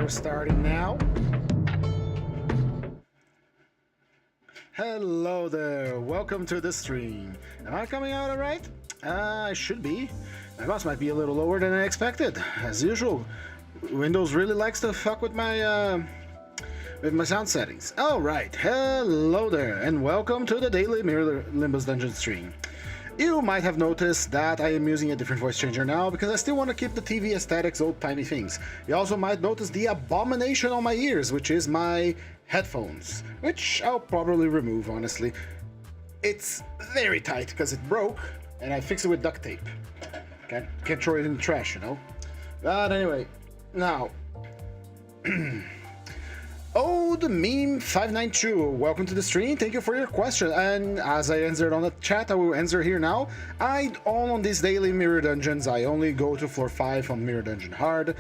We're starting now. Hello there, welcome to the stream. Am I coming out alright? I should be. My mouse might be a little lower than I expected. As usual, Windows really likes to fuck with my sound settings. Alright, hello there, and welcome to the daily Limbus Dungeon stream. You might have noticed that I am using a different voice changer now because I still want to keep the TV aesthetics, old-timey things. You also might notice the abomination on my ears, which is my headphones, which I'll probably remove, honestly. It's very tight because it broke, and I fixed it with duct tape. Can't throw it in the trash, you know? But anyway, now... Oh, the meme 592, welcome to the stream, thank you for your question, and as I answered on the chat, I will answer here now. On these daily Mirror Dungeons, I only go to floor 5 on Mirror Dungeon Hard.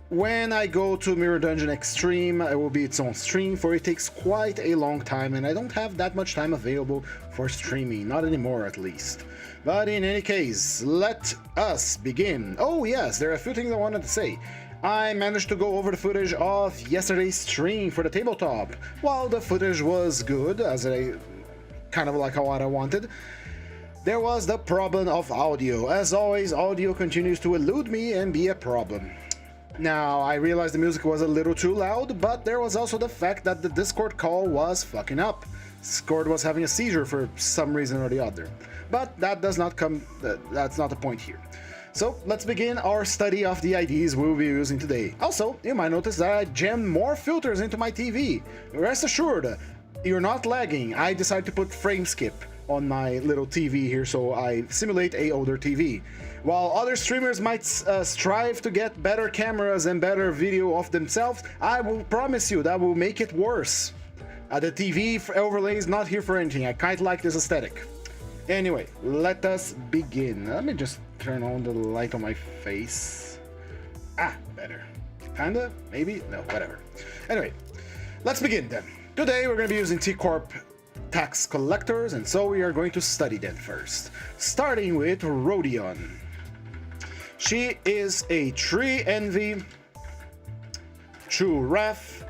When I go to Mirror Dungeon Extreme, it will be its own stream, for it takes quite a long time, and I don't have that much time available for streaming, not anymore at least. But in any case, let us begin. Oh yes, there are a few things I wanted to say. I managed to go over the footage of yesterday's stream for the tabletop. While the footage was good, as I kind of like what I wanted, there was the problem of audio. As always, audio continues to elude me and be a problem. Now, I realized the music was a little too loud, but there was also the fact that the Discord call was fucking up. Discord was having a seizure for some reason or the other. But that's not the point here. So let's begin our study of the IDs we'll be using today. Also, you might notice that I jammed more filters into my TV. Rest assured, you're not lagging. I decided to put frame skip on my little TV here so I simulate a older TV. While other streamers might strive to get better cameras and better video of themselves, I will promise you that will make it worse. The TV overlay is not here for anything. I kind of like this aesthetic. Anyway, let us begin. Let me just turn on the light on my face. Better. Kinda? Maybe? No, whatever. Anyway, let's begin then. Today we're going to be using T-Corp tax collectors, and so we are going to study them first. Starting with Rodion. She is a 3 Envy, 2 Ref,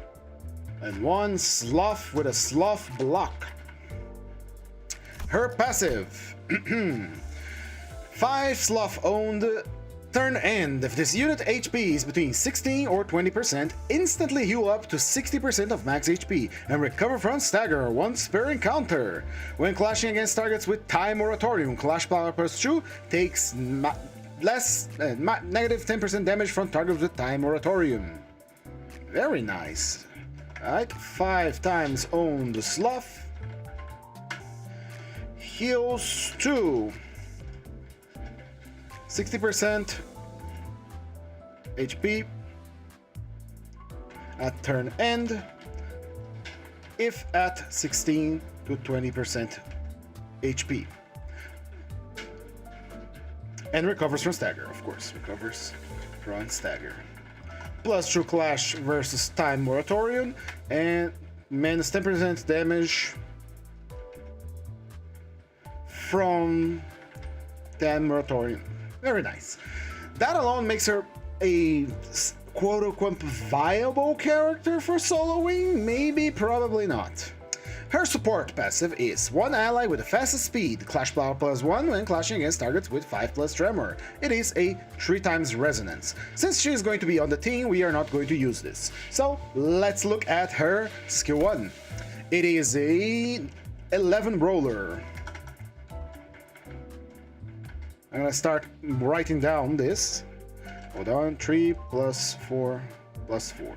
and 1 Sloth with a Sloth block. Her passive, 5 Sloth owned, turn end. If this unit HP is between 16 or 20%, instantly heal up to 60% of max HP and recover from stagger once per encounter. When clashing against targets with Time Moratorium, Clash Power plus 2 takes negative 10% damage from targets with Time Moratorium. Very nice. Alright, 5 times owned Sloth. Heals to 60% HP at turn end if at 16 to 20% HP. And recovers from stagger, of course. Recovers from stagger. Plus True Clash versus Time Moratorium and minus 10% damage from Time Moratorium. Very nice. That alone makes her a quote-unquote viable character for soloing? Maybe, probably not. Her support passive is 1 ally with the fastest speed, Clash Power plus 1 when clashing against targets with 5+ Tremor. It is a 3 times resonance. Since she is going to be on the team, we are not going to use this. So let's look at her skill 1. It is a 11 roller. I'm gonna start writing down this. Hold on, 3 plus 4 plus 4.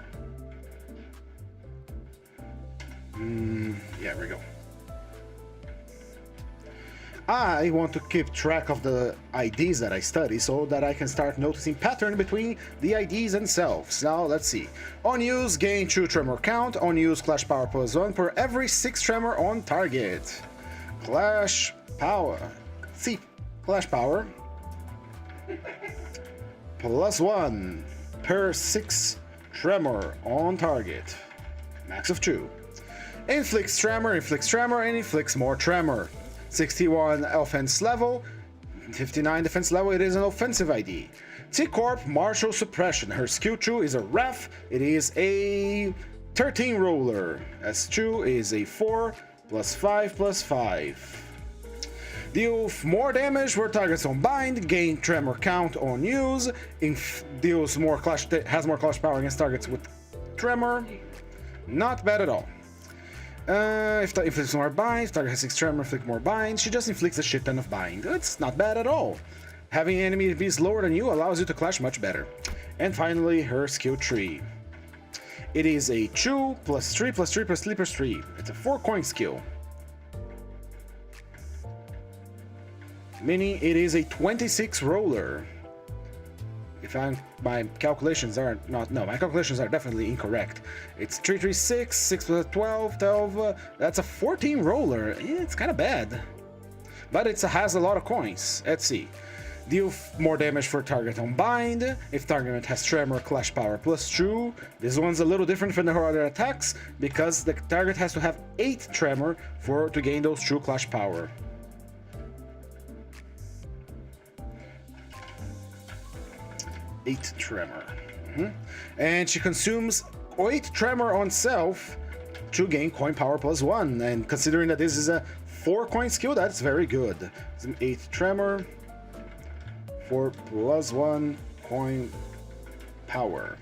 Yeah, we go. I want to keep track of the IDs that I study so that I can start noticing pattern between the IDs themselves. Now, let's see. On use, gain 2 Tremor count. On use, Clash Power plus 1 per every 6 Tremor on target. Clash Power. See. Clash Power plus 1 per 6 Tremor on target. Max of 2. Inflicts Tremor, and inflicts more Tremor. 61 offense level, 59 defense level, it is an offensive ID. T-Corp Martial Suppression. Her skill 2 is a ref. It is a 13 roller. S2 is a 4 plus 5 plus 5. Deal more damage where targets on bind, gain tremor count on use, deals more clash, has more clash power against targets with tremor. Not bad at all. If inflicts more bind, target has 6 tremor, inflict more bind. She just inflicts a shit ton of bind. It's not bad at all. Having enemy bees lower than you allows you to clash much better. And finally, her skill tree. It is a 2 plus 3 plus 3 plus 3 plus 3. It's a 4 coin skill. Meaning it is a 26 roller. My calculations are not, no, my calculations are definitely incorrect. It's 3, 3, 6, 6 plus 12, 12, that's a 14 roller. It's kind of bad. But it has a lot of coins. Let's see. Deal more damage for target on bind. If target has tremor, clash power plus 2. This one's a little different from the other attacks because the target has to have 8 tremor to gain those 2 clash power. Eight tremor. And she consumes 8 tremor on self to gain coin power plus 1. And considering that this is a 4 coin skill, that's very good. 8 tremor for plus 1 coin power.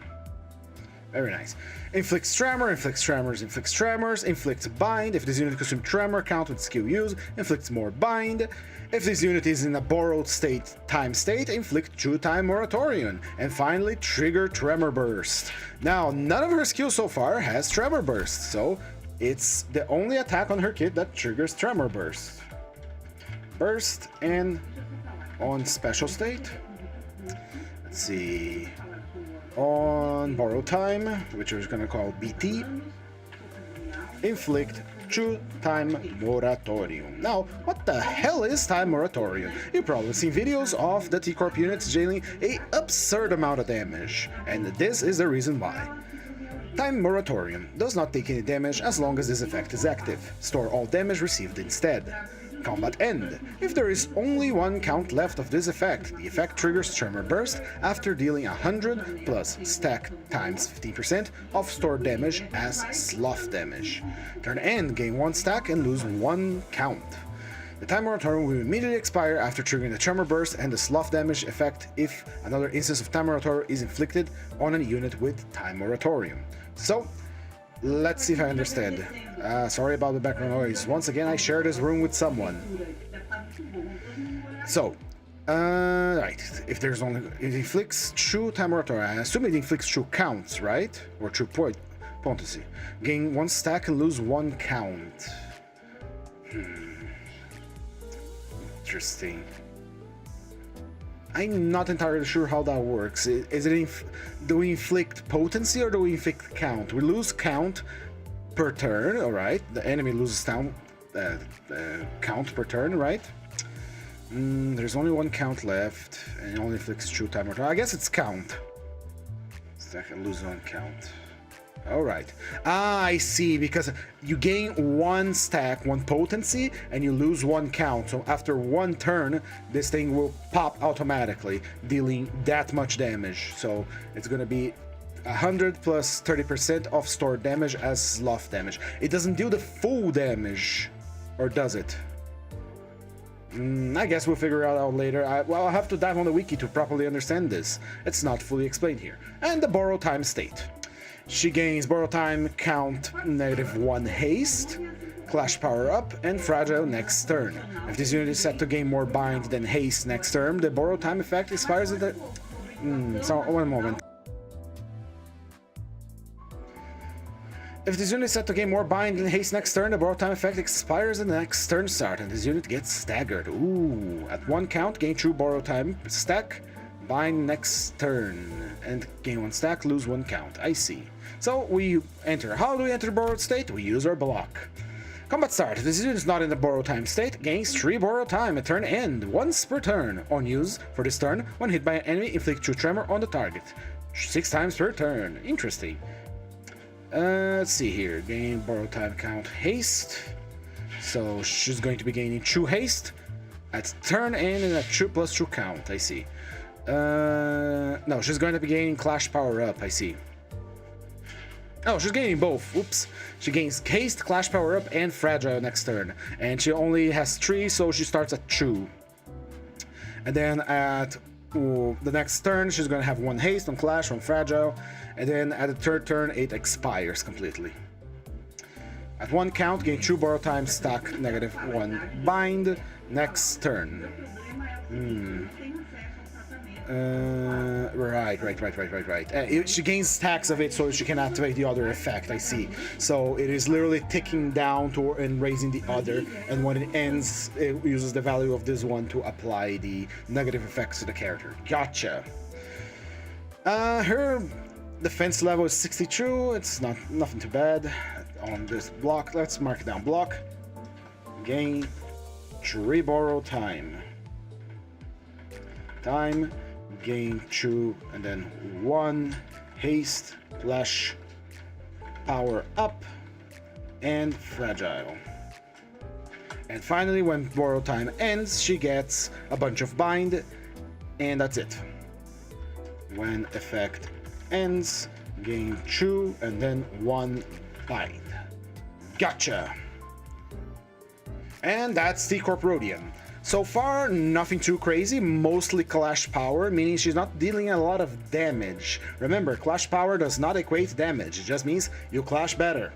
Very nice. Inflicts tremor, inflicts tremors, inflicts tremors, inflicts bind. If this unit consumes tremor, count with skill use, inflicts more bind. If this unit is in a borrowed state, time state, inflict 2 time moratorium. And finally, trigger tremor burst. Now, none of her skills so far has tremor burst, so it's the only attack on her kit that triggers tremor burst. Burst and on special state. Let's see. On borrowed time, which we're gonna call BT, inflict 2 time moratorium. Now, what the hell is time moratorium? You've probably seen videos of the T-Corp units dealing a absurd amount of damage, and this is the reason why. Time moratorium does not take any damage as long as this effect is active. Store all damage received instead. Combat end. If there is only 1 count left of this effect, the effect triggers Tremor Burst after dealing 100 plus stack times 15% of stored damage as sloth damage. Turn end, gain 1 stack and lose 1 count. The time moratorium will immediately expire after triggering the Tremor Burst and the sloth damage effect if another instance of time moratorium is inflicted on a unit with time moratorium. So, let's see if I understand. Sorry about the background noise. Once again, I share this room with someone. So, right. If there's only... It inflicts 2 time moratorium. I assume it inflicts 2 counts, right? Or 2 potency. Gain 1 stack and lose 1 count. Interesting. I'm not entirely sure how that works. Is it do we inflict potency or do we inflict count? We lose count per turn, alright. The enemy loses count per turn, right? There's only 1 count left, and it only inflicts 2 time or I guess it's count. So I can lose 1 count. Alright. I see, because you gain 1 stack, 1 potency, and you lose 1 count. So after 1 turn, this thing will pop automatically, dealing that much damage. So it's gonna be 100 plus 30% of stored damage as sloth damage. It doesn't do the full damage, or does it? I guess we'll figure it out later. I'll have to dive on the wiki to properly understand this. It's not fully explained here. And the borrow time state. She gains borrow time, count, -1 haste, clash power up, and fragile next turn. If this unit is set to gain more bind than haste next turn, the borrow time effect expires at the... so, one moment. If this unit is set to gain more bind than haste next turn, the borrow time effect expires at the next turn start, and this unit gets staggered. Ooh, at 1 count, gain true borrow time stack, bind next turn, and gain 1 stack, lose 1 count. I see. So we enter. How do we enter the borrowed state? We use our block. Combat start. If this unit is not in the borrow time state, gains 3 borrow time at turn end, once per turn. On use for this turn, when hit by an enemy, inflict 2 tremor on the target. 6 times per turn. Interesting. Let's see here. Gain borrow time, count, haste. So she's going to be gaining 2 haste at turn end and a 2 plus 2 count. I see. No, she's going to be gaining Clash Power Up, I see. Oh, she's gaining both. Oops. She gains Haste, Clash Power Up, and Fragile next turn. And she only has 3, so she starts at 2. And then at the next turn, she's going to have 1 Haste, 1 Clash, 1 Fragile. And then at the third turn, it expires completely. At 1 count, gain 2 Borrow Time, stack -1 Bind. Next turn. Right. She gains stacks of it, so she can activate the other effect, I see. So it is literally ticking down to and raising the other, and when it ends, it uses the value of this one to apply the negative effects to the character. Gotcha. Her defense level is 62. It's nothing too bad. On this block, let's mark it down. Block. Gain 3 Borrow Time. Gain 2, and then 1 Haste, Flash, Power Up, and Fragile. And finally, when Borrow Time ends, she gets a bunch of Bind, and that's it. When effect ends, gain 2, and then 1 Bind. Gotcha! And that's T-Corp Rodion. So far, nothing too crazy, mostly Clash Power, meaning she's not dealing a lot of damage. Remember, Clash Power does not equate damage, it just means you clash better.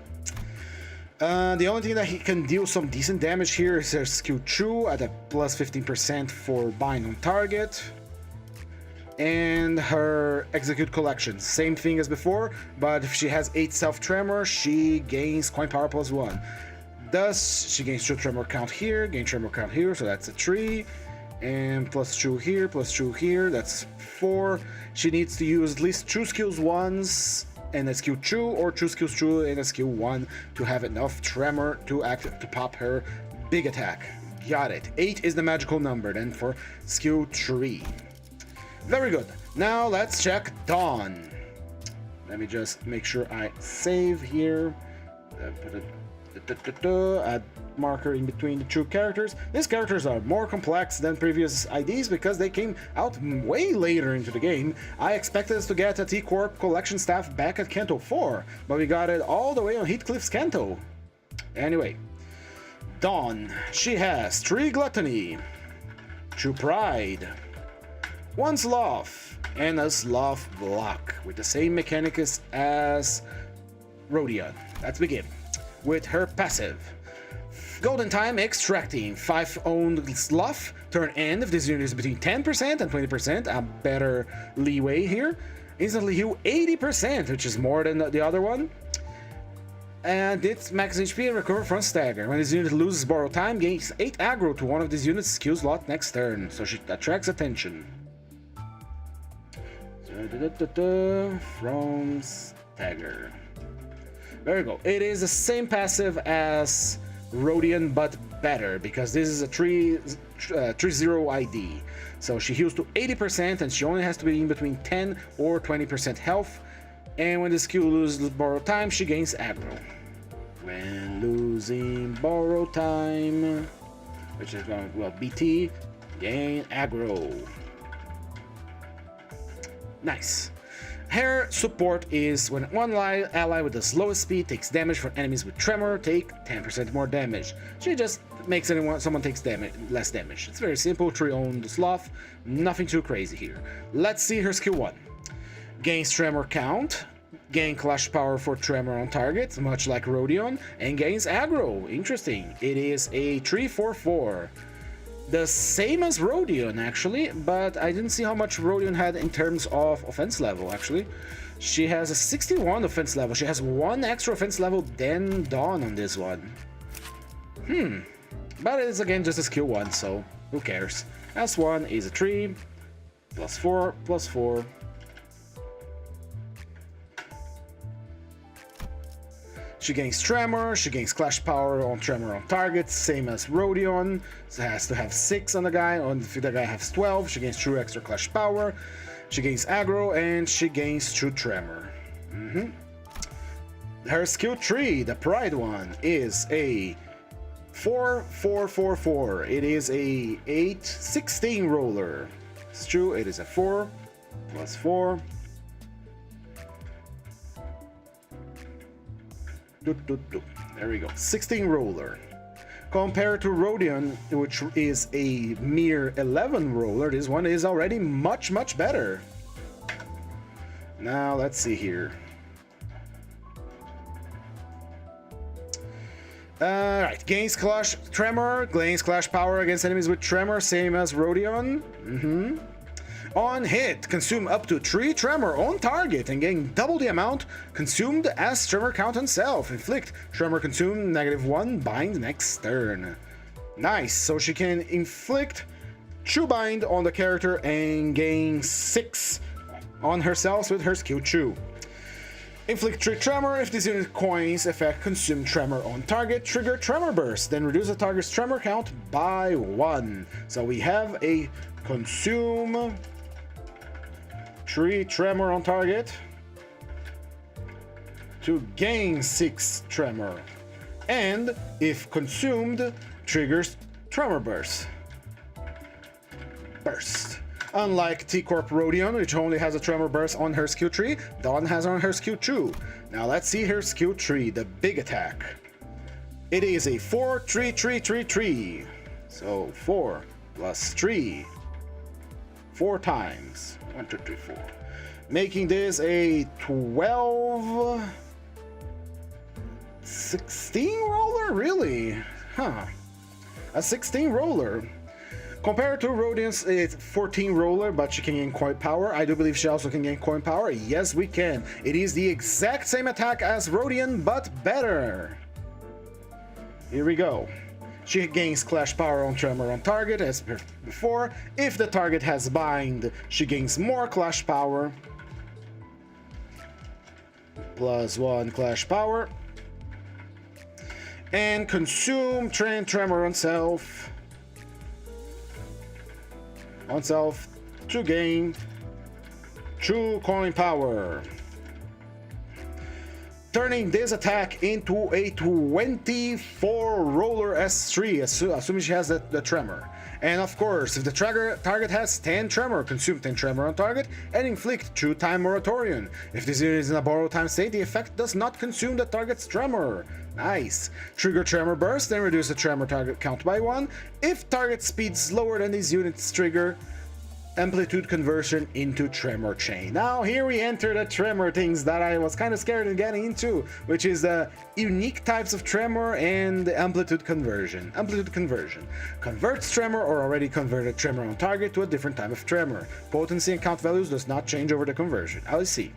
The only thing that he can deal some decent damage here is her skill 2 at a plus 15% for bind on target. And her Execute Collection, same thing as before, but if she has 8 Self-Tremor, she gains Coin Power plus 1. Thus, she gains 2 Tremor count here, gain Tremor count here, so that's a 3. And plus 2 here, plus 2 here, that's 4. She needs to use at least 2 skills 1s and a skill 2, or 2 skills 2 and a skill 1 to have enough Tremor to pop her big attack. Got it. 8 is the magical number then for skill 3. Very good. Now let's check Dawn. Let me just make sure I save here. Put it. Add marker in between the 2 characters. These characters are more complex than previous IDs because they came out way later into the game. I expected us to get a T-Corp collection staff back at Kanto 4, but we got it all the way on Heathcliff's Kanto. Anyway, Dawn. She has 3 Gluttony, 2 Pride, 1 Sloth, and a Sloth block with the same mechanics as Rodion. Let's begin with her passive. Golden Time Extracting, 5 owned Sloth, turn end if this unit is between 10% and 20%, a better leeway here. Instantly heal 80%, which is more than the other one. And it's max HP and recover from stagger. When this unit loses Borrow Time, gains 8 aggro to one of this unit's skill slot next turn, so she attracts attention. From stagger. There you go. It is the same passive as Rodion, but better, because this is a 3-0 ID. So she heals to 80%, and she only has to be in between 10 or 20% health. And when the skill loses Borrow Time, she gains aggro. When losing Borrow Time, which is, well, BT, gain aggro. Nice. Her support is when one ally with the slowest speed takes damage from enemies with Tremor, take 10% more damage. She just makes someone takes less damage. It's very simple, 3 owned Sloth, nothing too crazy here. Let's see her skill 1. Gains Tremor count, gain Clash Power for Tremor on target, much like Rodion, and gains aggro. Interesting. It is a 3/4/4. The same as Rodion, actually, but I didn't see how much Rodion had in terms of offense level, actually. She has a 61 offense level. She has 1 extra offense level than Dawn on this one. But it's, again, just a skill 1, so who cares. S1 is a 3, +4, +4. She gains Tremor, she gains Clash Power on Tremor on target, same as Rodion. So it has to have 6 on the guy, if the guy has 12, she gains 2 extra Clash Power, she gains aggro, and she gains 2 Tremor. Her skill 3, the Pride one, is a 4/4/4/4. It is a 8/16 roller. It's true, it is a 4 plus 4. There we go. 16 roller. Compared to Rodion, which is a mere 11 roller, this one is already much better. Now let's see here. Alright, gains Clash Tremor, gains Clash Power against enemies with Tremor, same as Rodion. On hit, consume up to 3 Tremor on target and gain double the amount consumed as Tremor count on self. Inflict Tremor consumed -1 bind next turn. Nice, so she can inflict 2 bind on the character and gain 6 on herself with her skill 2. Inflict 3 Tremor if this unit coins effect consume Tremor on target, trigger Tremor Burst, then reduce the target's Tremor count by 1. So we have a consume 3 Tremor on target to gain 6 Tremor, and if consumed, triggers Tremor Burst. Unlike T-Corp Rodion, which only has a Tremor Burst on her skill tree, Dawn has on her skill 2. Now let's see her skill tree, the big attack. It is a 4-3-3-3-3. So 4 plus 3. 4 times. 1, 2, 3, 4. Making this a 12... 16 roller? Really? Huh. A 16 roller. Compared to Rodion's, it's 14 roller, but she can gain coin power. I do believe she also can gain coin power. Yes, we can. It is the exact same attack as Rodion, but better. Here we go. She gains Clash Power on Tremor on target, as before. If the target has Bind, she gains more Clash Power. +1 Clash Power. And consume Tremor on self. To gain 2 coin power. Turning this attack into a 24 roller S3, assuming she has the Tremor. And of course, if the target has 10 Tremor, consume 10 Tremor on target and inflict 2 Time Moratorium. If this unit is in a borrowed time state, the effect does not consume the target's Tremor. Nice. Trigger Tremor Burst, then reduce the Tremor target count by 1. If target speed is lower than these units, trigger Amplitude Conversion into Tremor Chain. Now here we enter the Tremor things that I was kind of scared of getting into, which is the unique types of Tremor and the Amplitude Conversion. Amplitude Conversion converts Tremor or already converted Tremor on target to a different type of Tremor. Potency and count values does not change over the conversion. Let's see.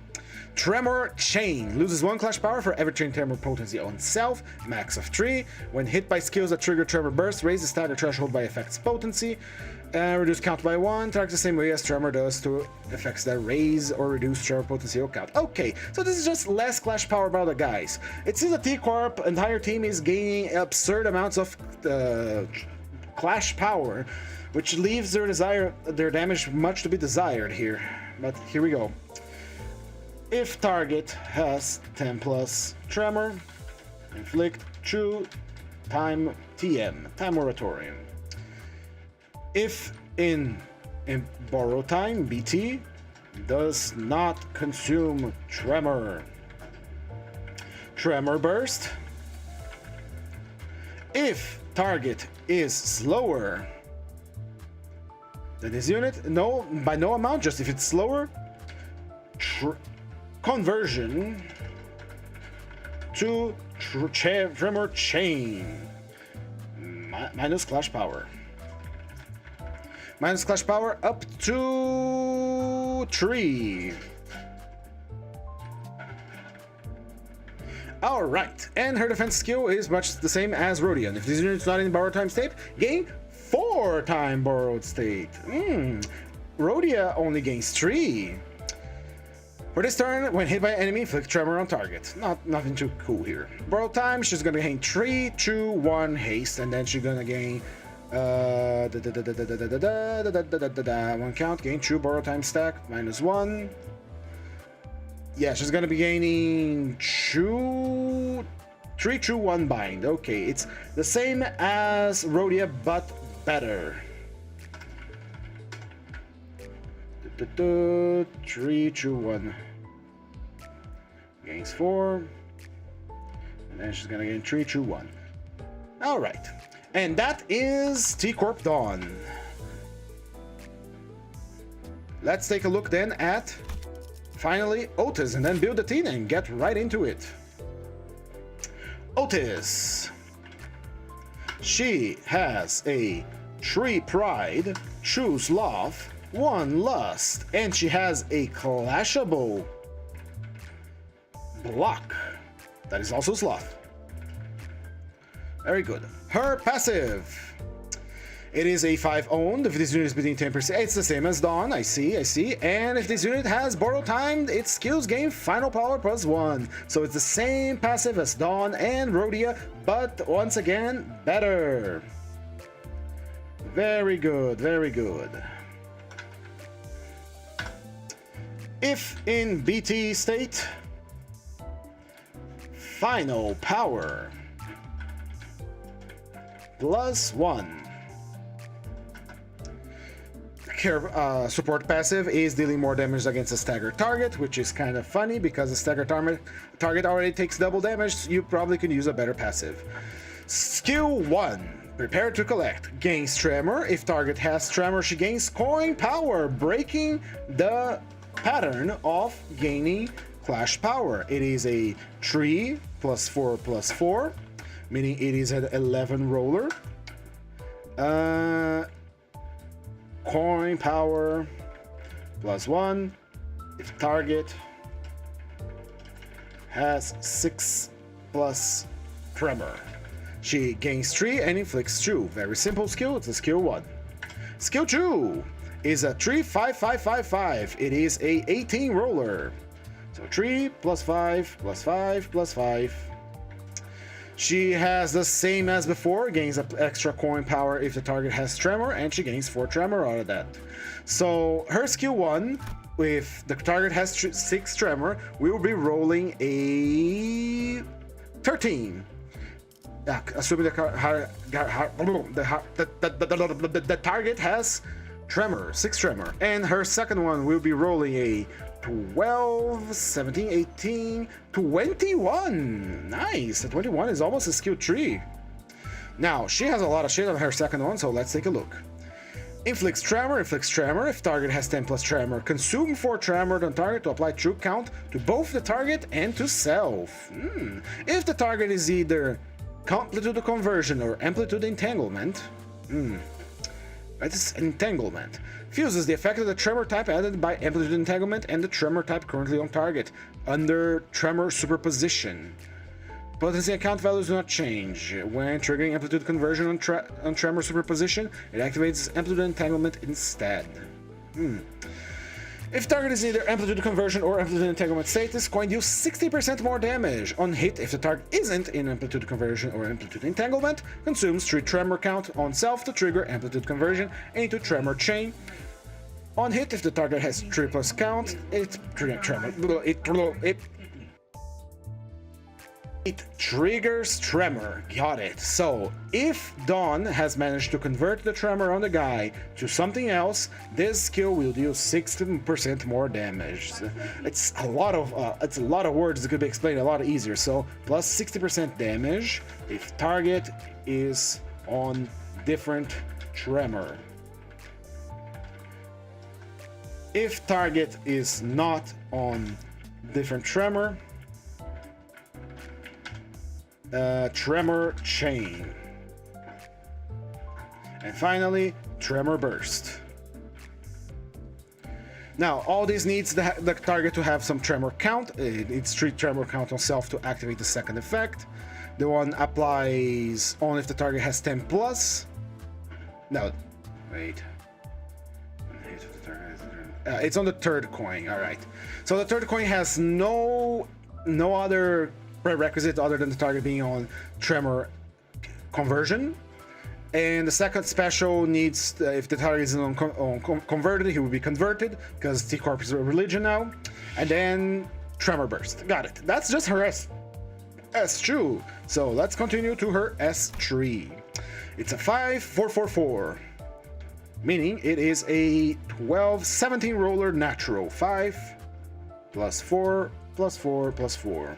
Tremor Chain loses 1 Clash Power for every chain Tremor potency on self, max of 3. When hit by skills that trigger Tremor Burst, raise the stagger threshold by effects potency. Reduce count by 1, target the same way as Tremor does to effects that raise or reduce Tremor potency or count. Okay, so this is just less Clash Power about the guys. It seems the T-Corp entire team is gaining absurd amounts of Clash Power, which leaves their damage much to be desired here. But here we go. If target has 10 plus Tremor, inflict 2 Time Moratorium. If in borrow time, BT does not consume Tremor. Tremor Burst. If target is slower than this unit, by no amount, just if it's slower, conversion to Tremor Chain. Minus Clash Power. Minus Clash Power up to 3. Alright, and her defense skill is much the same as Rodion. If this unit is not in borrowed time state, gain 4 time borrowed state. Rodion only gains 3. For this turn, when hit by an enemy, inflict Tremor on target. Nothing too cool here. Borrowed time, she's gonna gain 3, 2, 1 haste, and then she's gonna gain 1 count, gain 2 borrow time stack, -1. Yeah, she's gonna be gaining 3, 2, 1 bind. Okay, it's the same as Rodion, but better. 3, 2, 1. Gains 4. And then she's gonna gain 3, 2, 1. Alright. And that is T-Corp done. Let's take a look then at, finally, Otis, and then build the team and get right into it. Otis. She has a 3 Pride, 2 Sloth, 1 Lust, and she has a clashable block. That is also Sloth. Very good. Her passive. It is a 5 owned. If this unit is between 10%, it's the same as Dawn. I see. And if this unit has borrow time, its skills gain final power +1. So it's the same passive as Dawn and Rhodia, but once again, better. Very good, very good. If in BT state, final power +1. Support passive is dealing more damage against a staggered target, which is kind of funny because the staggered target already takes double damage. So you probably could use a better passive. Skill 1. Prepare to collect. Gains Tremor. If target has Tremor, she gains coin power, breaking the pattern of gaining Clash power. It is a 3 +4 +4, meaning it is an 11 roller. Coin power +1 if target has 6 plus Tremor. She gains 3 and inflicts 2. Very simple skill. It's a skill 1. Skill 2 is a 3 5 5 5 5. It is a 18 roller. So 3 +5 +5 +5. She has the same as before, gains an extra coin power if the target has Tremor, and she gains 4 Tremor out of that. So her skill 1, if the target has 6 Tremor, we will be rolling a 13. Assuming the target has Tremor, 6 Tremor. And her second one will be rolling a 12, 17, 18, 21. Nice. The 21 is almost a skill 3. Now, she has a lot of shit on her second one, so let's take a look. Inflicts Tremor. If target has 10 plus Tremor, consume 4 Tremor on target to apply true count to both the target and to self. If the target is either Amplitude Conversion or Amplitude Entanglement, that's Entanglement. Fuses the effect of the Tremor type added by Amplitude Entanglement and the Tremor type currently on target under Tremor Superposition. Potency account values do not change. When triggering Amplitude Conversion on Tremor Superposition, it activates Amplitude Entanglement instead. If target is either Amplitude Conversion or Amplitude Entanglement state, this coin deals 60% more damage. On hit, if the target isn't in Amplitude Conversion or Amplitude Entanglement, consumes 3 Tremor count on self to trigger Amplitude Conversion into Tremor Chain. On hit, if the target has 3 plus count, it triggers Tremor. Got it. So, if Dawn has managed to convert the Tremor on the guy to something else, this skill will deal 60% more damage. It's a lot of words that could be explained a lot easier. So, plus 60% damage if target is on different Tremor. If target is not on different Tremor, Tremor Chain. And finally, Tremor Burst. Now, all this needs the target to have some Tremor count. It needs 3 Tremor count on self to activate the second effect. The one applies only if the target has 10 plus. No, wait. It's on the third coin, alright. So the third coin has no other prerequisite other than the target being on Tremor Conversion. And the second special needs, if the target is on converted, he will be converted, because T-Corp is a religion now. And then Tremor Burst. Got it. That's just her S2. So let's continue to her S3. It's a 5 4 4 4. meaning it is a 12-17 roller natural. 5 plus 4 plus 4 plus 4.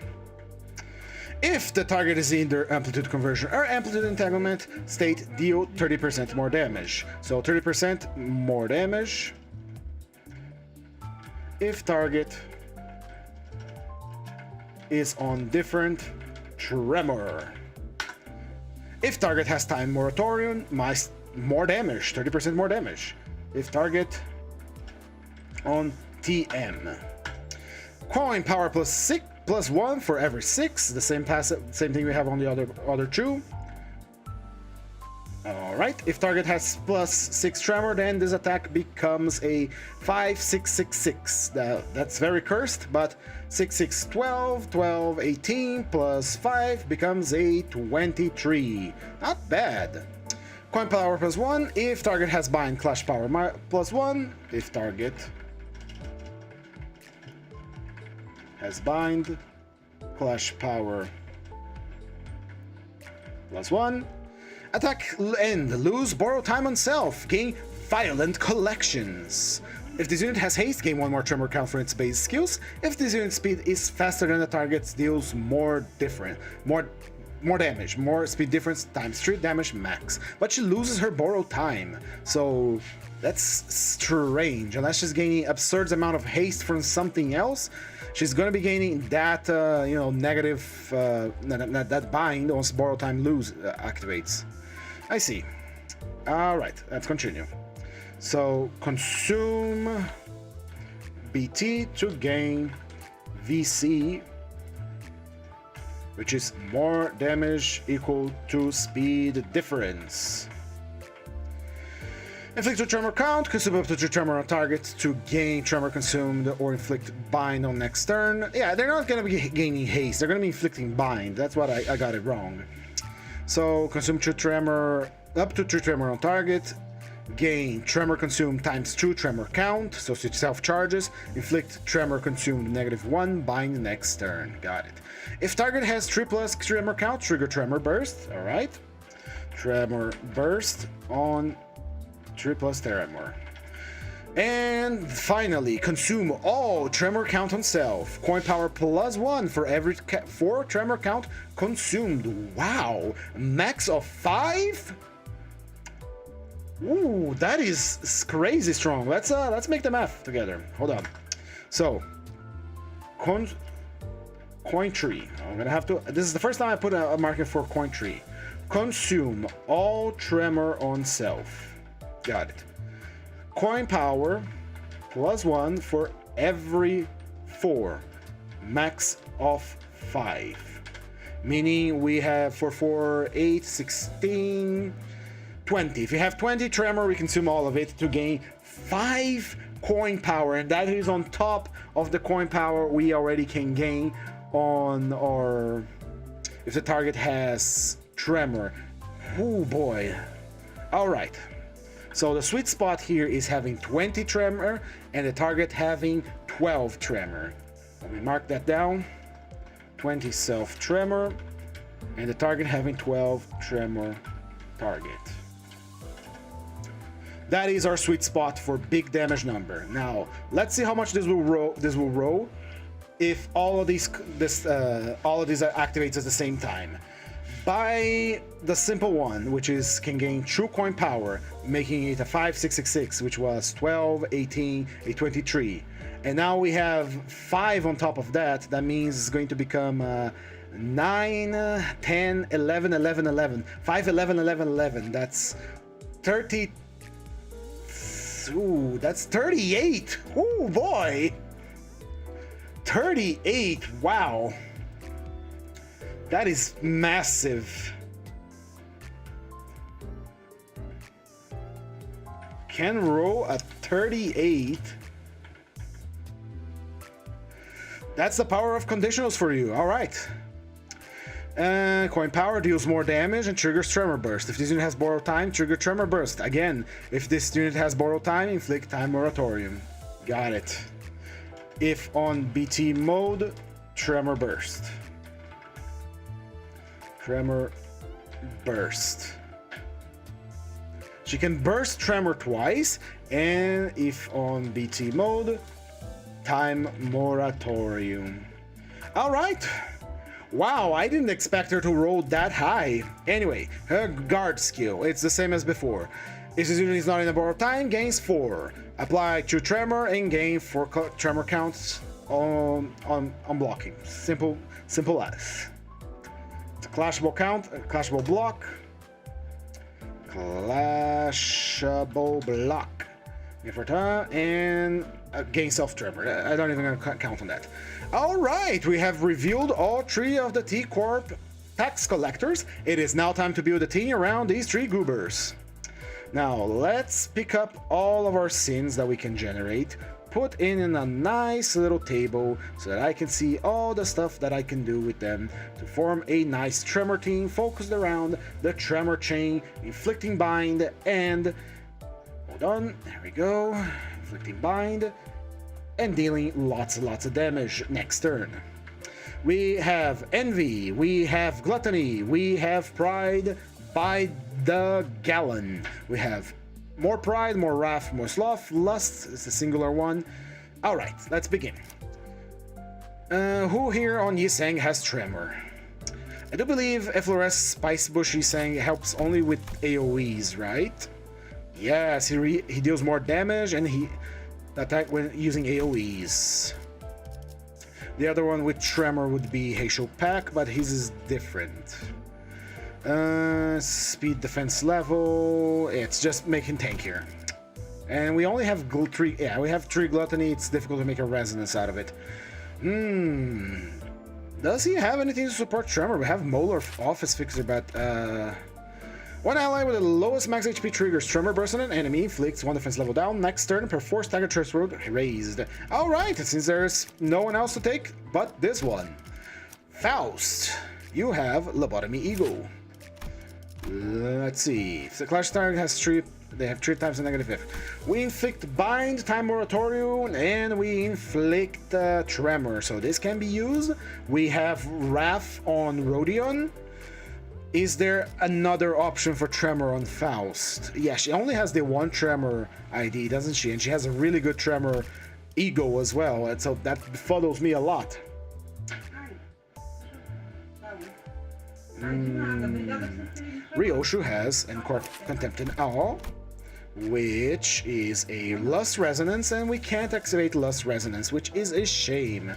If the target is either amplitude conversion or amplitude entanglement, state deal 30% more damage. So 30% more damage if target is on different tremor. If target has time moratorium, more damage, 30% more damage. If target on TM. Coin power plus 1 for every 6, the same thing we have on the other two. Alright, if target has plus 6 tremor, then this attack becomes a 5-6-6-6. That's very cursed, but 6-6 12, 12 18 plus 5 becomes a 23. Not bad. Coin power plus 1, if target has bind, clash power plus 1, if target has bind, clash power plus 1. Attack end, lose borrow time on self, gain violent collections. If this unit has haste, gain 1 more tremor count for its base skills. If this unit's speed is faster than the target, deals more damage, more speed difference times 3 damage max. But she loses her borrow time, so that's strange. Unless she's gaining absurd amount of haste from something else, she's gonna be gaining that negative that bind once borrow time activates. I see. All right, let's continue. So consume BT to gain VC, which is more damage equal to speed difference. Inflict 2 tremor count, consume up to 2 tremor on target to gain tremor consumed or inflict bind on next turn. Yeah, they're not gonna be gaining haste, they're gonna be inflicting bind. That's what I got it wrong. So consume 2 tremor, up to 2 tremor on target, gain tremor consumed times 2 tremor count, so it self-charges, inflict tremor consumed -1, bind next turn. Got it. If target has 3 plus tremor count, trigger tremor burst. Alright. Tremor burst on 3 plus tremor. And finally, consume all tremor count on self. Coin power plus 1 for every 4 tremor count consumed. Wow, max of 5? Ooh, that is crazy strong. Let's make the math together. Hold on. So, coin tree. I'm gonna have to. This is the first time I put a marker for coin tree. Consume all tremor on self. Got it. Coin power plus 1 for every 4, max of 5. Meaning we have for 4, 8, 16, 20. If you have 20 tremor, we consume all of it to gain 5 coin power, and that is on top of the coin power we already can gain on our, if the target has tremor. Oh boy. All right. So the sweet spot here is having 20 tremor and the target having 12 tremor. Let me mark that down. 20 self tremor and the target having 12 tremor target. That is our sweet spot for big damage number. Now let's see how much this will roll if all of these activates at the same time. By the simple one, which is can gain true coin power, making it a 5-6-6-6, which was 12, 18, a 23. And now we have 5 on top of that. That means it's going to become 9, 10, 11, 11, 11. 5, 11, 11, 11. That's 30. Ooh, that's 38. Ooh, boy. 38. Wow. That is massive. Can roll at 38. That's the power of conditionals for you. All right. Coin power deals more damage and triggers tremor burst. If this unit has borrow time, trigger tremor burst. Again, if this unit has borrow time, inflict time moratorium. Got it. If on BT mode, tremor burst. Tremor burst. She can burst tremor twice, and if on BT mode, time moratorium. Alright. Wow, I didn't expect her to roll that high. Anyway, her guard skill, it's the same as before. If this unit is not in a borrowed time, gains 4. Apply 2 tremor and gain 4 tremor counts on blocking. Simple as. It's a clashable count, a clashable block. Clashable block. For time and gain self tremor. I don't even count on that. All right, we have revealed all 3 of the T-Corp tax collectors. It is now time to build a team around these 3 goobers. Now let's pick up all of our sins that we can generate, put in a nice little table so that I can see all the stuff that I can do with them to form a nice tremor team focused around the tremor chain, inflicting bind, and hold on, there we go, inflicting bind and dealing lots of damage next turn. We have envy, we have gluttony, we have pride by the gallon. We have more pride, more wrath, more sloth. Lust is a singular one. All right, let's begin. Who here on Yiseng has tremor? I do believe Efflores Spicebush Yiseng helps only with AoEs, right? Yes, he deals more damage and he attack when using AoEs. The other one with tremor would be Heisho Pack, but his is different. Speed defense level, it's just making tankier. And we only have 3, yeah, we have 3 gluttony, it's difficult to make a resonance out of it. Does he have anything to support tremor? We have Molar Office Fixer, but one ally with the lowest max HP triggers tremor burst on an enemy, inflicts 1 defense level down, next turn per 4 stagger threshold raised. Alright, since there's no one else to take but this one. Faust, you have Lobotomy Eagle. Let's see. If the Clash target has 3, they have 3 times the negative if. We inflict bind, time moratorium, and we inflict tremor. So this can be used. We have Wrath on Rodion. Is there another option for tremor on Faust? Yeah, she only has the 1 tremor ID, doesn't she? And she has a really good tremor ego as well, and so that follows me a lot. Ryoshu has Contempt in Awe, which is a Lust Resonance, and we can't activate Lust Resonance, which is a shame.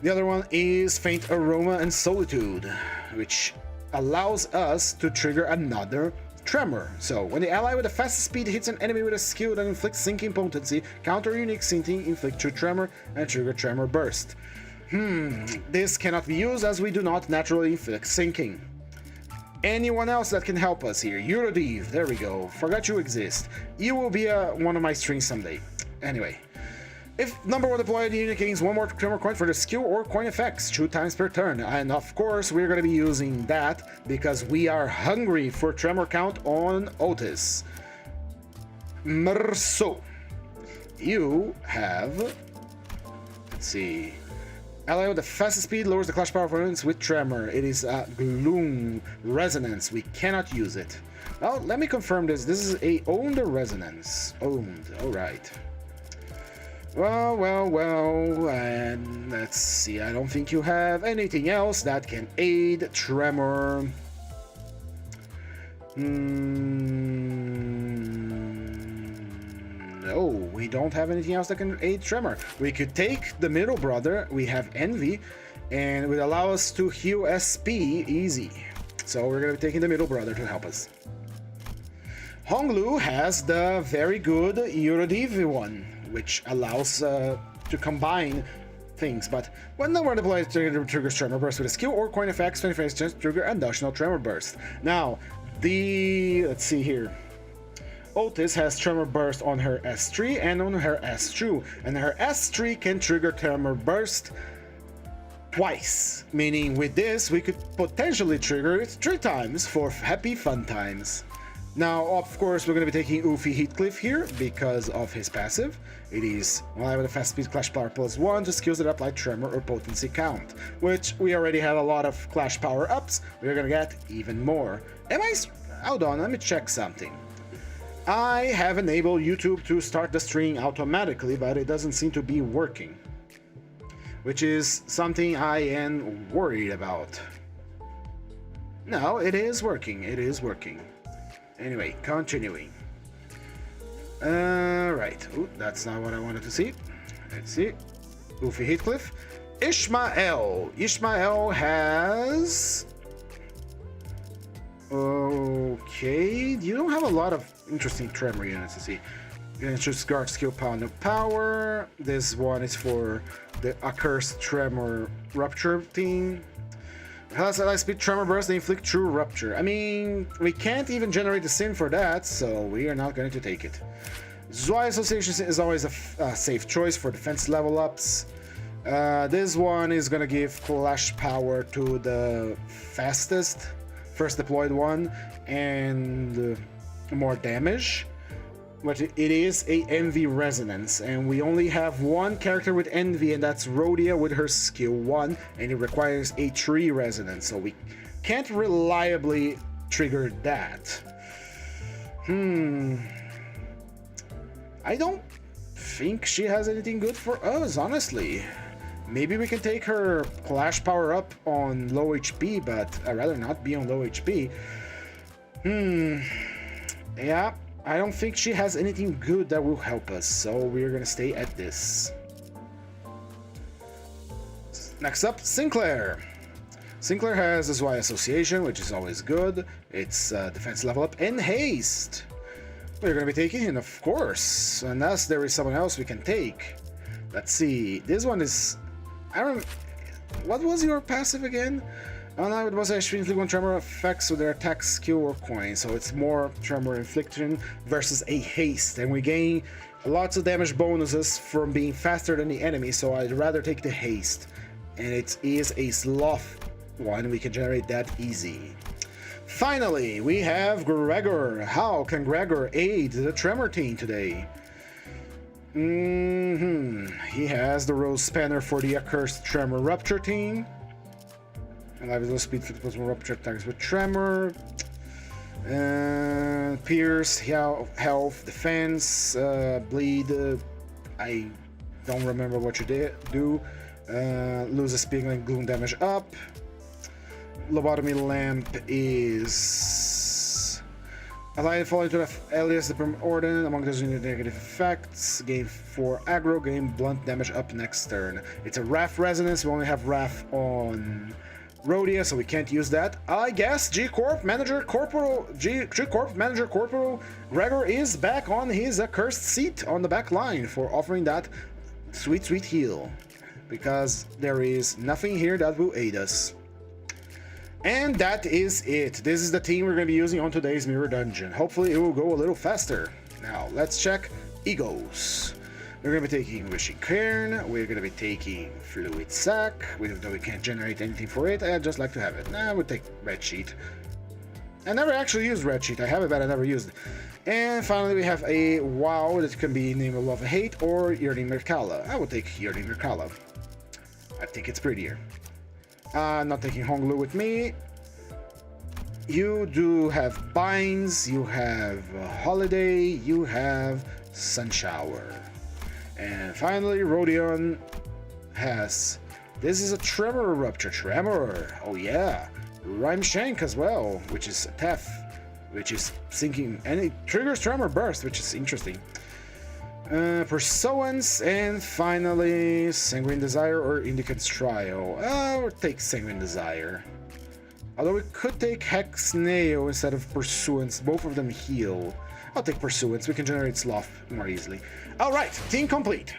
The other one is Faint Aroma and Solitude, which allows us to trigger another tremor. So when the ally with the fastest speed hits an enemy with a skill that inflicts sinking potency, counter unique sinking, inflict 2 tremor, and trigger tremor burst. This cannot be used as we do not naturally inflict sinking. Anyone else that can help us here? Eurodiv, there we go. Forgot you exist. You will be one of my strings someday. Anyway. If number 1 deployed, the unit gains 1 more tremor coin for the skill or coin effects 2 times per turn. And of course, we're going to be using that because we are hungry for tremor count on Otis. Merso. You have... Let's see... Ally with the fastest speed lowers the clash power of opponents with tremor. It is a Gloom Resonance. We cannot use it. Well, let me confirm this. This is a owned resonance. Owned. Alright. Well, and let's see. I don't think you have anything else that can aid tremor. No, we don't have anything else that can aid tremor. We could take the middle brother. We have Envy, and it would allow us to heal SP easy. So we're going to be taking the middle brother to help us. Honglu has the very good Eurodiv one, which allows to combine things, but when the word deployed triggers tremor burst with a skill or coin effects, 25 chance to trigger additional tremor burst. Now, let's see here. Otis has tremor burst on her S3 and on her S2, and her S3 can trigger tremor burst twice, meaning with this we could potentially trigger it 3 times for happy fun times. Now, of course, we're going to be taking Ufi Heathcliff here because of his passive. It is ally with a fast speed clash power +1 to skills that apply tremor or potency count, which we already have a lot of clash power ups. We're going to get even more. Hold on, let me check something. I have enabled YouTube to start the stream automatically, but it doesn't seem to be working, which is something I am worried about. No, it is working. It is working. Anyway, continuing. Right. Ooh, that's not what I wanted to see. Let's see. Goofy Heathcliff. Ishmael. Ishmael has... Okay, you don't have a lot of interesting tremor units to see. You can choose guard skill pound of power. This one is for the accursed tremor rupture thing. Has a light speed tremor burst, they inflict true rupture. I mean, we can't even generate the sin for that, so we are not going to take it. Zwei Association is always a safe choice for defense level ups. This one is going to give clash power to the fastest first deployed one and more damage, but it is a envy resonance, and we only have one character with envy, and that's Rhodia with her skill 1, and it requires a tree resonance, so we can't reliably trigger that. I don't think she has anything good for us, honestly. Maybe we can take her clash power up on low HP, but I'd rather not be on low HP. Yeah, I don't think she has anything good that will help us, so we're gonna stay at this. Next up, Sinclair. Sinclair has a Zwei Association, which is always good. It's defense level up and haste. We're gonna be taking him, of course, unless there is someone else we can take. Let's see. This one is... I don't... What was your passive again? Oh no, it was actually inflict one tremor effects with their attack skill or coin, so it's more tremor infliction versus a haste, and we gain lots of damage bonuses from being faster than the enemy, so I'd rather take the haste. And it is a sloth one, we can generate that easy. Finally, we have Gregor. How can Gregor aid the tremor team today? He has the Rose Spanner for the accursed tremor rupture team. And I have speed plus more rupture attacks with tremor. Pierce, health, defense, bleed. I don't remember what you do. Lose a speed and gloom damage up. Lobotomy lamp is allied falling to alias the Orden among those negative effects. Gain 4 aggro, gain blunt damage up next turn. It's a Wrath resonance. We only have Wrath on Rhodia, so we can't use that. I guess G-Corp Manager Corporal Gregor is back on his accursed seat on the back line for offering that sweet heal, because there is nothing here that will aid us. And that is it. This is the team we're going to be using on today's Mirror Dungeon. Hopefully it will go a little faster. Now, let's check egos. We're going to be taking Wishing Cairn. We're going to be taking Fluid Sac. Even though we can't generate anything for it, I'd just like to have it. Nah, we'll take Red Sheet. I never actually used Red Sheet. I have it, but I never used it. And finally, we have a WoW that can be Name of Love and Hate or Yearning Merkala. I will take Yearning Merkala. I think it's prettier. Not taking Honglu with me. You do have Binds, you have Holiday, you have Sunshower. And finally, Rodion has... This is a Tremor Rupture. Tremor! Oh yeah! Rhyme Shank as well, which is Tef, which is sinking, and it triggers Tremor Burst, which is interesting. Pursuance, and finally Sanguine Desire or Indicant's Trial. We'll take Sanguine Desire. Although we could take Hex Nail instead of Pursuance. Both of them heal. I'll take Pursuance. We can generate Sloth more easily. Alright, team complete.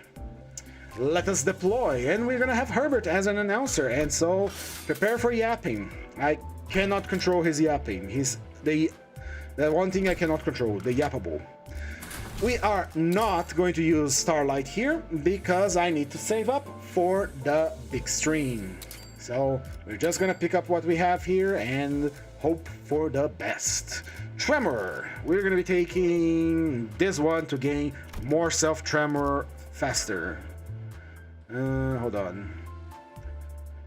Let us deploy, and we're gonna have Herbert as an announcer, and so prepare for yapping. I cannot control his yapping. He's the one thing I cannot control, the yappable. We are not going to use Starlight here because I need to save up for the big stream. So we're just gonna pick up what we have here and hope for the best. Tremor. We're gonna be taking this one to gain more self-tremor faster. Hold on.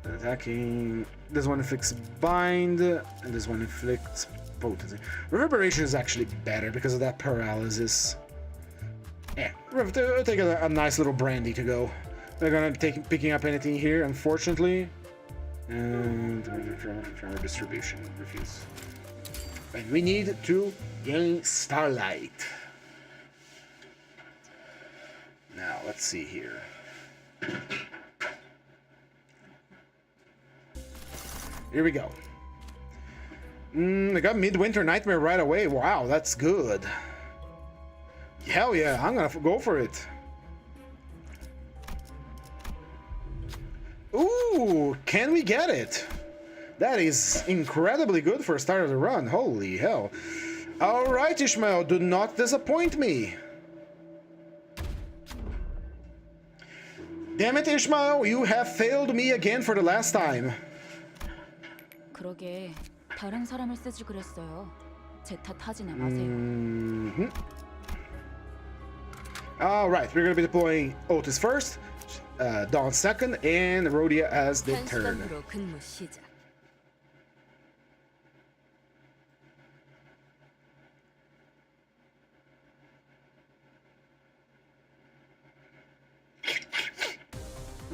Attacking. This one inflicts bind, and this one inflicts potency. Reverberation is actually better because of that paralysis. Yeah, we'll take a nice little brandy to go. We're gonna take picking up anything here, unfortunately. And tremor distribution, refuse. And we need to gain Starlight. Now, let's see here. Here we go. I got Midwinter Nightmare right away. Wow, that's good. Hell yeah, I'm gonna go for it. Ooh, can we get it? That is incredibly good for a start of the run. Holy hell. Alright, Ishmael, do not disappoint me. Damn it, Ishmael, you have failed me again for the last time. 그러게 다른 사람을 쓰지 그랬어요. 제 탓하지나 마세요. Alright, we're gonna be deploying Otis first, Dawn second, and Rhodia as the third. 근무 시작.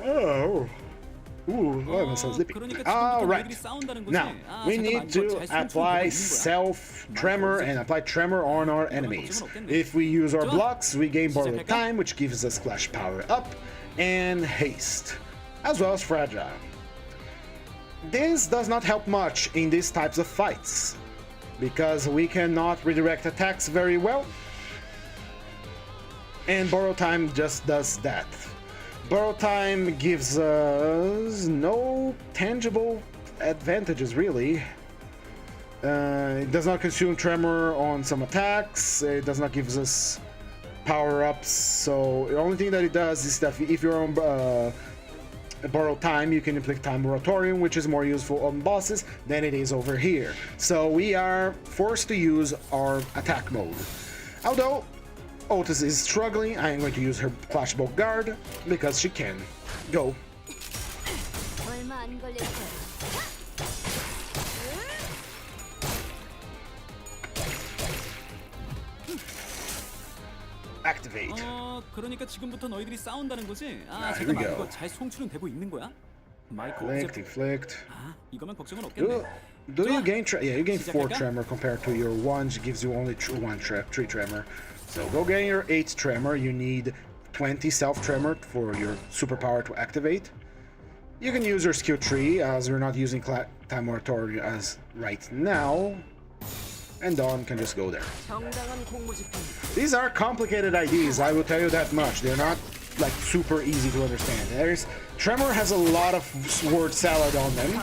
Oh. Ooh, that sounds lippy. Alright, now we need to apply self-tremor and apply tremor on our enemies. If we use our blocks, we gain borrowed time, which gives us splash power up and haste, as well as fragile. This does not help much in these types of fights, because we cannot redirect attacks very well, and borrow time just does that. Borrow time gives us no tangible advantages, really. It does not consume tremor on some attacks. It does not give us power-ups. So the only thing that it does is that if you're on borrow time, you can inflict time moratorium, which is more useful on bosses than it is over here. So we are forced to use our attack mode. Although Otis is struggling, I am going to use her Flashbolt Guard because she can. Go. Activate. 그러니까 지금부터 너희들이 싸운다는 거지? Here we go. 잘 송출은 되고 있는 거야? Inflict, inflict. 이거면 걱정은 없겠네. Do you gain yeah, you gain 4 tremor compared to your 1, which gives you only 3 tremor. So go gain your 8 tremor. You need 20 self-tremor for your superpower to activate. You can use your skill tree, as we're not using time moratorium as right now. And Dawn can just go there. These are complicated IDs, I will tell you that much. They're not like super easy to understand. Tremor has a lot of word salad on them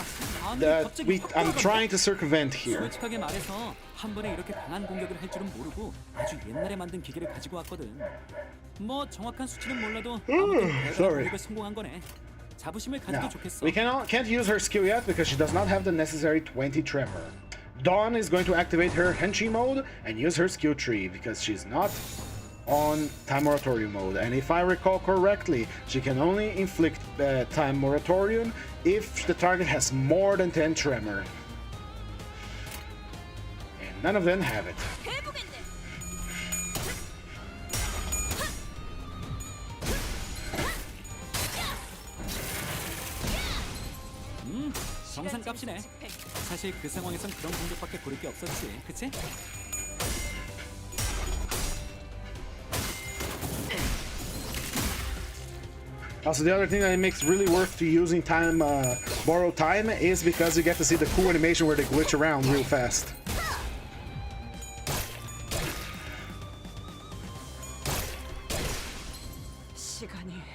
that I'm trying to circumvent here. 솔직하게 말해서 한 번에 이렇게 강한 공격을 할 줄은 모르고 아주 옛날에 만든 기계를 가지고 왔거든. 뭐 정확한 수치는 몰라도 아무튼 대단한 공격에 성공한 거네. 자부심을 가지고 좋겠어. We can't use her skill yet because she does not have the necessary 20 tremor. Dawn is going to activate her Henshi mode and use her skill tree because she's not on time moratorium mode. And if I recall correctly, she can only inflict time moratorium if the target has more than 10 tremor. And none of them have it. 정상값이네. 사실 그 상황에선 그런 공격밖에 고를 게 없었지, 그치? Also, the other thing that it makes really worth to using time, borrow time, is because you get to see the cool animation where they glitch around real fast.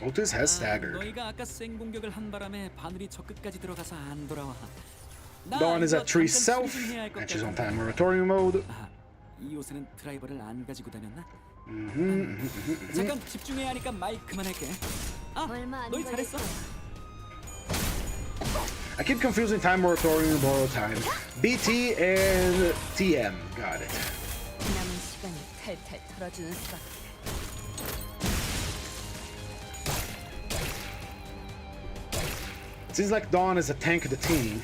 Otis has staggered. 너희가 아까 쌩 공격을 한 바람에 바늘이 저 끝까지 들어가서 안 돌아와. Dawn is at 3 self, and she's on time moratorium mode. 이 옷에는 드라이버를 안 가지고 다녔나? 잠깐 집중해야 하니까 말 그만할게. 너희 잘했어. I keep confusing time moratorium and borrow time. BT and TM. Got it. 남은 시간이 탈탈 털어주는 수밖에. Seems like Dawn is a tank of the team.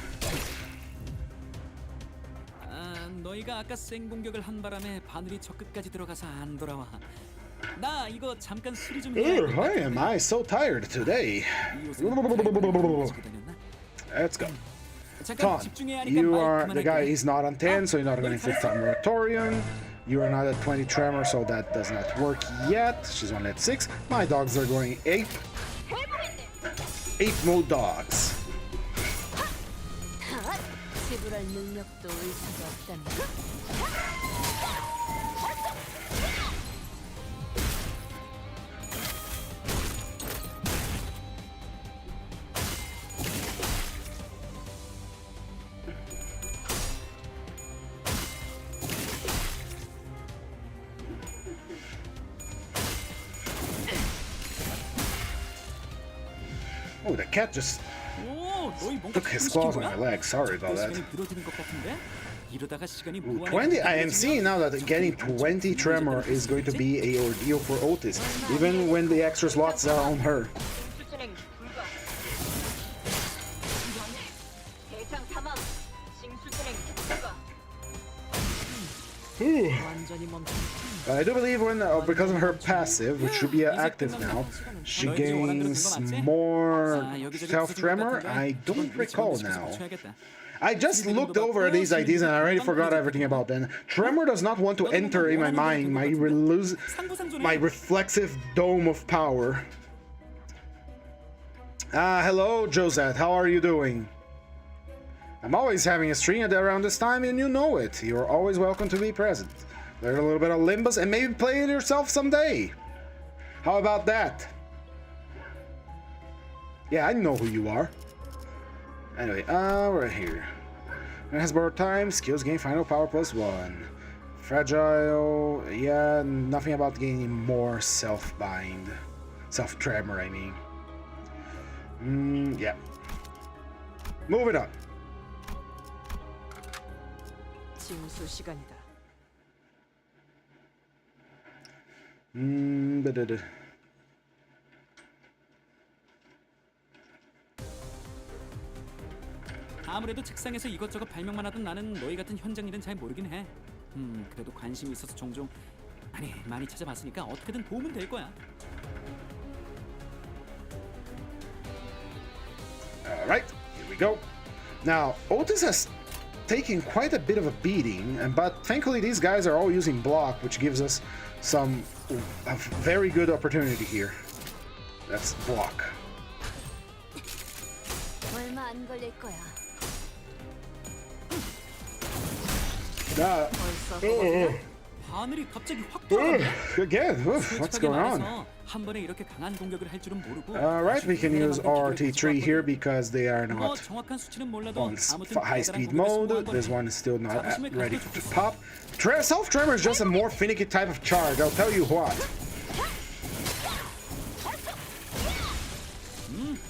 너희가 아까 쌩 공격을 한 바람에 바늘이 저 끝까지 들어가서 안 돌아와. 나 이거 잠깐 수리 좀 해야 될 것 Why am I so tired today? 이 옷은 가지고 다녔나? Let's go. 잠깐 Ton, 집중해야 하니까 you 말 are the guy 그만할게. is not on 10, so you're not going to fit on moratorium. You are not at 20 tremor, so that does not work yet. She's only at 6. My dogs are going ape. Ape mode dogs. 지불할 능력도 의사가 없다는. Oh, the cat just 오, 너희 뭔가 took his claws on my leg. Sorry about that. 시간이 늘어지는 것 같은데? 이러다가 시간이 Ooh, 무한에 20. I am seeing now that getting 20 tremor is going to be a ordeal for Otis, even when the extra slots are on her. 수진행 불가. 대상 탐험. 징수진행 불가. 완전히 멈춘. I do believe when, because of her passive, which should be active now, she gains more self-tremor. I don't recall now. I just looked over these ideas and I already forgot everything about them. Tremor does not want to enter in my mind, my reflexive dome of power. Hello, Josette. How are you doing? I'm always having a stream at around this time and you know it. You're always welcome to be present. Learn a little bit of Limbus and maybe play it yourself someday. How about that? Yeah, I know who you are. Anyway, we're here. It has borrowed time, skills gain final power +1. Fragile, yeah, nothing about gaining more self-bind. Self-tremor, I mean. Yeah. Moving on. 징수 시간이다. 아무래도 책상에서 이것저것 발명만 하던 나는 너희 같은 현장 일은 잘 모르긴 해. 그래도 관심이 있어서 종종 아니 많이 찾아봤으니까 어떻게든 도움은 될 거야. Alright, here we go. Now, Otis has taken quite a bit of a beating, but thankfully these guys are all using block, which gives us a very good opportunity here. That's block. 얼마 안 걸릴 거야. 하늘이 갑자기 확 돌아갔네. Again, what's going on? 한 번에 이렇게 강한 공격을 할 줄은 모르고. Alright, we can use RT3 here because they are not 정확한 수치는 몰라도 on 아무튼 high-speed mode. This one is still not ready to pop. Self-tremor is just a more finicky type of charge, I'll tell you what.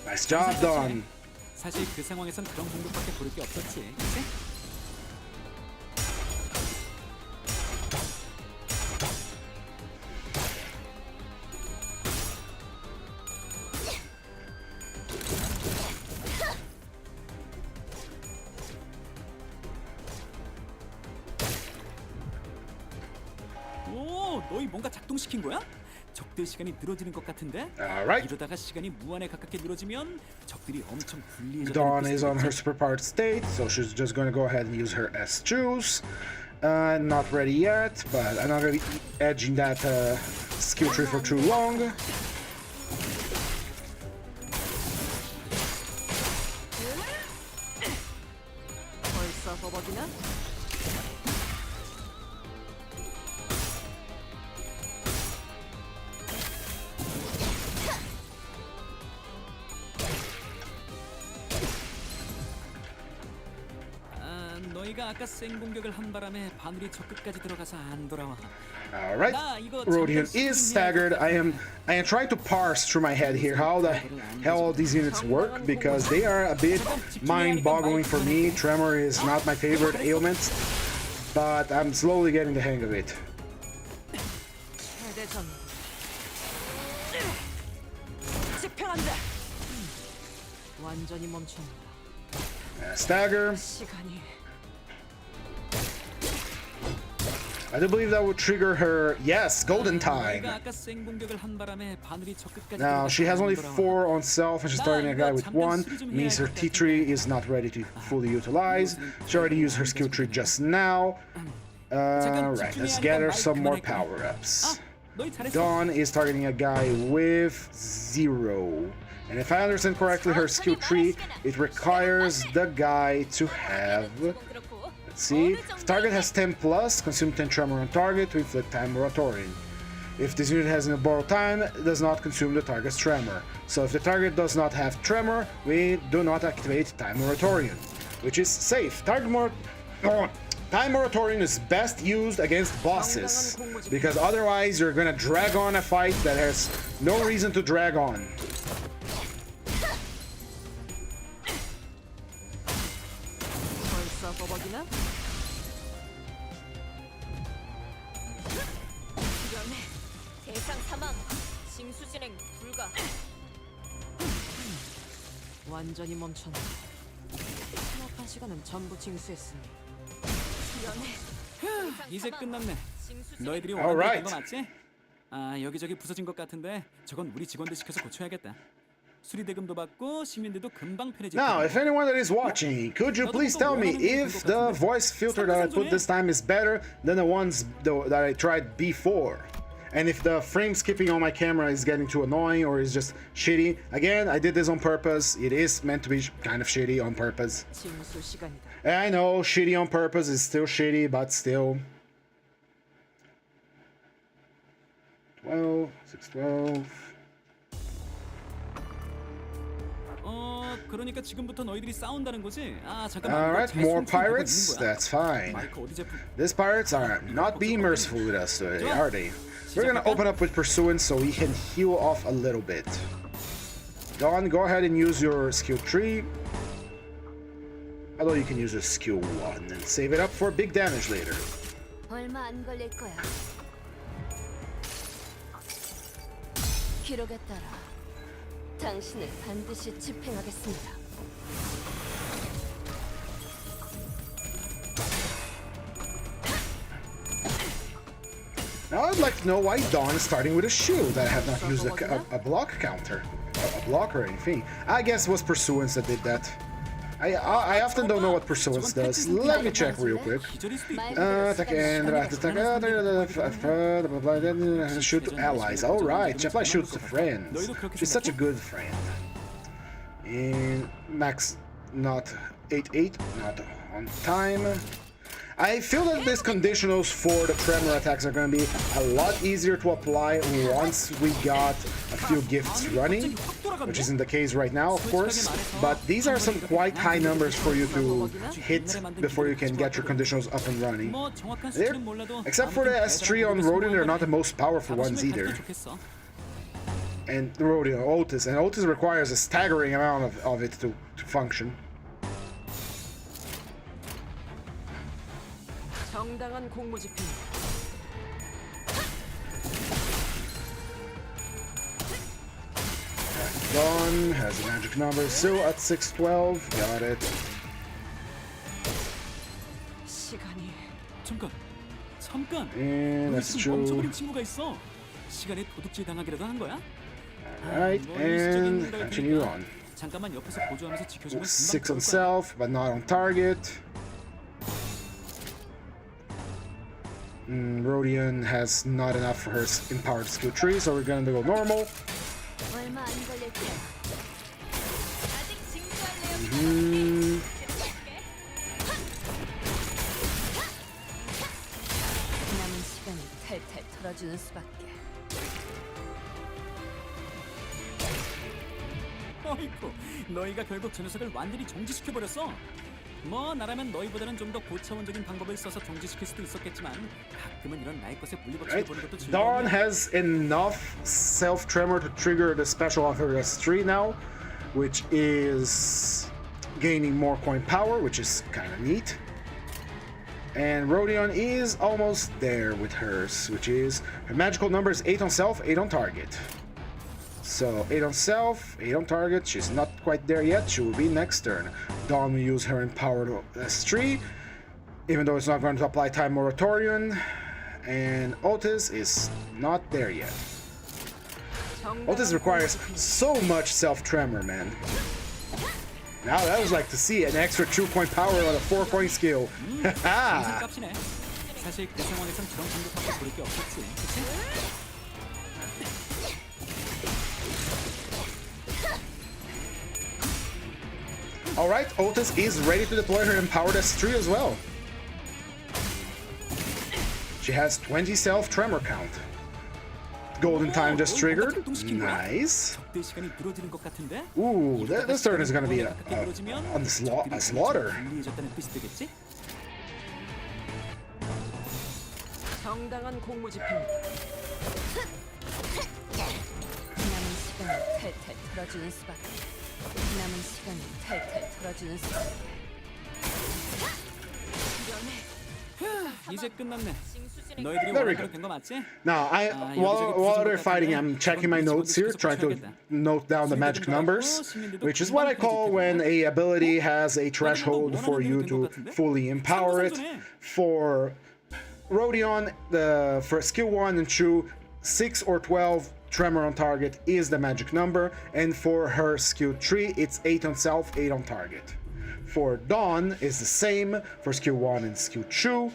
Nice job done. 사실 그 상황에선 그런 공격밖에 고를 게 없었지. 그치? 오, 너희 뭔가 작동시킨 거야? 적들 시간이 늘어지는 것 같은데? Alright. 이러다가 시간이 무한에 가깝게 늘어지면 적들이 엄청 불리해져. Dawn is on her superpowered state, so she's just gonna go ahead and use her S-Juice. Not ready yet, but I'm not gonna be edging that skill tree for too long. 벌써 버벅이나? 너희가 아까 쌩 공격을 한 바람에 바늘이 저 끝까지 들어가서 안 돌아와. Alright, Rodion is staggered. I am trying to parse through my head here how the hell all these units work because they are a bit mind-boggling for me. Tremor is not my favorite ailment, but I'm slowly getting the hang of it. 최대전. 집행한다. 완전히 멈춘다. Stagger. 시간이. I do believe that would trigger her. Yes, golden time. 너희가 아까 생 공격을 한 바람에 바늘이 저 끝까지 Now she has only 4 on self and she's targeting a guy with 1. Means her T tree is not ready to fully utilize. She already used her skill tree just now. Right, let's gather some more power-ups. 너희 잘했어. Dawn is targeting a guy with 0. And if I understand correctly, her skill tree, it requires the guy to have... Let's see. If target has 10 plus, consume 10 tremor on target to inflict time moratorium. If this unit has no borrowed time, it does not consume the target's tremor. So if the target does not have tremor, we do not activate time moratorium, which is safe. Time moratorium is best used against bosses, because otherwise you're gonna drag on a fight that has no reason to drag on. 대상 사망. 징수 진행 불가. 완전히 멈췄네. 생각한 시간은 전부 징수했으니. 이제 끝났네. 너희들이 Alright. 원하는 거 맞지? 아 여기저기 부서진 것 같은데 저건 우리 직원들 시켜서 고쳐야겠다. 수리 대금도 받고 시민들도 금방 편해질 거야. Now, if anyone that is watching, could you please tell me if the voice filter that I put this time is better than the ones that I tried before? And if the frame skipping on my camera is getting too annoying or is just shitty. Again, I did this on purpose. It is meant to be kind of shitty on purpose. 징수 시간이다. And I know shitty on purpose is still shitty, but still. 12, 612. 그러니까 지금부터 너희들이 싸운다는 거지? 아 잠깐만. Alright, more pirates? That's fine. 마이크 어디 제품? These pirates are not being merciful with us today, are they? We're gonna open up with Pursuance so we can heal off a little bit. Dawn, go ahead and use your skill tree. Although you can use your skill 1 and save it up for big damage later. 얼마 안 걸릴 거야. 기록에 따라 당신을 반드시 집행하겠습니다. Now I'd like to know why Dawn is starting with a shield. I have not used a block counter, a block or anything. I guess it was Pursuance that did that. I often don't know what Pursuance does. Let me check real quick. Attack and shoot allies. Alright, Chapla shoots the friends. She's such a good friend. In max, not 8-8, not on time. I feel that these conditionals for the tremor attacks are going to be a lot easier to apply once we got a few gifts running, which isn't the case right now, of course, but these are some quite high numbers for you to hit before you can get your conditionals up and running. Except for the S3 on Rodin, they're not the most powerful ones either. And Rodin, Otis, and Otis requires a staggering amount of it to function. 정당한 공무 집행. Dawn has a magic number, still at 612. Got it. 시간이. 잠깐. And that's true. 멈춰버린 친구가 있어. 시간에 도둑질 당하기라도 한 거야? Alright, and continue on. 잠깐만 옆에서 보조하면서 지켜주면 6 on self, but not on target. Rodion has not enough for her empowered skill tree, so we're gonna go normal. 얼마 안 걸릴 거야. 아직 징수할래요? 남은 시간을 탈탈 털어주는 수밖에. 어이쿠, 너희가 결국 저 녀석을 완전히 정지시켜버렸어. 뭐 나라면 너희보다는 좀 더 고차원적인 방법을 써서 정지시킬 수도 있었겠지만 가끔은 이런 나의 것에 물리박치를 보는 것도 Dawn 즐거워. has enough self tremor to trigger the special of her S3 now, which is gaining more coin power, which is kind of neat. And Rodion is almost there with hers, which is her magical number is 8 on self, 8 on target. So 8 on self, 8 on target. She's not quite there yet. She will be next turn. Dawn will use her empowered S3, even though it's not going to apply time moratorium. And Otis is not there yet. 정당한 Otis requires 공모집입니다. so much self-tremor, man. Now that was like to see an extra 2-point power on a 4-point skill. Haha! 값이네. 사실 그 상황에선 그런 공격밖에 고를 게 없겠지. 그치? Alright, Otis is ready to deploy her Empowered S3 as well. She has 20 self-tremor count. Golden time just triggered. Nice. 적대 시간이 늘어지는 것 같은데? Ooh, this turn is gonna be a slaughter. 불리해졌다는 뜻이 되겠지? 정당한 공모집입니다. 남은 시간을 탈탈 털어주는 수밖에. 남은 시간을 탈탈 털어주는 수밖에. 이제 끝났네. 징수진행 너희들이 There we 원하는 된거 맞지? Now, while they're fighting, I'm checking my notes here, trying to note down the magic numbers, which is what I call when a ability has a threshold for you to fully empower it. For Rodion, for skill 1 and 2, 6 or 12 tremor on target is the magic number, and for her skill 3, it's 8 on self, 8 on target. For Dawn is the same for skill 1 and skill 2.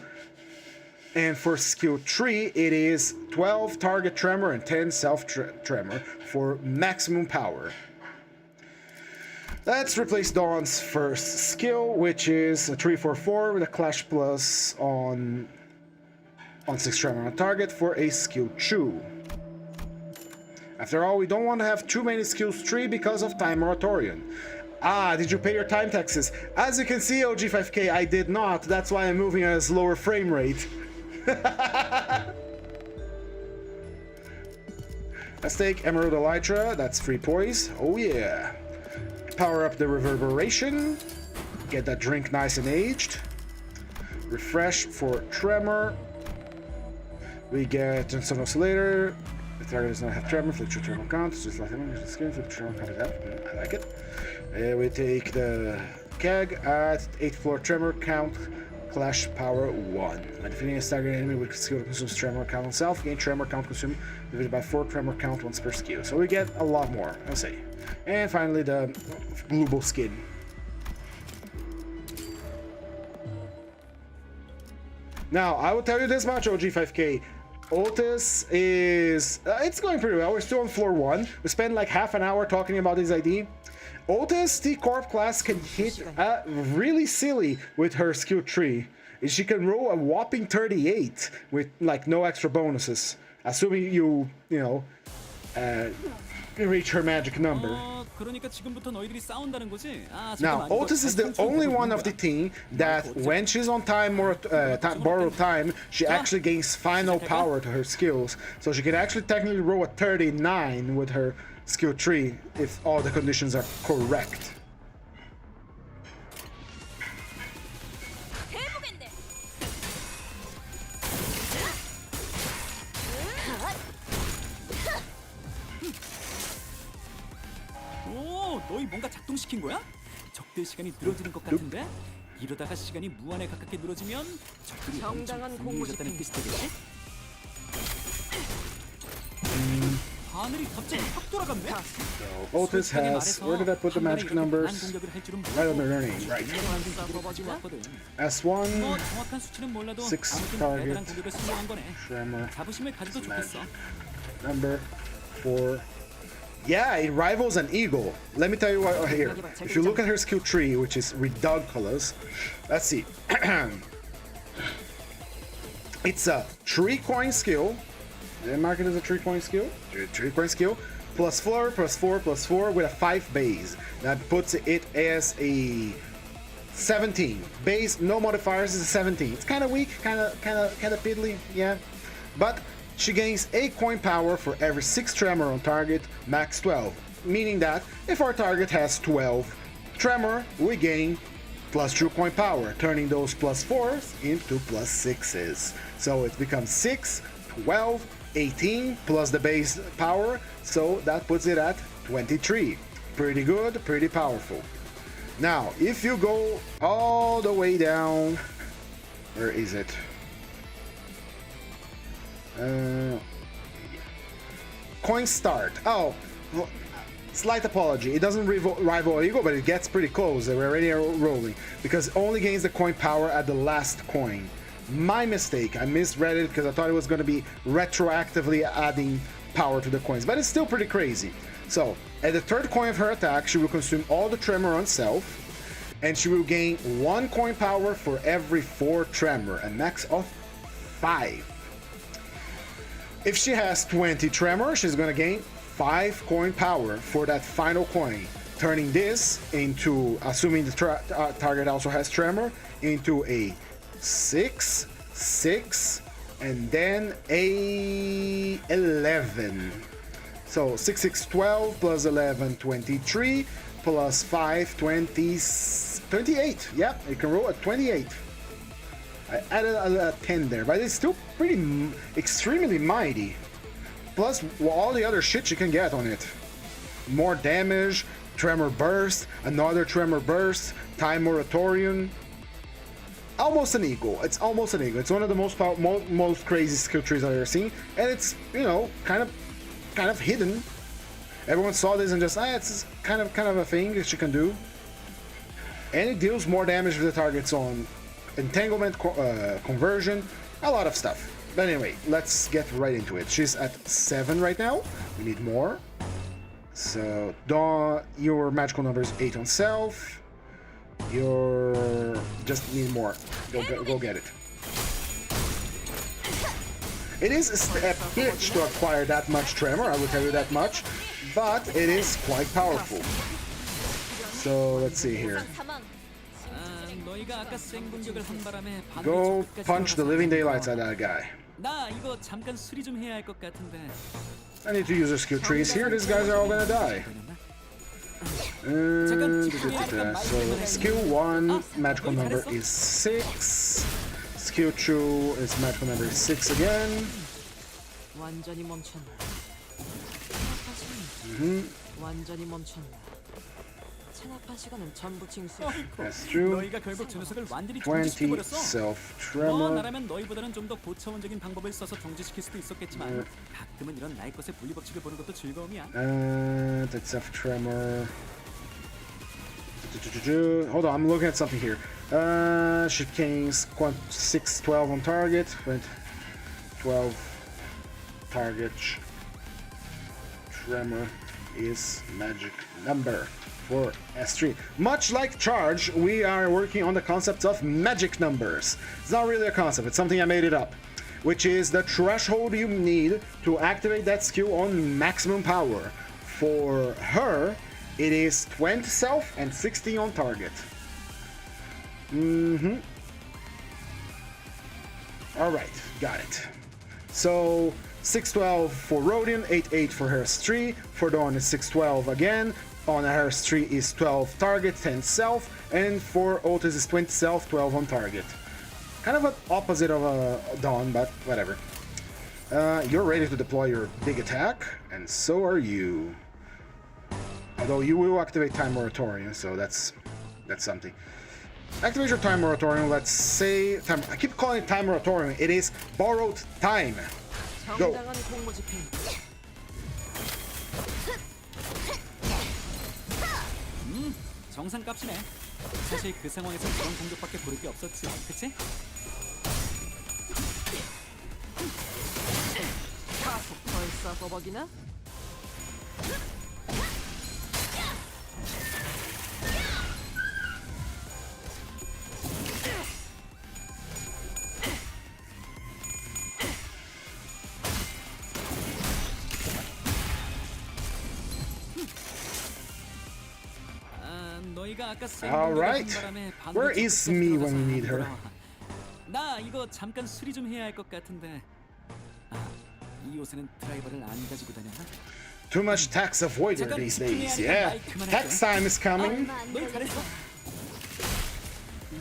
And for skill 3, it is 12 target tremor and 10 self-tremor for maximum power. Let's replace Dawn's first skill, which is a 3-4-4 with a Clash Plus on 6 tremor on target for a skill 2. After all, we don't want to have too many skills 3 because of time moratorium. Ah, did you pay your time taxes? As you can see, OG5K, I did not. That's why I'm moving at a slower frame rate. Let's take Emerald Elytra, that's free poise. Oh yeah. Power up the reverberation. Get that drink nice and aged. Refresh for Tremor. We get Instant Oscillator. The target does not have Tremor, flip your Tremor count. It's just like skin, flip Tremor count it up. I like it. We take the Keg at 8th floor Tremor count. Clash power 1. When defeating a staggered enemy with skill that consumes tremor count on self, gain tremor count consumed divided by 4 tremor count once per skill. So we get a lot more, I'll say. And finally the global skin. Now, I will tell you this much, OG5K. Otis is... it's going pretty well. We're still on floor 1. We spent like half an hour talking about his ID. Otis T-Corp class can hit really silly with her skill 3. She can roll a whopping 38 with like no extra bonuses, assuming you reach her magic number. 그러니까 지금부터 너희들이 싸운다는 거지? Now, Otis is the only one of the team that when she's on borrowed time, she actually gains final power to her skills. So she can actually technically roll a 39 with her skill 3 if all the conditions are correct. 해보겠네. 오, 너희 뭔가 작동시킨 거야? 적대 시간이 늘어지는 것 같은데? 이러다가 시간이 무한에 가깝게 늘어지면 적들이 엄청 정당한 불리해졌다는 공모집입니다. 뜻이 되겠지? 하늘이 갑자기 확 돌아갔네? Otis has, where did I put the magic numbers? Right under her name, right. S1, 뭐 정확한 수치는 몰라도 6 아무튼 target, 대단한 공격을 성공한 거네. Tremor, 자부심을 가져도 좋겠어. number 4. Yeah, it rivals an eagle. Let me tell you what here. If you look at her skill 3, which is Redonkulous, let's see. It's a 3-coin skill. Did I mark it as a 3-coin skill? 3-coin skill. Plus 4, plus 4, plus 4 with a 5 base. That puts it as a 17. Base, no modifiers, is a 17. It's kind of weak, kind of piddly, yeah. But she gains 8 coin power for every 6 tremor on target, max 12. Meaning that if our target has 12 tremor, we gain plus 2 coin power, turning those plus 4s into plus 6s. So it becomes 6, 12, 18 plus the base power, so that puts it at 23. Pretty good, pretty powerful. Now, if you go all the way down, where is it? Coin start. Oh, well, slight apology. It doesn't rival Eagle, but it gets pretty close. We're already rolling because it only gains the coin power at the last coin. My mistake. I misread it because I thought it was going to be retroactively adding power to the coins, but it's still pretty crazy. So, at the third coin of her attack, she will consume all the tremor on self, and she will gain 1 coin power for every 4 tremor, a max of 5. If she has 20 tremor, she's gonna gain 5 coin power for that final coin, turning this into, assuming the target also has tremor, into a 6, 6, and then a 11. So 6, 6, 12 plus 11, 23 plus 5, 28. Yeah, it can roll at 28. I added a 10 there, but it's still pretty extremely mighty. Plus all the other shit you can get on it. More damage, tremor burst, another tremor burst, time moratorium. Almost an eagle. It's almost an eagle. It's one of the most crazy skill trees I've ever seen, and it's, you know, kind of hidden. Everyone saw this and just, it's kind of a thing that you can do. And it deals more damage if the target's on entanglement, conversion, a lot of stuff. But anyway, let's get right into it. She's at 7 right now. We need more. So, your magical number is 8 on self. Just need more. Go get it. It is a bitch to acquire that much tremor, I will tell you that much, but it is quite powerful. So let's see here. Go punch the living daylights at that guy. 나 이거 잠깐 수리 좀 해야 할 것 같은데. I need to use the skill trees here. These guys are all gonna die. So skill 1 magical number is 6. Skill 2 is magical number 6 again. 완전히 멈췄나. 완전히 멈췄나. 체납한 시간은 전부 징수. That's true. 너희가 결국 저 녀석을 완전히 20 정지시켜버렸어. self 뭐 tremor. 나라면 너희보다는 좀 더 고차원적인 방법을 써서 정지시킬 수도 있었겠지만 가끔은 이런 나의 것의 분리 법칙을 보는 것도 즐거움이야. That's self tremor. Hold on, I'm looking at something here. She gains 6, 12 on target. 12 target. Tremor is magic number for S3. Much like Charge, we are working on the concept of magic numbers. It's not really a concept, it's something I made it up, which is the threshold you need to activate that skill on maximum power. For her, it is 20 self and 60 on target. Alright, got it. So 612 for Rodion, 88 for Harris 3. For Dawn is 612 again. On Harris 3 is 12 target, 10 self. And for Otis is 20 self, 12 on target. Kind of an opposite of a Dawn, but whatever. You're ready to deploy your big attack, and so are you. Although you will activate Time Moratorium, so that's something. Activate your Time Moratorium. Let's say time. I keep calling it Time Moratorium. It is borrowed time. Go. 정당한 공모 집행. 정상값이네. 사실 그 상황에서 그런 공격밖에 부를 게 없었지, 그치? 가속 벌써 버벅이나? All right. Where is me when you need her? 나 이거 잠깐 수리 좀 해야 할 것 같은데. 이 요새는 드라이버를 안 가지고 다녔나? Too much tax avoider these days. Yeah, tax time is coming. 너 잘했어.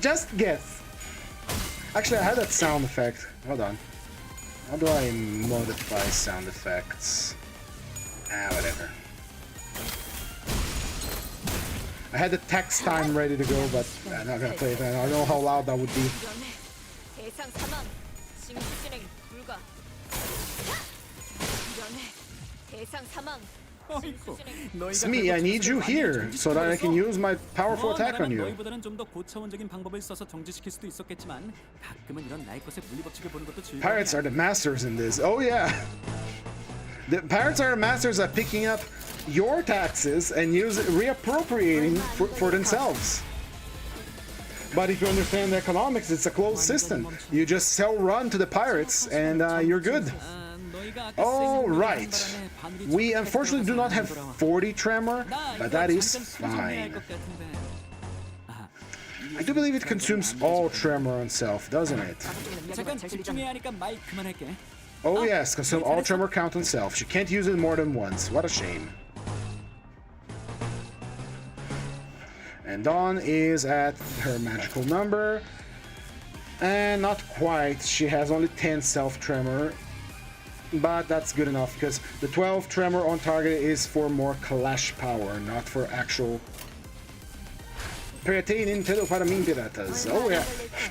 Just guess. Actually, I had that sound effect. Hold on. How do I modify sound effects? Whatever. I had the text time ready to go, but I'm not gonna play it. I don't know how loud that would be. 대상 사망. 징수 진행 불가. 이런 대상 사망. 징수 진행. It's me, I need you here so that I can use my powerful attack on you. 너희보다는 좀 더 고차원적인 방법을 써서 정지시킬 수도 있었겠지만 가끔은 이런 나의 것의 물리법칙을 보는 것도 즐거워. Pirates are the masters in this. Oh yeah. The pirates are the masters at picking up your taxes and reappropriating for themselves. But if you understand the economics, it's a closed system. You just sell run to the pirates and you're good. All right. We unfortunately do not have 40 tremor, but that is fine. I do believe it consumes all tremor on self, doesn't it? 잠깐 집중해야 하니까 말 그만할게. Oh yes, consume all tremor count on self. She can't use it more than once. What a shame. And Dawn is at her magical number. And not quite. She has only 10 self tremor. But that's good enough because the 12 tremor on target is for more clash power, not for actual. Pretty Nintendo para mim piratas. Oh yeah,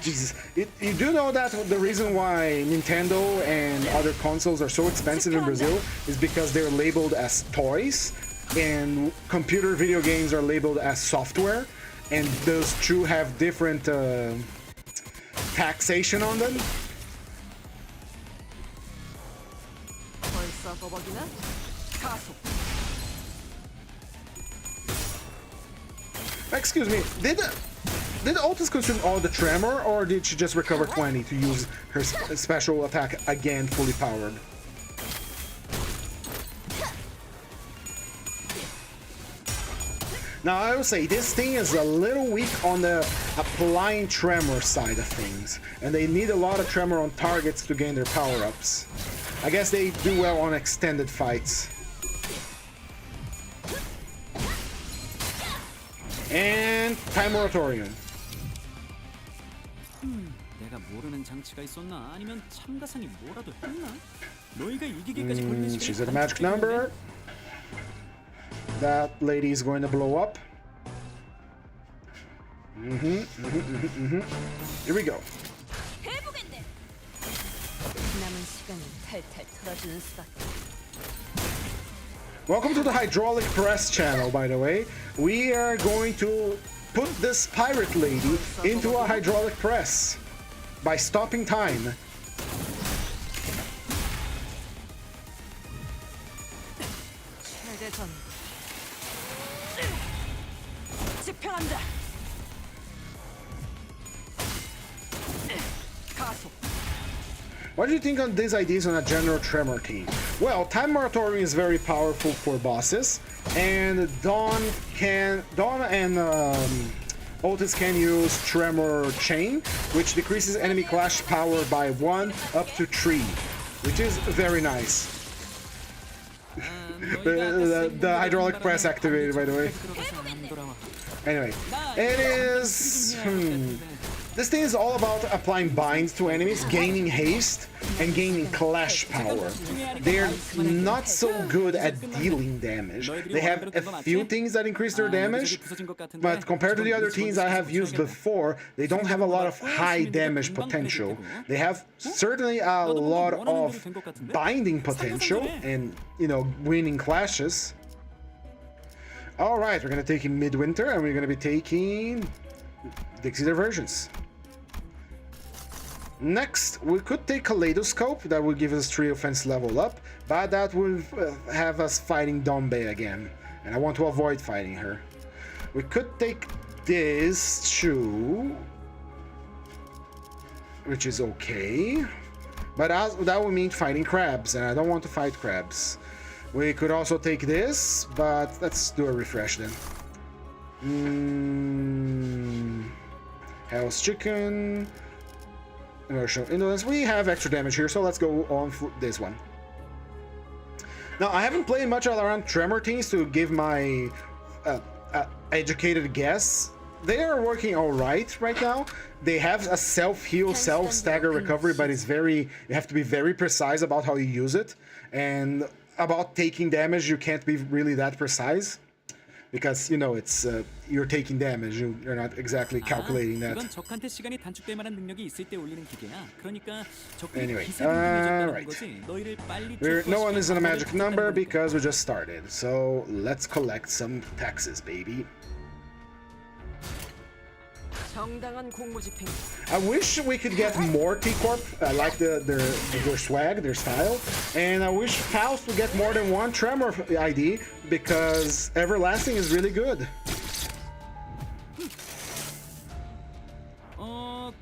Jesus! You do know that the reason why Nintendo and other consoles are so expensive in Brazil is because they're labeled as toys, and computer video games are labeled as software, and those two have different taxation on them. 벌써 버벅이나? 가속. Excuse me, did Altis consume all the tremor, or did she just recover 20 to use her special attack again fully powered? Now I will say this thing is a little weak on the applying tremor side of things, and they need a lot of tremor on targets to gain their power-ups. I guess they do well on extended fights. And time moratorium. 내가 모르는 장치가 있었나? 아니면 참가상이 뭐라도 했나? 너희가 이기기까지 걸린 시간이 She's at a magic number. That lady is going to blow up. Here we go. 해보겠네. 남은 시간은 탈탈 털어주는 수밖에. Welcome to the hydraulic press channel, by the way. We are going to put this pirate lady into a hydraulic press by stopping time. 최대전. 집행한다. 가속. What do you think on these ideas on a general tremor team? Well, time moratorium is very powerful for bosses, and Dawn and Altis can use tremor chain, which decreases enemy clash power by 1 up to 3, which is very nice. The hydraulic press activated, by the way. Anyway, it is. This thing is all about applying binds to enemies, gaining haste, and gaining clash power. They're not so good at dealing damage. They have a few things that increase their damage, but compared to the other teams I have used before, they don't have a lot of high damage potential. They have certainly a lot of binding potential and, you know, winning clashes. Alright, we're gonna take in Midwinter, and we're gonna be taking Dixie Diversions. Next, we could take Kaleidoscope, that will give us 3 offense level up, but that will have us fighting Dombe again, and I want to avoid fighting her. We could take this too, which is okay, but that would mean fighting crabs, and I don't want to fight crabs. We could also take this, but let's do a refresh then. Hell's Chicken. Emotional Indolence. We have extra damage here, so let's go on for this one. Now, I haven't played much around Tremor teams to give my educated guess. They are working alright right now. They have a self-heal, self-stagger recovery, but it's you have to be very precise about how you use it. And about taking damage, you can't be really that precise, because you know it's you're taking damage. You're not exactly calculating that. 이건 적한테 시간이 단축될 만한 능력이 있을 때 올리는 기계야. 그러니까 적들이 Anyway, 기세등등해졌다는 right. 거지. 너희를 빨리 No one is in a 방법을 magic number 찾았다는 거니까. because we just started. So let's collect some taxes, baby. 정당한 공무 집행. I wish we could get more T-Corp. I like their swag, their style. And I wish Faust would get more than one Tremor ID because Everlasting is really good.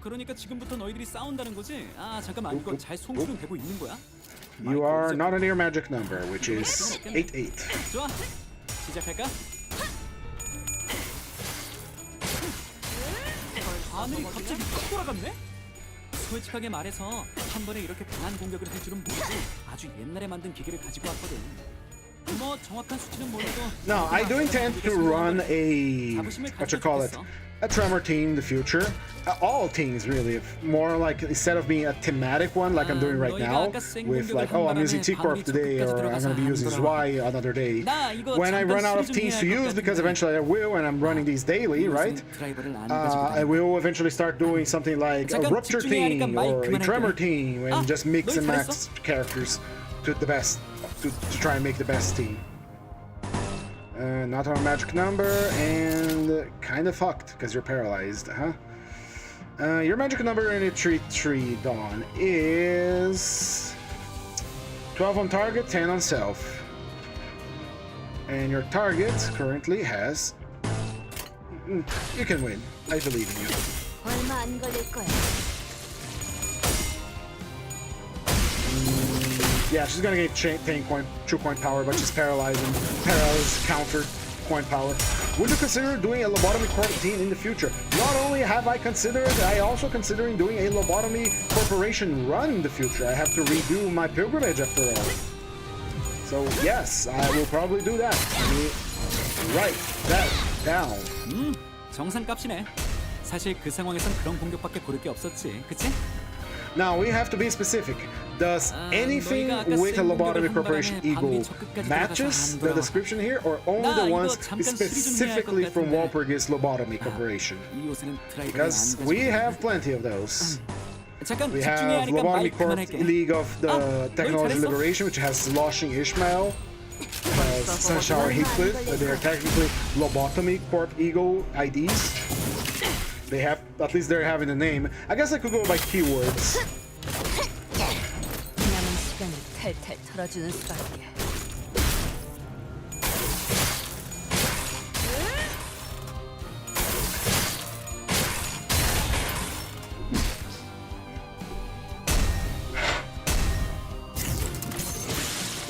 그러니까 지금부터 너희들이 싸운다는 거지? 아 잠깐만 이거 잘 송출은 되고 있는 거야? You are not a near magic number, which is 88. 좋아, 시작할까? 하늘이 갑자기 확 돌아갔네? 솔직하게 말해서 한 번에 이렇게 강한 공격을 할 줄은 모르고 아주 옛날에 만든 기계를 가지고 왔거든. 뭐 정확한 수치는 몰라도 No, I do intend to run a what you call it, a Tremor team in the future. All teams really, more like instead of being a thematic one like I'm doing right now, with like, oh, I'm using T-Corp today or I'm gonna be using Zwei another day. When I run out of teams to use, because eventually I will, and I'm running these daily, right? I will eventually start doing something like a Rupture team or a Tremor team and just mix and match characters to the best, to try and make the best team. Not on a magic number, and kind of fucked because you're paralyzed, huh? Your magic number in a tree Dawn is 12 on target, 10 on self. And your target currently has... You can win. I believe in you. 얼마 안 걸릴 거야. Yeah, she's gonna get 10 point, 2 point power, but she's paralyzed and paralyzed counter point power. Would you consider doing a lobotomy quarantine in the future? Not only have I considered, I also considering doing a lobotomy corporation run in the future. I have to redo my pilgrimage after all. So yes, I will probably do that. Let me write that down. 정상값이네. 사실 그 상황에선 그런 공격밖에 고를 게 없었지, 그치? Now we have to be specific. Does anything with a lobotomy corporation eagle matches the description here, or only the ones specifically from Walpurgis Lobotomy Corporation? 이 옷에는 드라이버를 Because 안 we 가지고 have plenty of those. 잠깐 We 집중해야 have 하니까 Lobotomy 마이크 Corp 그만할게. League of the Technology 잘했어? Liberation, which has Sloshing Ishmael, Sunshower Heathcliff. They are technically Lobotomy Corp Eagle IDs. They have, at least they're having a name. I guess I could go by keywords. 남은 시간을 탈탈 털어주는 수밖에.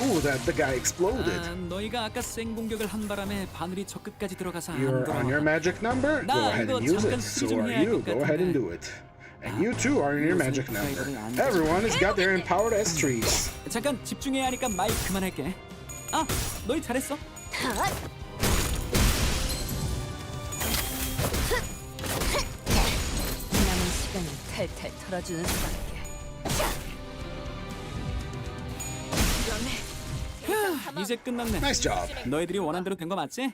Ooh, that the guy exploded. 너희가 아까 센 공격을 한 바람에 바늘이 저 끝까지 들어가서 안 You're on your 돌아와. magic number? Go ahead and use it. So are you. Go ahead and do it. And you too are in your magic number. Everyone has got their empowered S3s. 잠깐 집중해야 하니까 마이크 그만할게. 아, 너희 잘했어. 남은 시간을 탈탈 털어주는 수밖에. 이제 끝났네. Nice job. 너희들이 원한 대로 된 거 맞지?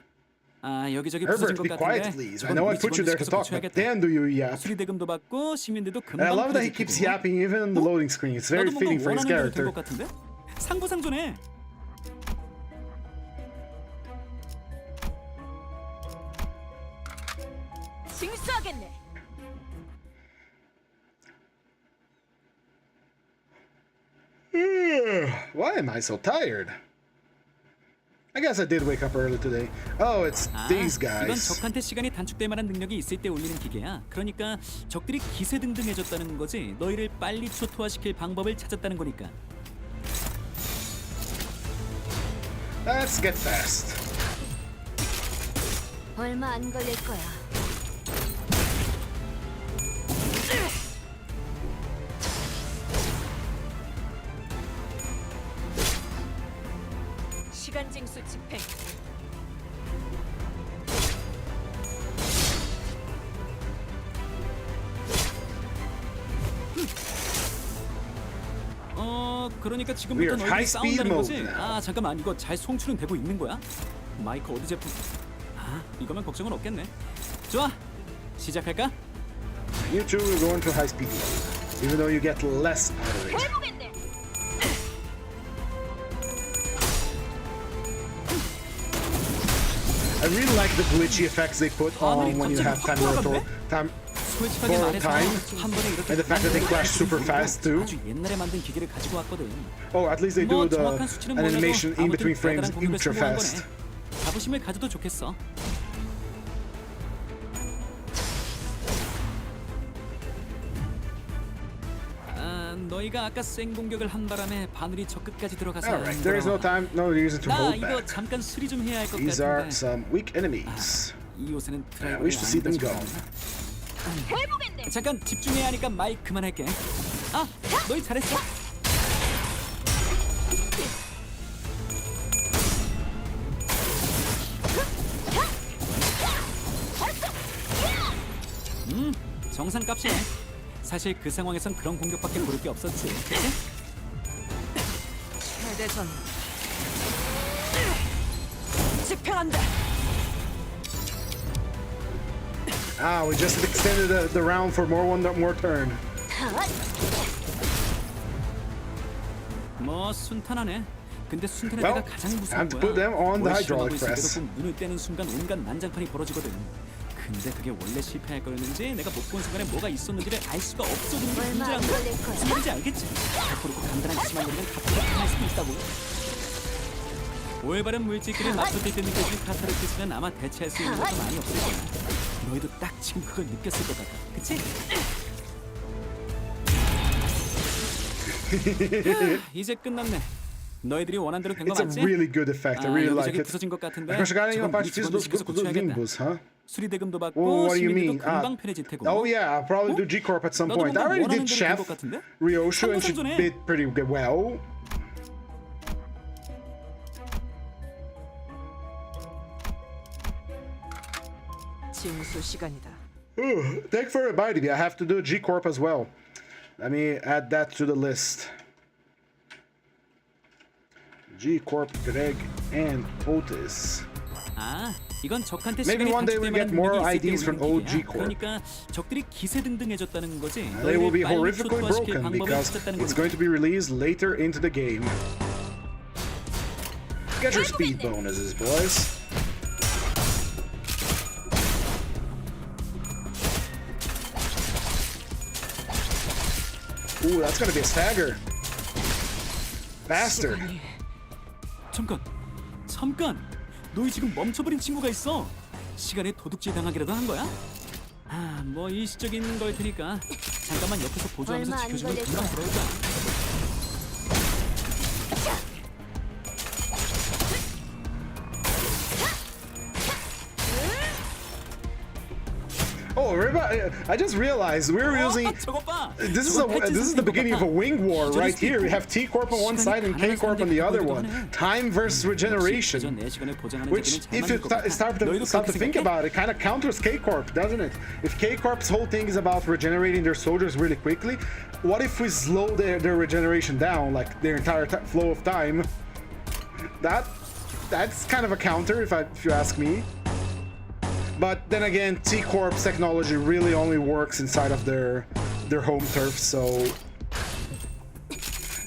아 여기저기 부서진 Herbert, 것 be quiet, 같은데. please. I 저건 know I 우리 put you there to 직원들 talk, 시켜서 but 고쳐야겠다. damn do you yap. 수리 대금도 받고 시민들도 And I 금방 love that he keeps yapping even in the loading screen. It's very 너도 뭔가 fitting for his 원하는 대로 character. 된것 같은데? 상부상조네. 징수하겠네. Why am I so tired? I guess I did wake up early today. Oh, it's these 이건 guys. 적한테 시간이 단축될 만한 능력이 있을 때 올리는 기계야. 그러니까 적들이 기세등등해졌다는 거지. 너희를 빨리 초토화시킬 방법을 찾았다는 거니까. Let's get fast. 얼마 안 걸릴 거야. 시간 징수 집행. 그러니까 We 지금부터 are 너희들이 high speed 싸운다는 거지. mode now. 아 잠깐만 이거 잘 송출은 되고 있는 거야? 마이크 어디 제품? 이거면 걱정은 없겠네. 좋아, 시작할까? You two are going to high speed, even though you get less out of it. 해보겠네. I really like the glitchy effects they put on when you have time for 솔직하게 for 말해서 time, 한 번에 이렇게 and the fact that they clash super fast too. 아주 옛날에 만든 기계를 가지고 왔거든. Oh, at least they do 뭐 the 정확한 수치는 an 몰라도 animation in 아무튼 between frames 대단한 공격을 ultra 성공한 fast. 거네. 자부심을 가져도 좋겠어. 너희가 아까 생 공격을 한 바람에 바늘이 저 끝까지 들어가서 Alright, there is no time, no reason to 나 hold 이거 back. 잠깐 수리 좀 해야 할 것 These are 같은데. some weak enemies. 이 옷에는 I 드라이버가 wish to see them go. 해보겠네. 잠깐 집중해야 하니까 마이크 그만할게. 아, 너희 잘했어. 정상값이네. 사실 그 상황에선 그런 공격밖에 고를 게 없었지. 그치? 최대전. 집행한다. Ah, we just extended the round for one more turn. 뭐 순탄하네. 근데 순탄할 Well, 때가 가장 무서운 time to put 거야. them on the 뭘 hydraulic 시험하고 press. 있을 때도 꼭 눈을 떼는 순간 온갖 난장판이 벌어지거든. 근데 그게 원래 실패할 거였는지 내가 못 본 순간에 뭐가 있었는지를 알 수가 없어지는 게 얼마 안 문제란 거야. 걸릴 거야. 무슨 말인지 알겠지? 그렇고 간단한 기침만 노리면 갑자기 끝날 수도 있다고. 올바른 물질끼리 맞붙을 때 느껴지는 카타르시스는 아마 대체할 수 있는 것도 많이 없을 거야. 너희도 딱 지금 그걸 느꼈을 것 같아. 그치? 이제 끝났네. 너희들이 원한 대로 된 거 It's a 맞지? really good effect. I really like 여기저기 it. 부서진 것 같은데. Acho que 저건 parte 우리 fiz 직원들 dos 시켜서 do 고쳐야겠다. Limbus, huh? 수리대금도 받고 Well, what do you mean? 시민들도 금방 편해질 테고. Oh yeah, I'll probably do G-Corp at some 너도 point. I 뭔가 already 원하는 did 대로 된 Chef 것 같은데? Ryoshu and she 삼성전에. did pretty well. 징수 시간이다. Thank you for reminding me. I have to do G-Corp as well. Let me add that to the list. G-Corp, Greg, and Otis. 아, 이건 적한테 Maybe 시간이 one day we'll 단축될 get 만한 more 능력이 있을 때 IDs from 올리는 old 기계야. G-Corp. 그러니까 적들이 기세등등해졌다는 거지. They will be 너희를 빨리 horrifically 초토화시킬 broken 방법을 because 찾았다는 it's 거지. going to be released later into the game. Get your speed bonuses, boys. Ooh, that's gonna be a stagger. Faster. 잠깐. 너희 지금 멈춰버린 친구가 있어. 시간에 도둑질 당하기라도 한 거야? 아, 뭐 일시적인 걸 테니까 잠깐만 옆에서 보조하면서 얼마 안 지켜주면 걸릴 금방 거야. 돌아올 거야. Oh, I just realized we're using. 저거 봐. This is the beginning of a wing war right here. We have T-Corp on one side and K-Corp on the other one. Time versus regeneration. Which, if you start to think about it, kind of counters K-Corp, doesn't it? If K-Corp's whole thing is about regenerating their soldiers really quickly, what if we slow their regeneration down, like their entire flow of time? That's kind of a counter, if you ask me. But then again, T-Corp's technology really only works inside of their home turf, so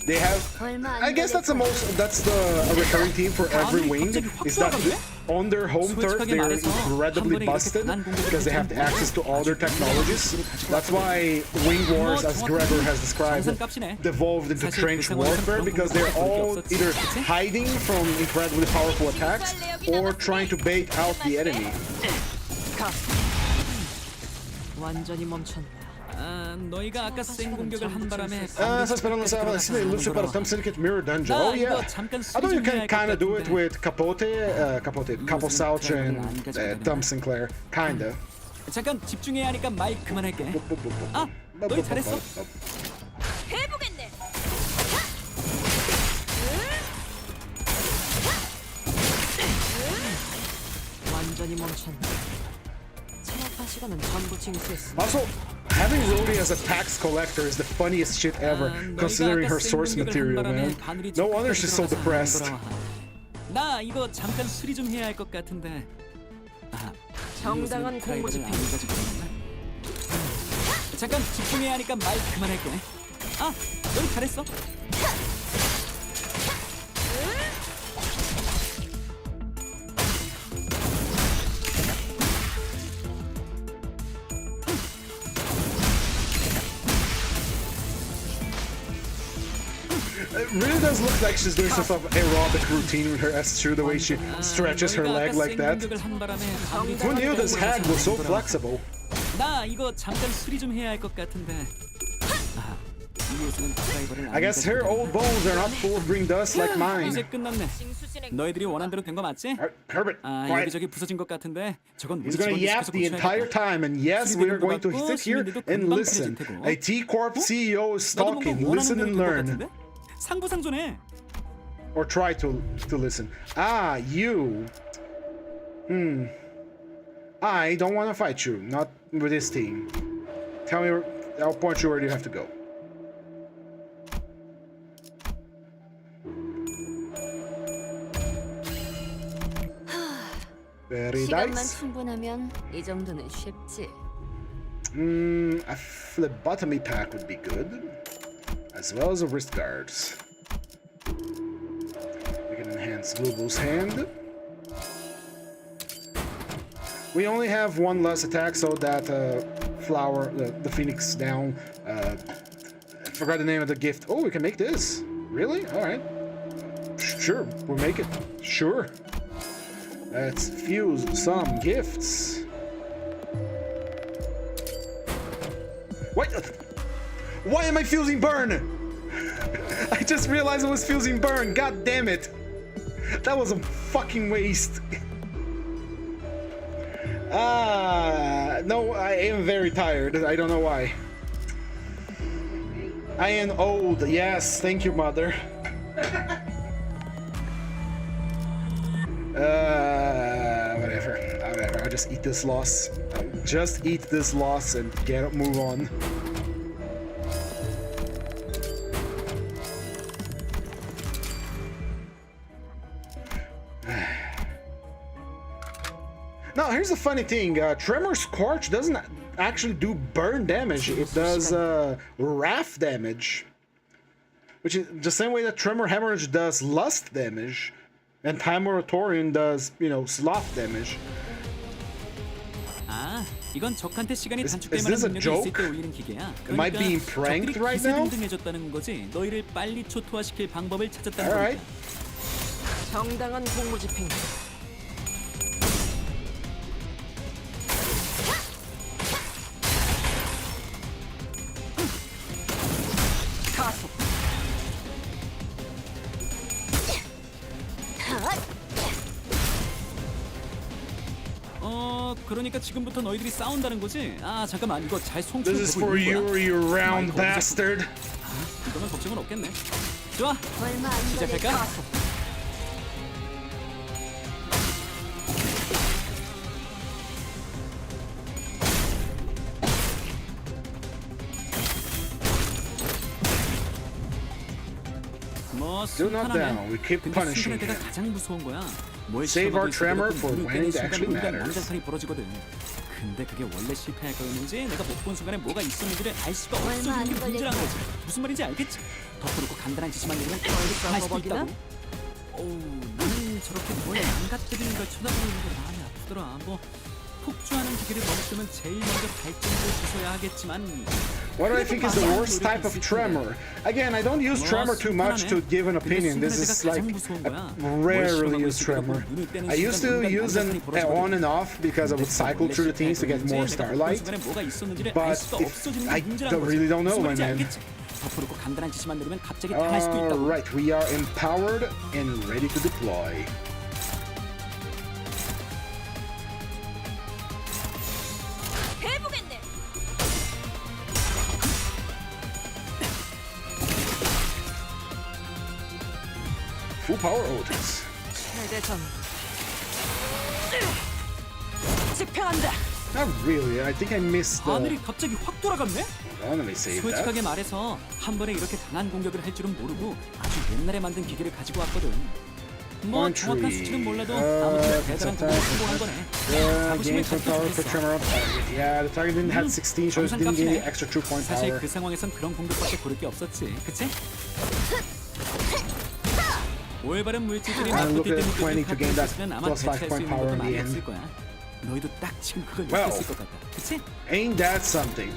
they have. I guess that's a recurring theme for every wing is that on their home turf they're incredibly busted because they have the access to all their technologies. That's why wing wars, as Gregor has described, devolved into trench warfare because they're all either hiding from incredibly powerful attacks or trying to bait out the enemy. 완전히 멈췄다. 너희가 아까 생 공격을 한 바람에 Essa esperando essa ilustre para Thumb Syndicate Mirror Dungeon. Oh yeah. I thought you can kind of do it with Capote, Capo Souch, and Thumb Sinclair. Kinda. 잠깐 집중해야 하니까 마이크 그만할게. 아, 너희 잘했어. 해보겠네. 완전히 멈췄다. 체력파 시간은 전부 징수했어. Also, having Rhodey as a tax collector is the funniest shit ever, considering her source material, man. No wonder she's so depressed. 나 이거 잠깐 수리 좀 해야 할 것 같은데. 아, 정당한 이 옷은 공무 드라이버를 집행. 안 가지고 다녔나? 잠깐 집중해야 하니까 말 그만할게. 아, 넌 잘했어. It really does look like she's doing some sort of aerobic routine with her S2, the way she stretches her leg like that. Who knew this hag was so flexible? 나 이거 잠깐 수리 좀 해야 할 것 같은데. 아, 이 옷은 드라이버를 안 I guess her 가지고 old bones are not full of green dust like mine. 이제 끝났네. 징수 진행. 너희들이 원한 대로 된 거 맞지? Herbert, 아, quiet. 여기저기 부서진 것 같은데 저건 He's 우리 gonna 직원들 yap 시켜서 the entire 고쳐야겠다. time, and yes, we are going to sit here and listen. A T-Corp CEO is 너도 뭔가 talking. 원하는 Listen 대로 and 된것 learn. 같은데? 상부상조네. Or try to listen. Ah, you. I don't want to fight you. Not with this team. Tell me, I'll point you where you have to go. Very 시간만 nice. 충분하면 이 정도는 쉽지. A phlebotomy pack would be good, as well as a wrist guards. We can enhance Blue's hand. We only have one less attack, so that flower, the phoenix down. I forgot the name of the gift. Oh, we can make this. Really? All right. Sure, we'll make it. Sure. Let's fuse some gifts. What? Why am I fusing burn? I just realized I was fusing burn. God damn it. That was a fucking waste. No, I am very tired. I don't know why. I am old. Yes, thank you, mother. Whatever. I'll just eat this loss. Just eat this loss and move on. Now, here's the funny thing. Tremor Scorch doesn't actually do burn damage. It does wrath damage. Which is the same way that Tremor Hemorrhage does lust damage. And Time Moratorium does, sloth damage. 아, 이건 적한테 시간이 Is 단축될 this a 만한 능력이 있을 joke? 때 올리는 기계야. Am I 그러니까 being pranked 적들이 right now? 기세등등해졌다는 거지. 너희를 빨리 초토화시킬 방법을 찾았다는 Alright. 거니까. 정당한 공무 집행. 가속. 그러니까 지금부터 너희들이 싸운다는 거지? 아, 잠깐만. 이거 잘 송출 This is 보고 for 있는 you, 거야? you round 이거 bastard. 이거면 걱정은 없겠네. 좋아. 얼마 안 시작할까? 가속. 뭐 Do not 순탄하네. down. We keep 근데 punishing 순탄할 때가 him. 가장 무서운 거야. 뭘 Save our 시험하고 tremor 있어도 for 눈을 when it 떼는 actually 순간 matters. 왕장탄이 벌어지거든. 근데 그게 원래 실패할 거였는지 내가 못 본 순간에 뭐가 있었는지를 알 수가 얼마 없어지는 안 게 문제란 걸렸다. 거지. 무슨 말인지 알겠지? 덮어놓고 간단한 지시만 내리면 벌써 할 수도 버벅이나? 있다고. 어우, 나는 저렇게 뭘 망가뜨리는 걸 쳐다보는 게 마음이 아프더라. 뭐 폭주하는 기계를 멈추면 제일 먼저 발전기를 부숴야 하겠지만 What do I think is the worst type of tremor? Again, I don't use tremor too much to give an opinion. This is like I rarely use tremor. I used to use them on and off because I would cycle through the teams to get more starlight. But I really don't know, my man. 덮어놓고 간단한 지시만 내리면 갑자기 당할 수도 있다고. Alright, we are empowered and ready to deploy. 해보겠네. Full power Otis. 최대전. 집행한다. Not really, I think I missed 하늘이 the... 갑자기 확 돌아갔네? Let me save 솔직하게 that. 말해서 한 번에 이렇게 강한 공격을 할 줄은 모르고 아주 옛날에 만든 기계를 가지고 왔거든. 뭐 Point 정확한 3. 수치는 몰라도 아무튼 대단한 공격을 성공한 거네. Gain 자부심을 for 가져도 power per 좋겠어. tremor on target. Yeah, the target didn't have 16, so it didn't gain the extra 2 point 사실 power. 그 상황에선 그런 공격밖에 고를 게 없었지, 그치? 올바른 물질들이 And look 맞붙을 at 때 20 to gain that 있으면 아마 plus 5 대체할 수 point 있는 power 것도 in the 많이 end. 없을 거야. 너희도 딱 지금 그걸 Well. 느꼈을 것 같다, 그치? Ain't that something?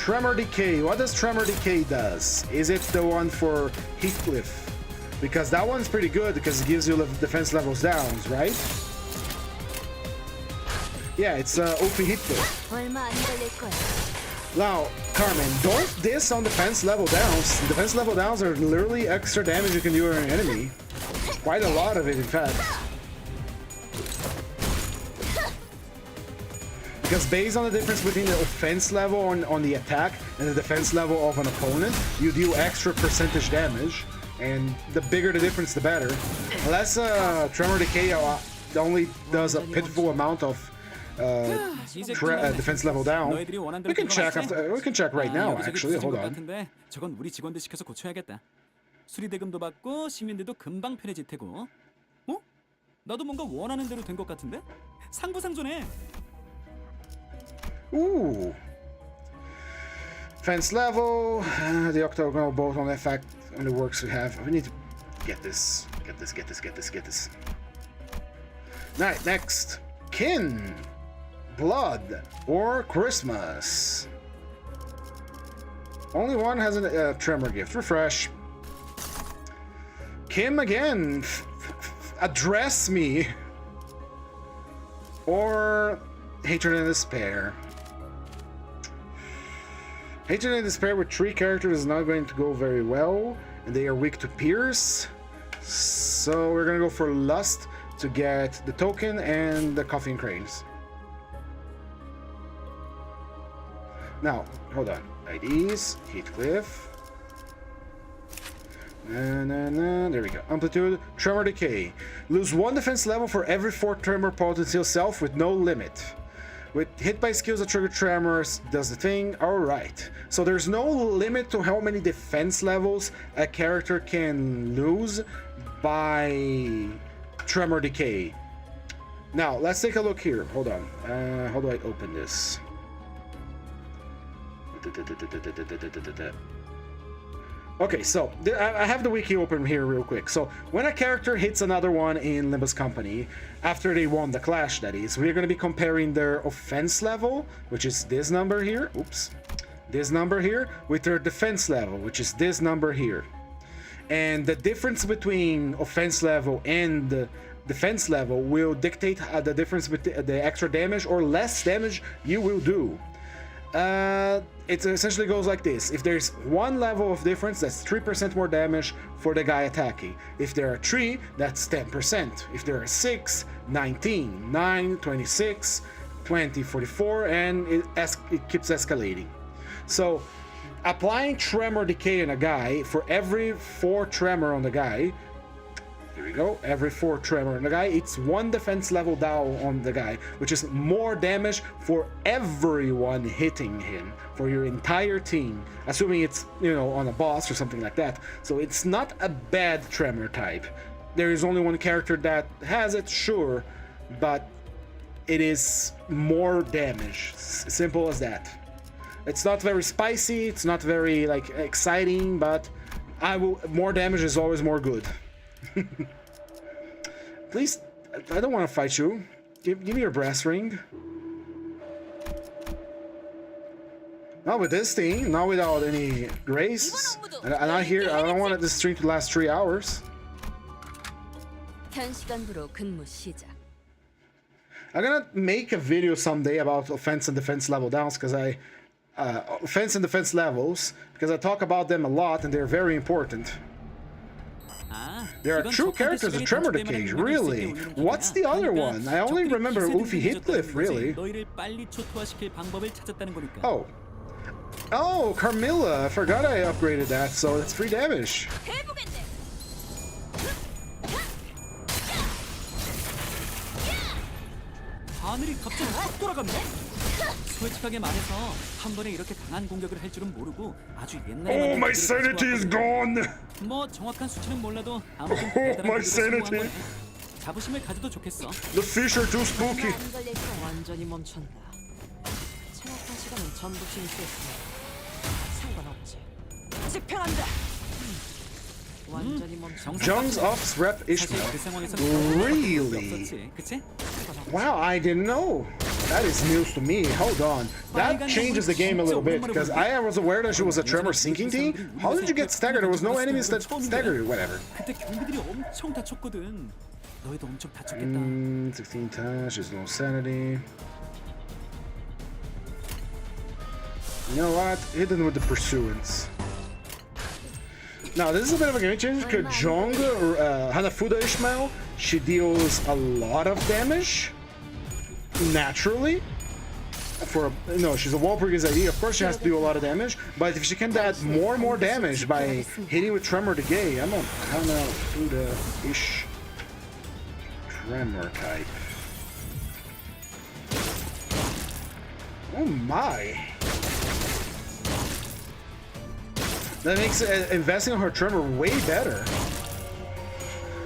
Tremor Decay. What does Tremor Decay does? Is it the one for Heathcliff? Because that one's pretty good because it gives you defense levels downs, right? Yeah, it's OP Heathcliff. 얼마 안 걸릴 거야. Now, Carmen, don't diss on defense level downs. Defense level downs are literally extra damage you can do to an enemy. Quite a lot of it, in fact. Because based on the difference between the offense level on the attack and the defense level of an opponent, you deal extra percentage damage, and the bigger the difference, the better. Unless Tremor Decay only does a pitiful amount of defense level down. We can check after. We can check right now. Actually, hold on. 저건 우리 직원들 시켜서 고쳐야겠다. 수리 대금도 받고 시민들도 금방 편해질 테고. 어? 나도 뭔가 원하는 대로 된 것 같은데? 상부상조네. Ooh. Fence level, the octagonal bolt on effect on the works we have. We need to get this. Get this. Alright, next. Kin. Blood. Or Christmas. Only one has a tremor gift. Refresh. Kim again. Address me. Or Hatred and Despair. Hatred and Despair with 3 characters is not going to go very well, and they are weak to Pierce. So we're gonna go for Lust to get the token and the Coffin Cranes. Now, hold on. IDs, Heathcliff. There we go. Amplitude, Tremor Decay. Lose 1 defense level for every 4 tremor potency self with no limit. With hit by skills that trigger tremors, does the thing. Alright. So there's no limit to how many defense levels a character can lose by Tremor Decay. Now, let's take a look here. Hold on. How do I open this? Okay, so I have the wiki open here real quick. So when a character hits another one in Limbus Company, after they won the clash, that is, we're going to be comparing their offense level, which is this number here. Oops. This number here, with their defense level, which is this number here. And the difference between offense level and defense level will dictate the difference between the extra damage or less damage you will do. It essentially goes like this. If there's 1 level of difference, that's 3% more damage for the guy attacking. If there are 3, that's 10%. If there are 6, 19, 9, 26, 20, 44, and it keeps escalating. So applying Tremor Decay on a guy, for every 4 tremor on the guy, here we go, every 4 tremor on the guy, it's 1 defense level down on the guy, which is more damage for everyone hitting him, for your entire team, assuming it's, you know, on a boss or something like that. So it's not a bad tremor type. There is only 1 character that has it, sure, but it is more damage. Simple as that. It's not very spicy, it's not very like exciting, but more damage is always more good. Please, I don't want to fight you. Give me your brass ring. Not with this thing, not without any grace. And I don't want this stream to last 3 hours. 현 시간부로 근무 시작. I'm gonna make a video someday about offense and defense level downs, because offense and defense levels, because I talk about them a lot and they're very important. There are true characters in Tremor Decay, really? What's the other one? I only remember Ulfi Heathcliff, really. Oh, Carmilla, I forgot I upgraded that, so it's free damage. 해보겠네. 하늘이 갑자기 확 돌아갔네. 솔직하게 말해서 한 번에 이렇게 강한 공격을 할 줄은 모르고 아주 옛날에 Oh, 만든 my 기계를 sanity is 가지고 gone. 왔거든. 뭐 정확한 수치는 몰라도 아무튼 Oh, 대단한 my 공격을 성공한 sanity. 거네. 자부심을 가져도 좋겠어. The fish are too 얼마 spooky. 안 걸릴 거야. 완전히 멈춘다. 정확한 시간은 전부 진수했으니 상관없지. 집행한다. 완전히 멈춘다. Jones offs rep 사실 Ishmael. 그 상황에서 Really? 없었지, 그치? Wow, I didn't know. That is news to me. Hold on. That changes the game a little bit because I was aware that she was a tremor sinking team. How did you get staggered? There was no enemies that staggered you. Whatever. 그때 경비들이 엄청 다쳤거든. 너희도 엄청 다쳤겠다. 16 times. She's no sanity. You know what? Hidden with the pursuance. Now, this is a bit of a game changer because Jong, Hanafuda Ishmael, she deals a lot of damage naturally. No, she's a wall breaker's ID. Of course, she has to do a lot of damage, but if she can add more and more damage by hitting with Tremor the Gay, I'm on Hanafuda-ish Tremor type. Oh my! That makes investing on her Tremor way better.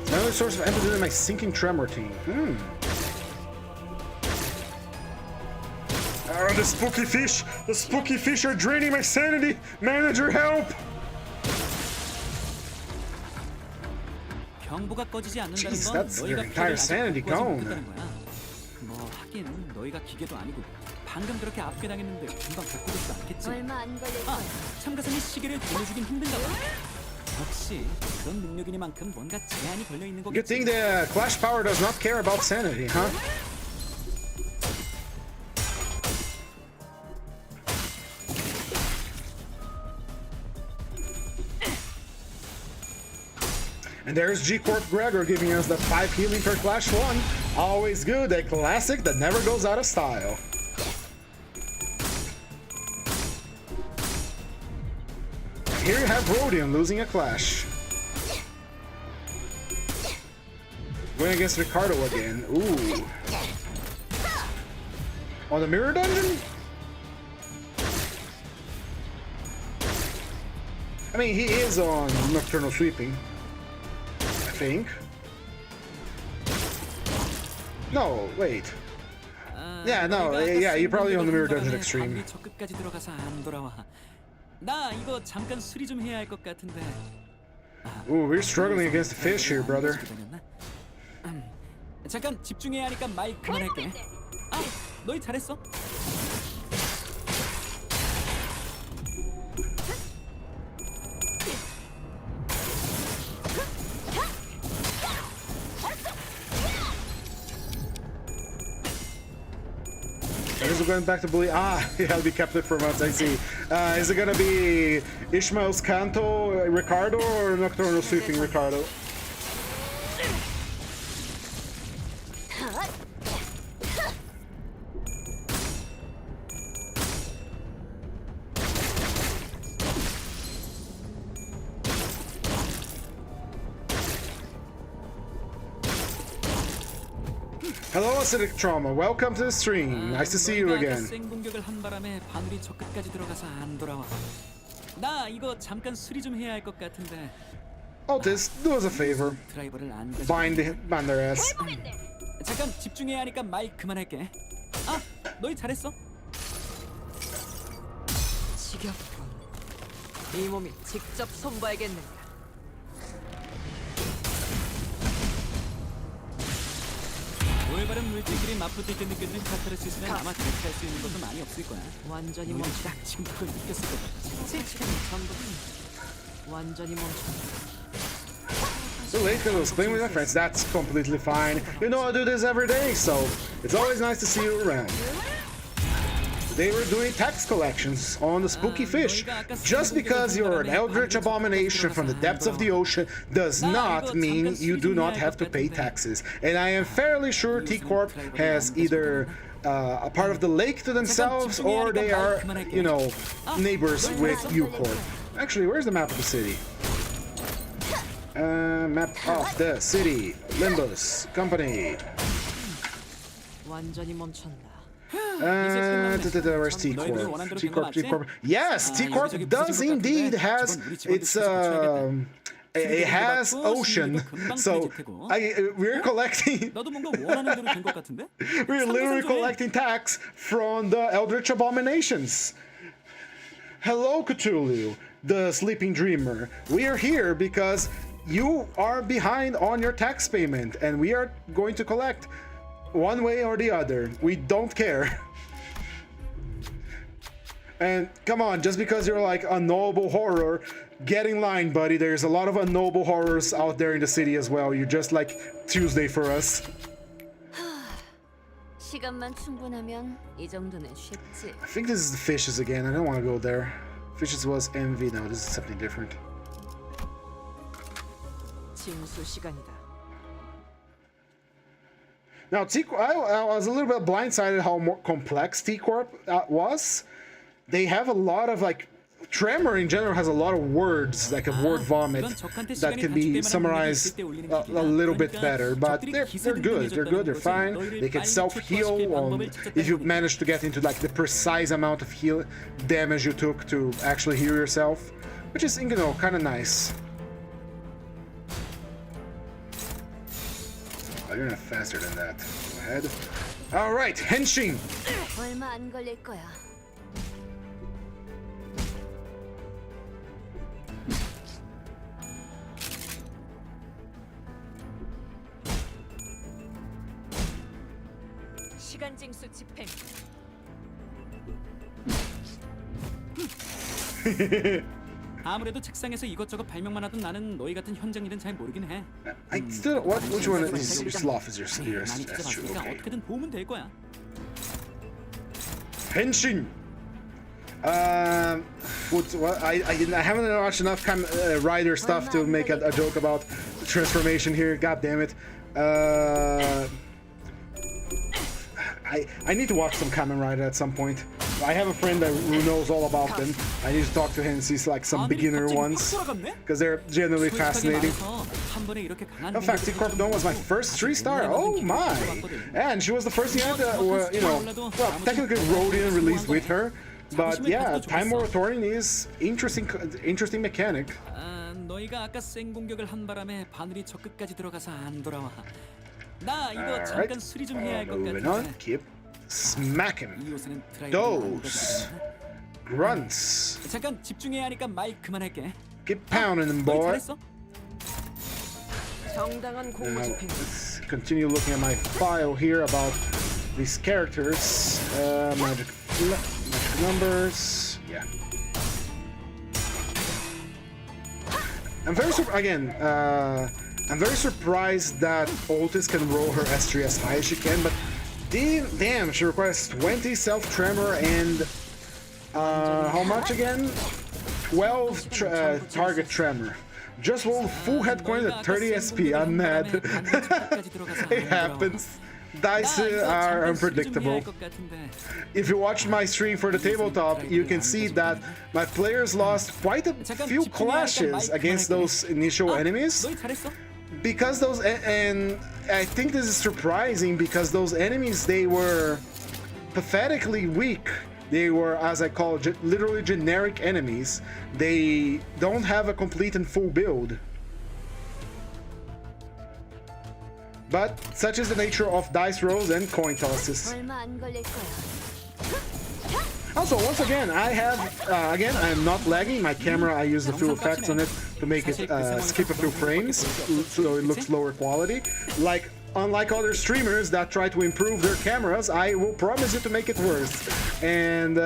It's another source of empathy in my sinking Tremor team. Oh, the spooky fish! The spooky fish are draining my sanity! Manager, help! 경보가 꺼지지 않는다는 Jeez, 건 that's 너희가 their entire 기계를 아직 sanity 바꾸지 gone. 못했다는 거야. 뭐 하긴 너희가 기계도 아니고 방금 그렇게 압괴당했는데 금방 바꾸지도 않겠지. 얼마 안 걸릴 아, 거야. 참가자는 시계를 돌려주긴 힘든가 봐. 역시 그런 능력이니만큼 뭔가 제한이 걸려 있는 Good 거겠지. thing the Clash Power does not care about sanity, huh? And there's G-Corp Gregor giving us the 5 healing per Clash 1. Always good, a classic that never goes out of style. Here you have Rodion losing a Clash. Going against Ricardo again. Ooh. On the Mirror Dungeon? I mean, he is on Nocturnal Sweeping. I think. No, wait. Yeah, no, yeah, you're probably on the Mirror Dungeon Extreme. 저 끝까지 들어가서 안 돌아와. 나 이거 잠깐 수리 좀 해야 할 것 같은데. Ooh, we're struggling against the fish here, brother. 잠깐 집중해야 하니까 말 그만할게. 아, 너희 잘했어. Is it going back to bully? Ah, yeah, we kept it for months, I see. Is it gonna be Ishmael's Canto Ricardo or Nocturnal Sweeping Ricardo? Hello, Acidic Trauma. Welcome to the stream. Nice to see you 너희가 아까 again. 생 공격을 한 바람에 바늘이 저 끝까지 들어가서 안 돌아와. 나 이거 잠깐 수리 좀 해야 할 것 같은데. Otis, do us a favor. 드라이버를 안 가지고. Bind their ass. 잠깐 집중해야 하니까 말 그만할게. 아, 너희 잘했어. 지겹군. 이 몸이 직접 손봐야겠는가. 올바른 물질끼리 맞붙을 때 느껴지는 카타르시스는 아마 대체할 수 있는 것도 많이 없을 거야. 완전히 너희 멈춘다. 딱 지금 그걸 느꼈을 것 같아. 제 시간이 전부 완전히 멈춘다. So late because I was playing with my friends. That's completely fine. You know I do this every day, so it's always nice to see you around. They were doing tax collections on the spooky fish. Just because you're an eldritch abomination from the depths of the ocean does not mean you do not have to pay taxes. And I am fairly sure T-Corp has either a part of the lake to themselves or they are, you know, neighbors with U-Corp. Actually, where's the map of the city? Map of the city. Limbus. Company. 완전히 멈춘다. Where's T-Corp? T-Corp. Yes, T-Corp does indeed has its it has ocean. So we're collecting. 너도 뭔가 원하는 대로 된 것 같은데? We're literally collecting tax from the Eldritch Abominations. Hello, Cthulhu, the Sleeping Dreamer. We are here because you are behind on your tax payment, and we are going to collect one way or the other. We don't care. And come on, just because you're like a noble horror, get in line, buddy. There's a lot of unknown horrors out there in the city as well. You're just like Tuesday for us. 시간만 충분하면 이 정도는 쉽지. I think this is the fishes again. I don't want to go there. Fishes was envy. No, this is something different. 징수 시간이다. Now, T-Corp, I was a little bit blindsided how more complex T-Corp was. They have a lot of like Tremor in general has a lot of words, like a word vomit, that can be summarized a little bit better. But they're good. They're good. They're fine. They can self-heal if you manage to get into like the precise amount of heal damage you took to actually heal yourself, which is, you know, kind of nice. Oh, you're not faster than that. Go ahead. All right, Henshin. 얼마 안 걸릴 거야. 시간 징수 집행. 아무래도 책상에서 이것저것 발명만 하던 나는 너희 같은 현장 일은 잘 모르긴 해. I still which one is your sloth is your 많이 that's true. 찢어봤으니까 Okay. 어떻게든 도움은 될 거야. Henshin. I haven't watched enough Rider stuff to make a joke about the transformation here. God damn it. I need to watch some Kamen Rider at some point. I have a friend who knows all about them. I need to talk to him and see like some beginner ones, because they're generally fascinating. In fact, T-Corp Dawn was my first 3-star. Oh my! And she was the first unit that, you know, well, technically wrote in and released with her. But yeah, Time Moratorium is interesting mechanic. 너희가 아까 쌩 공격을 한 바람에 바늘이 저 끝까지 들어가서 안 돌아와. 나 이거 잠깐 Alright, 수리 좀 해야 할 것 moving on. 같은데. Keep smacking. 이 옷에는 드라이브가 안 Those 되거든. grunts. 잠깐 집중해야 하니까 말 그만할게. Keep pounding them, 너희 boy. 잘했어? 정당한 공무 Now, 집행. let's continue looking at my file here about these characters. Magic numbers. Yeah. I'm very I'm very surprised that Otis can roll her S3 as high as she can, but damn, she requires 20 self-tremor and how much again? 12 target tremor. Just rolled full head coin at 30 SP. I'm mad. It happens. Dice are unpredictable. If you watched my stream for the tabletop, you can see that my players lost quite a few clashes against those initial enemies. Because those, and I think this is surprising because those enemies, they were pathetically weak. They were, as I call it, literally generic enemies. They don't have a complete and full build. But such is the nature of dice rolls and coin tosses. 얼마 안 걸릴 거야. Also, once again, I have, again, I'm not lagging. My camera, I use the full effects on it to make it skip a few frames, so it looks lower quality. Like, unlike other streamers that try to improve their cameras, I will promise you to make it worse. And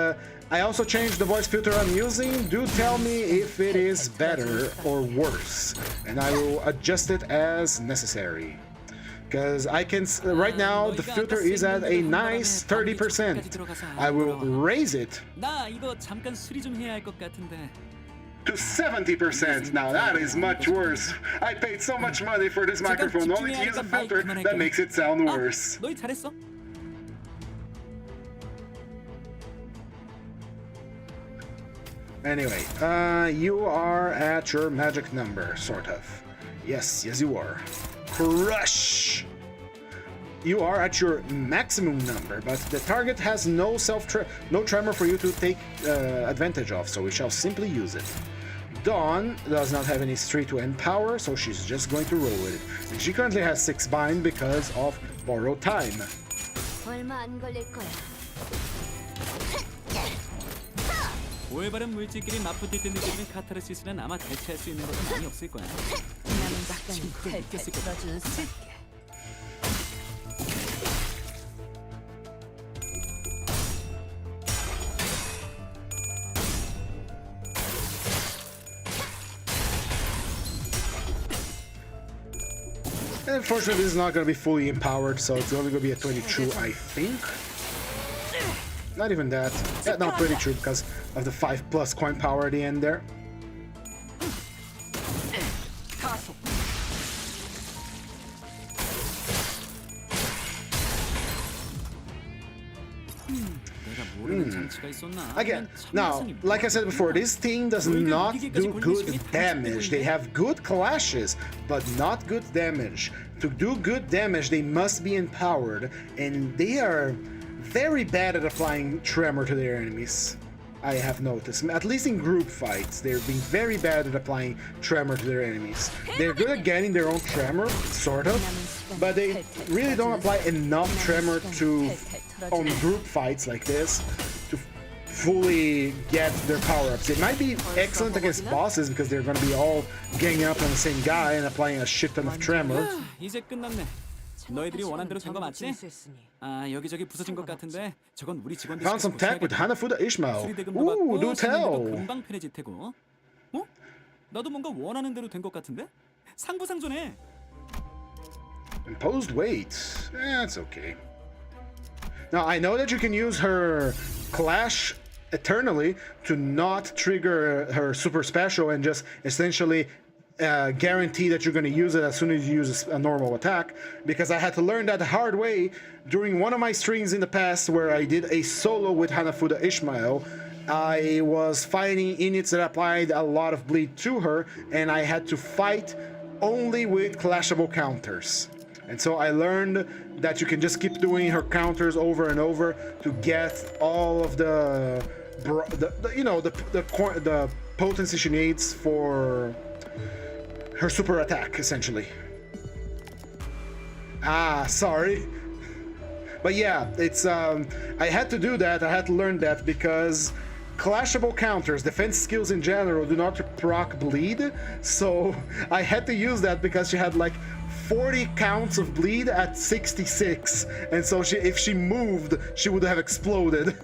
I also changed the voice filter I'm using. Do tell me if it is better or worse, and I will adjust it as necessary. Because I can, right now, the filter is at a nice 30%. I will raise it 나 이거 잠깐 수리 좀 해야 할 것 같은데. to 70%. Now that is much worse. I paid so much money for this microphone only to use a filter that makes it sound worse. 너희 잘했어? Anyway, you are at your magic number, sort of. Yes, you are. Crush! you are at your maximum number, but the target has no no tremor for you to take advantage of, so we shall simply use it. Dawn does not have any street to end power, so she's just going to roll with it. And she currently has 6 bind because of borrowed time. 얼마 안 걸릴 거야. 올바른 물질끼리 맞붙을 때 느끼는 카타르시스는 아마 대체할 수 있는 것은 많이 없을 거야. 남은 시간이 탈탈 털어주는 수밖에. And unfortunately, this is not going to be fully empowered, so it's only going to be a 22, I think. Not even that. Yeah, no, 22 because of the 5+ coin power at the end there. Again, now, like I said before, this team does not do good damage. They have good clashes, but not good damage. To do good damage, they must be empowered, and they are very bad at applying tremor to their enemies. I have noticed, at least in group fights, they're being very bad at applying tremor to their enemies. They're good at getting their own tremor, sort of, but they really don't apply enough tremor to on group fights like this to fully get their power-ups. It might be excellent against bosses because they're going to be all ganging up on the same guy and applying a shit ton of tremor. 이제 끝났네. 너희들이 원한 대로 된 거 맞지? 아 여기저기 부서진 것 같은데 저건 우리 직원들. Found some tech with Hanafuda Ishmael. Ooh, do tell. 금방 편해질 테고. 어? 나도 뭔가 원하는 대로 된 것 같은데? 상부상조네. Imposed weight. That's okay. Now, I know that you can use her Clash eternally to not trigger her super special and just essentially guarantee that you're going to use it as soon as you use a normal attack, because I had to learn that the hard way during one of my streams in the past where I did a solo with Hanafuda Ishmael. I was fighting units that applied a lot of bleed to her, and I had to fight only with clashable counters. And so I learned that you can just keep doing her counters over and over to get all of the potency she needs for her super attack, essentially. Ah, sorry. But yeah, it's I had to do that. I had to learn that because clashable counters, defense skills in general, do not proc bleed. So I had to use that because she had like 40 counts of bleed at 66, and so if she moved, she would have exploded.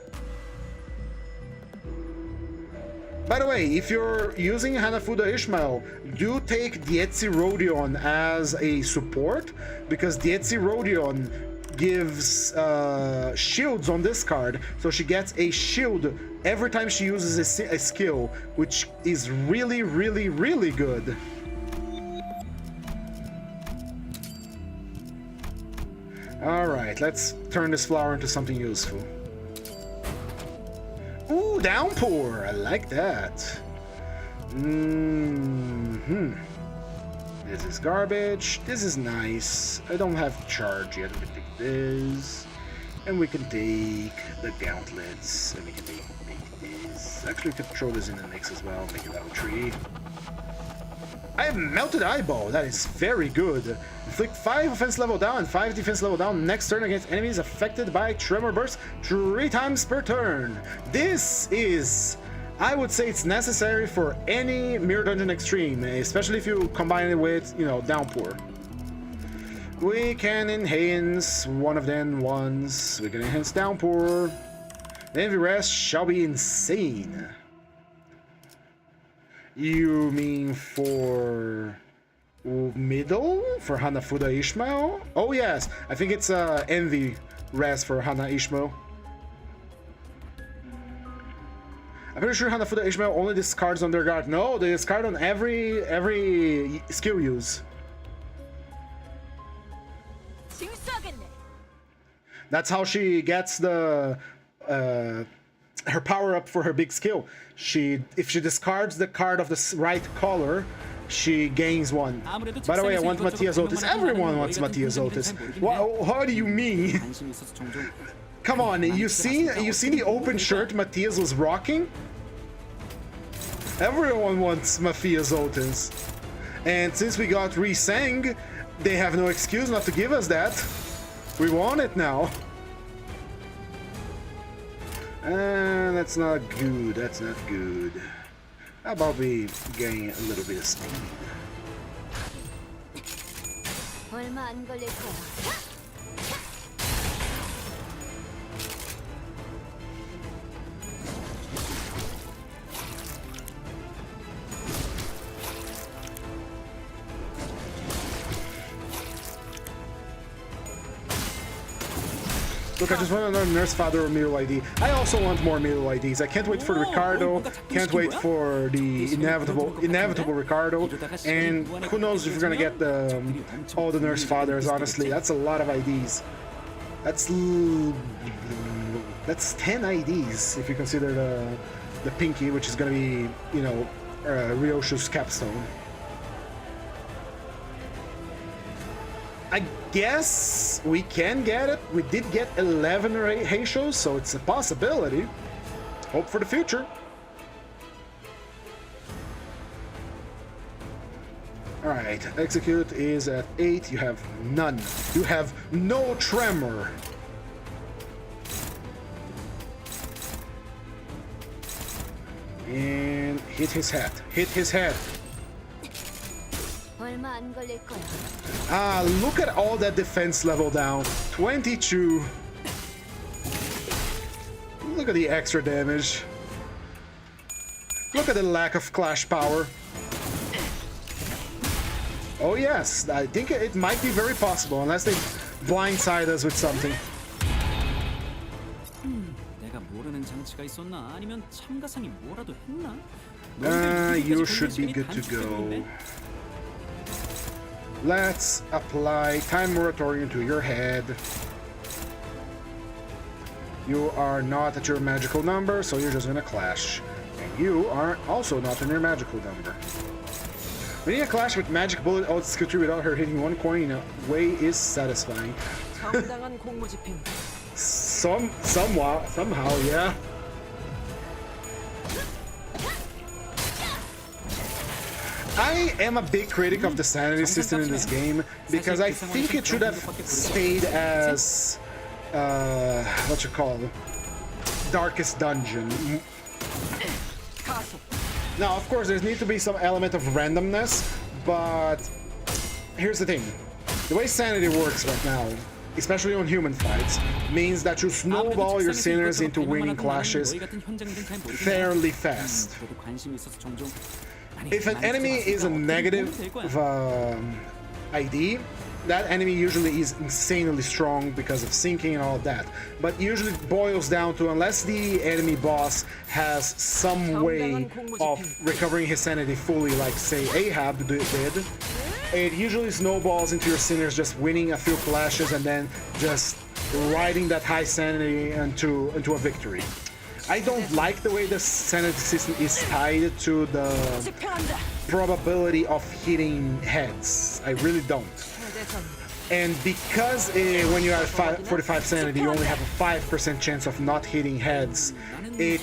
By the way, if you're using Hanafuda Ishmael, do take Dietzi Rodion as a support, because Dietzi Rodion gives shields on this card, so she gets a shield every time she uses a skill, which is really, really, really good. Alright, let's turn this flower into something useful. Ooh, downpour! I like that. This is garbage. This is nice. I don't have charge yet. We can take this. And we can take the gauntlets. And we can make this. Actually, we could throw this in the mix as well. Make it level 3. I have Melted Eyeball. That is very good. Inflict 5 offense level down and 5 defense level down next turn against enemies affected by Tremor Burst 3 times per turn. This is, I would say, it's necessary for any Mirror Dungeon Extreme, especially if you combine it with, Downpour. We can enhance one of them once. We can enhance Downpour. The Envy Rest shall be insane. You mean for middle? For Hanafuda Ishmael? Oh yes, I think it's Envy Rest for Hana Ishmael. I'm pretty sure Hanafuda Ishmael only discards on their guard. No, they discard on every skill use. That's how she gets the her power up for her big skill. If she discards the card of the right color, she gains one. By the way, I want Matthias Otis. Everyone wants Matthias Otis. What do you mean? 관심이 있어서 종종 Come on, you see the open shirt Matthias was rocking? Everyone wants Matthias Otis. And since we got Re-Sang, they have no excuse not to give us that. We want it now. That's not good. That's not good. How about we gain a little bit of speed? 얼마 안 걸릴 거야. Look, I just want another Nurse Father or Miro ID. I also want more Miro IDs. I can't wait for Ricardo. Can't wait for the inevitable Ricardo. And who knows if we're gonna get all the Nurse Fathers. Honestly, that's a lot of IDs. That's 10 IDs if you consider the Pinky, which is gonna be, you know, Ryoshu's capstone. I guess we can get it. We did get 11 Heishos, so it's a possibility. Hope for the future. Alright, execute is at 8. You have none. You have no tremor. And hit his head. Hit his head. 얼마 안 걸릴 거야. Ah, look at all that defense level down. 22. Look at the extra damage. Look at the lack of clash power. Oh yes, I think it might be very possible, unless they blindside us with something. 내가 모르는 장치가 있었나? 아니면 참가상이 뭐라도 했나? You should be good to go. Let's apply time moratorium to your head. You are not at your magical number, so you're just gonna clash. And you are also not in your magical number. Winning a clash with magic bullet out skill tree without her hitting one coin in a way is satisfying. 정당한 공무 집행. Somehow, yeah. I am a big critic of the sanity system in this game because I think it should have stayed as what you call it, darkest dungeon. Now, of course, there needs to be some element of randomness, but here's the thing: the way sanity works right now, especially on human fights, means that you snowball your sinners into winning clashes fairly fast. If an enemy is a negative ID, that enemy usually is insanely strong because of sinking and all that. But usually it boils down to, unless the enemy boss has some way of recovering his sanity fully, like say Ahab did, it usually snowballs into your sinners just winning a few clashes and then just riding that high sanity into a victory. I don't like the way the sanity system is tied to the probability of hitting heads. I really don't. And because when you have 45 sanity, you only have a 5% chance of not hitting heads, the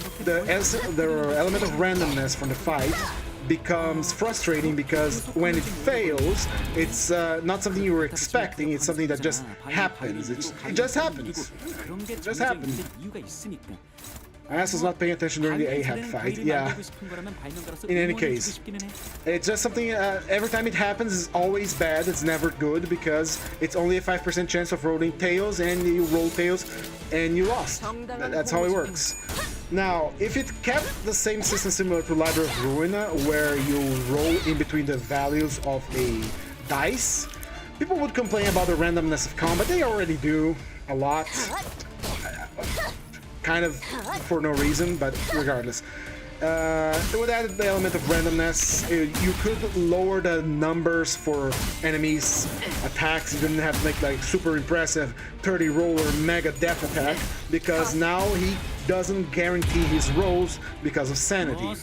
element of randomness from the fight becomes frustrating, because when it fails, it's not something you were expecting, it's something that just happens. It just happens. It just happens. Ass was not paying attention during the Ahab fight. Yeah. In any case, it's just something. Every time it happens, it's always bad. It's never good, because it's only a 5% chance of rolling tails, and you roll tails, and you lost. That's how it works. Now, if it kept the same system similar to Library of Ruin, where you roll in between the values of a dice, people would complain about the randomness of combat. They already do a lot. Kind of for no reason, but regardless. With added the element of randomness, you could lower the numbers for enemies' attacks. You didn't have to make like super impressive 30 roller mega death attack, because now he doesn't guarantee his rolls because of sanity.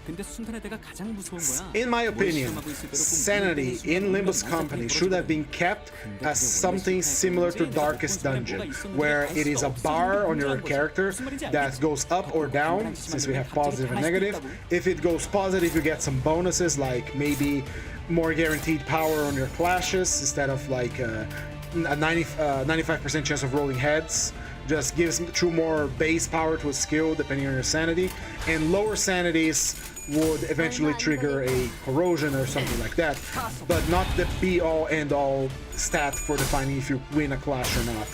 근데 순탄의 가장 무서운 거야. In my opinion, sanity in Limbus Company should have been kept as something similar to Darkest Dungeon, where it is a bar on your character that goes up or down, since we have positive and negative. If it goes positive, you get some bonuses, like maybe more guaranteed power on your clashes, instead of like a 95% chance of rolling heads. Just gives 2 more base power to a skill, depending on your sanity. And lower sanities would eventually trigger a corrosion or something like that, but not the be-all end-all stat for defining if you win a clash or not.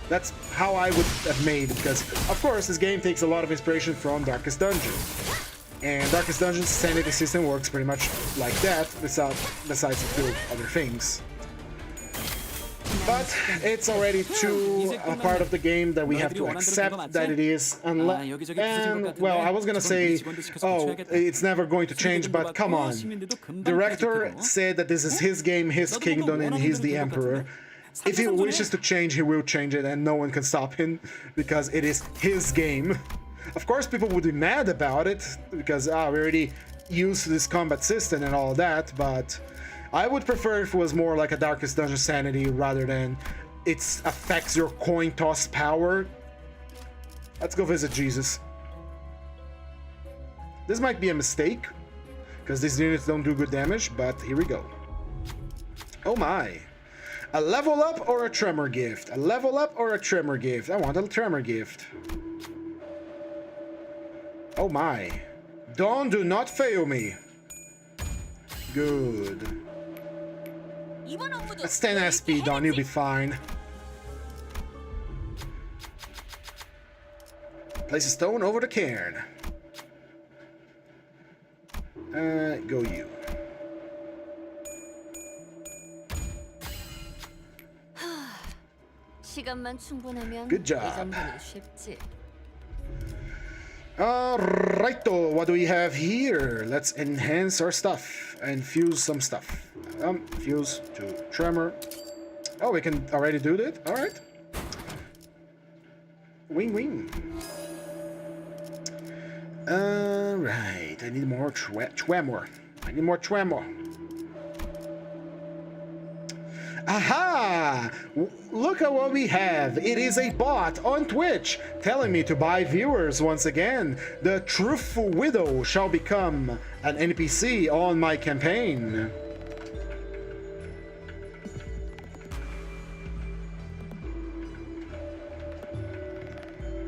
That's how I would have made it, because of course this game takes a lot of inspiration from Darkest Dungeon. And Darkest Dungeon's sanity system works pretty much like that, besides a few other things. But it's already too a part of the game that we have to accept that it is. And well, I was gonna say, oh, it's never going to change, but come on. Director said that this is his game, his kingdom, and he's the emperor. If he wishes to change, he will change it, and no one can stop him, because it is his game. Of course, people would be mad about it, because we already used this combat system and all that, but I would prefer if it was more like a Darkest Dungeon sanity rather than it affects your coin toss power. Let's go visit Jesus. This might be a mistake, because these units don't do good damage, but here we go. Oh my. A level up or a tremor gift? A level up or a tremor gift? I want a tremor gift. Oh my. Dawn, do not fail me. Good. That's 10 SP, Dawn, you'll be fine. Place a stone over the cairn. Go you. 시간만 충분하면 Good job. 예전보다 쉽지. Alrighto, what do we have here? Let's enhance our stuff and fuse some stuff. Fuse to tremor. Oh, we can already do that? Alright. Wing wing. Alright, I need more tremor. I need more tremor. Aha! Look at what we have. It is a bot on Twitch telling me to buy viewers once again. The Truthful Widow shall become an NPC on my campaign.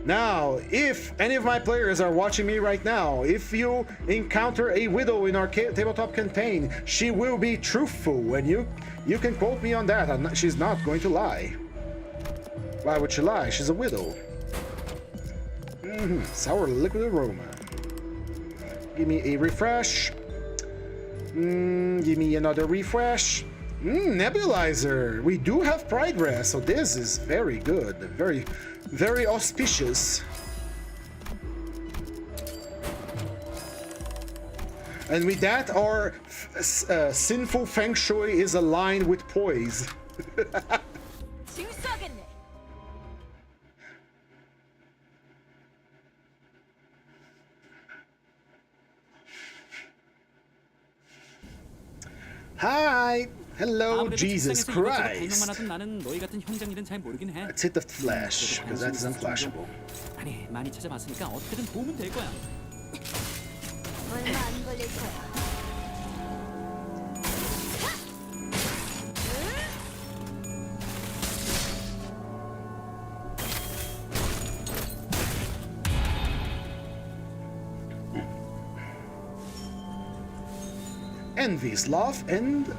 Now, if any of my players are watching me right now, if you encounter a widow in our tabletop campaign, she will be truthful, and you can quote me on that. She's not going to lie. Why would she lie? She's a widow. Sour liquid aroma. Give me a refresh. Give me another refresh. Nebulizer. We do have Pride Rest, so this is very good. Very auspicious. And with that, our sinful feng shui is aligned with poise. Hi! Hello, Jesus Christ! Let's hit the flash, because that is unflashable. 아니, 많이 찾아봤으니까 어떻게든 도움은 될 거야. 얼마 안 걸릴 거야. Envy's love and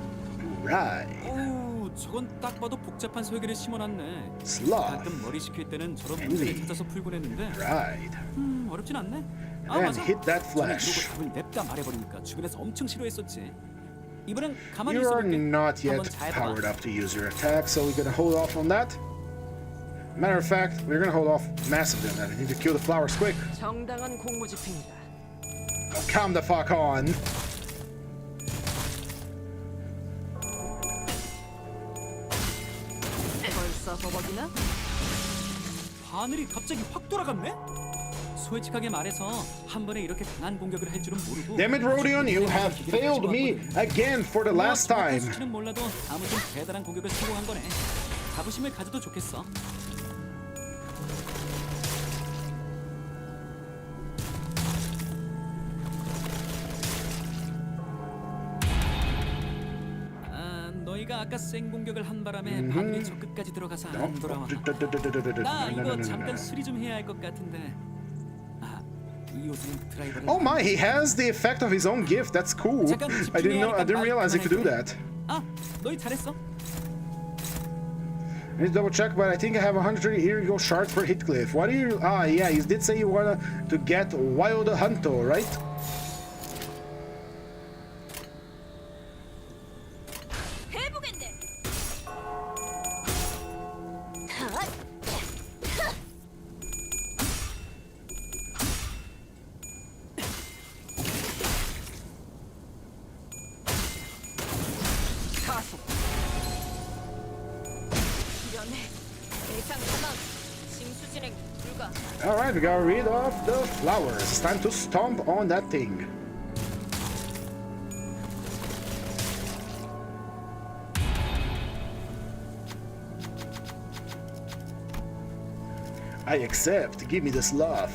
ride. 오, 저건 딱 봐도 복잡한 설계를 심어놨네. Sloth, 가끔 머리 식힐 때는 저런 Envy, 문제를 찾아서 풀곤 했는데. ride. 어렵진 않네. And hit that 저는 flash. 이러고 답을 냅다 말해버리니까 주변에서 엄청 싫어했었지. 이번엔 가만히 You are 있어볼게. not yet 한번 잘 봐봐. powered up to use your attack, so we're gonna hold off on that. Matter of fact, we're gonna hold off massively on that. I need to kill the flowers quick. 정당한 공무 집행이다. Oh, come the fuck on. 벌써 버벅이나? 하늘이 갑자기 확 돌아갔네? 솔직하게 말해서 한 번에 이렇게 강한 공격을 할 줄은 모르고. Damn it, Rodion, you have failed me again for the last time. 수치는 몰라도 아무튼 대단한 공격을 성공한 거네. 자부심을 가져도 좋겠어. 너희가 아까 생 공격을 한 바람에 바늘이 저 끝까지 들어가서 안 돌아와. 나 이거 잠깐 수리 좀 해야 할 것 같은데. 아, 이 옷은 드라이버를. Oh my, he has the effect of his own gift. That's cool. I didn't realize he could do that. 아, 너희 잘했어. I need to double check, but I think I have 130 Irigo shards for Heathcliff. What do you? Ah, yeah, you did say you wanna to get Wild Hunto, right? 해보겠네. 가속. 이러네. 대상 사망. 징수 진행 불가. All right, we got rid of the flowers. It's time to stomp on that thing. I accept. Give me the sloth.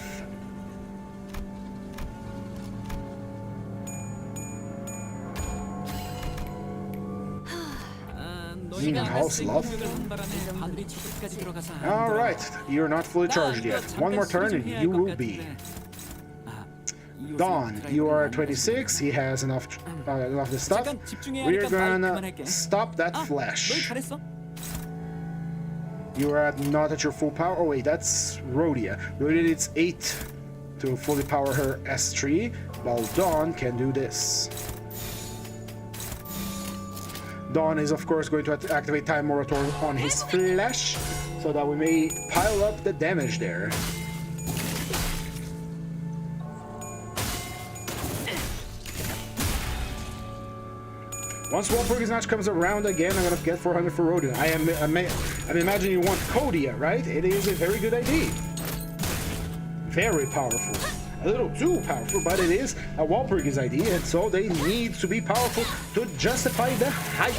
House love. All right, you're not fully charged yet. One more turn and you will be. Dawn, you are 26. He has enough of the stuff. We're gonna stop that flash. You are not at your full power. Oh wait, that's Rhodia. Rhodia needs 8 to fully power her S3, while Dawn can do this. Dawn is of course going to activate Time Moratorium on his flesh, so that we may pile up the damage there. Once Walpurgis Notch comes around again, I'm gonna get 400 for Rodin. I'm imagining you want Kodia, right? It is a very good idea. Very powerful. A little too powerful, but it is a Walpurgis idea, and so they need to be powerful to justify the hype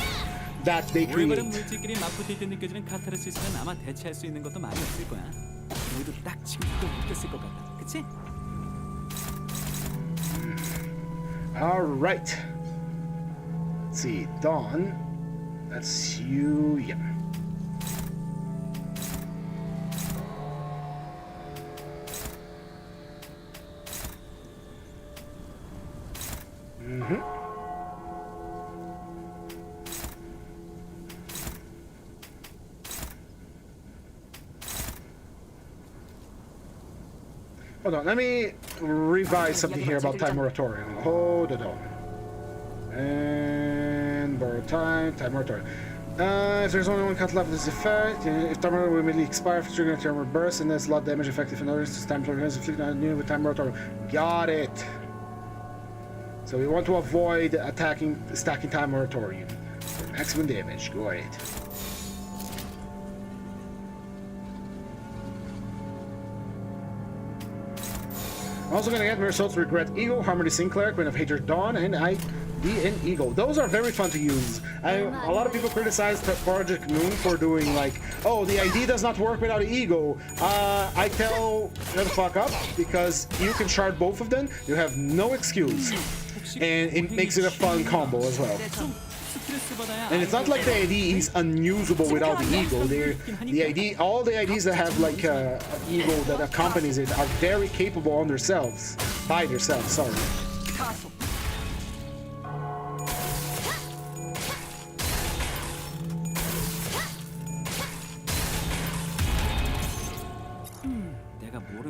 that they create. 물질끼리 맞붙을 때 느껴지는 카타르시스는 아마 대체할 수 있는 것도 많이 없을 거야. 너희도 딱 지금 또 느꼈을 것 같다. 그치? All right. Let's see, Dawn. That's you. Yeah. Hold on, let me revise something here about Time Moratorium. Hold it on. And borrow time moratorium. If there's only one cut left of this effect, if time moratorium will immediately expire if triggering a terminal burst, and there's a lot of damage effective in other instances, time moratorium is inflicted on new with time moratorium. Got it. So we want to avoid stacking time moratorium. For maximum damage. Go ahead. I'm also gonna get Mirasol's Regret Ego, Harmony Sinclair, Queen of Hatred Dawn, and IDN Ego. Those are very fun to use. A lot of people criticize Project Moon for doing like, oh, the ID does not work without Ego. I tell shut the fuck up, because you can shard both of them. You have no excuse, and it makes it a fun combo as well. And it's not like the ID is unusable without the ego. All the IDs that have like an ego that accompanies it are very capable on themselves, by themselves. Sorry.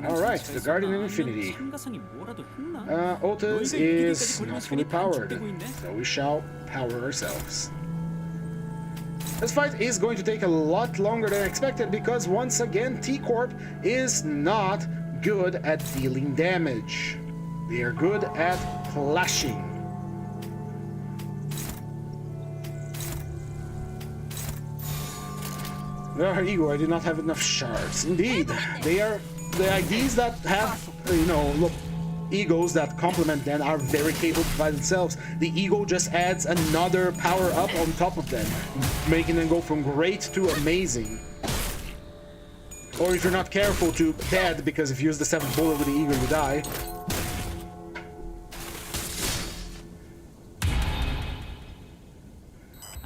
All right, the Guardian of Infinity. Otis is not fully powered, so we shall power ourselves. This fight is going to take a lot longer than expected because once again T-Corp is not good at dealing damage. They are good at clashing. Ego, I did not have enough shards. Indeed, they are the IDs that have, you know, egos that complement them are very capable by themselves. The ego just adds another power up on top of them, making them go from great to amazing. Or if you're not careful, to bad, because if you use the 7th bullet with the ego, you die.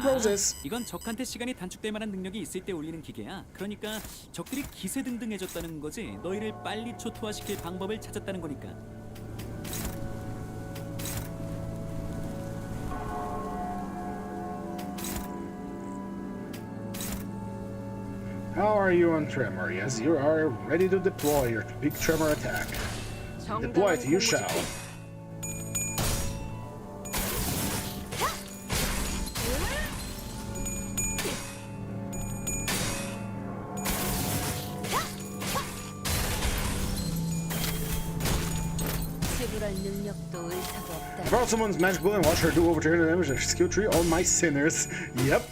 Roses. 이건 적한테 시간이 단축될 만한 능력이 있을 때 올리는 기계야. 그러니까 적들이 기세등등해졌다는 거지. 너희를 빨리 초토화시킬 방법을 찾았다는 거니까. How are you on Tremor? Yes, you are ready to deploy your big Tremor attack. Deploy it, you shall. I brought someone's magic bullet and watch her do overturn the damage of skill tree on my sinners. Yep.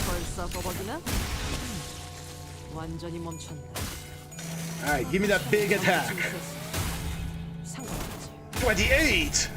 벌써 뻐벅이나? 완전히 멈췄네. Alright, give me that big attack. 상관없지. 28!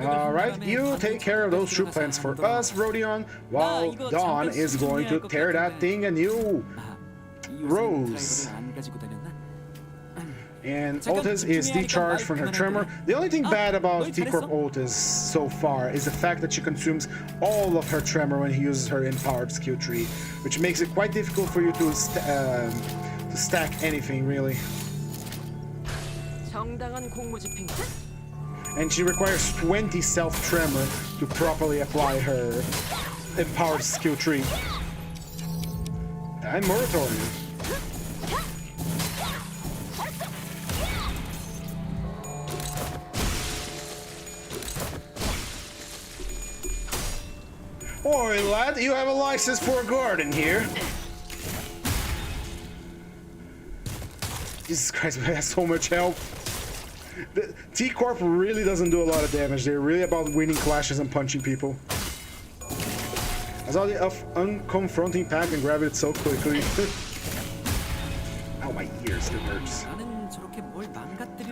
Alright, you take care of those troop plants for us, Rodion, while Dawn is going to tear that thing a new rose. And Otis is decharged from her tremor. The only thing bad about T-Corp Otis so far is the fact that she consumes all of her tremor when he uses her empowered skill tree, which makes it quite difficult for you to stack anything, really. 정당한 공무집행. And she requires 20 self-tremor to properly apply her empowered skill tree. And moratorium. Oi, lad, you have a license for a garden here. Jesus Christ, we have so much help. The T-Corp really doesn't do a lot of damage. They're really about winning clashes and punching people. I saw the unconfronting pack and grabbed it so quickly. Ow, my ears, it hurts.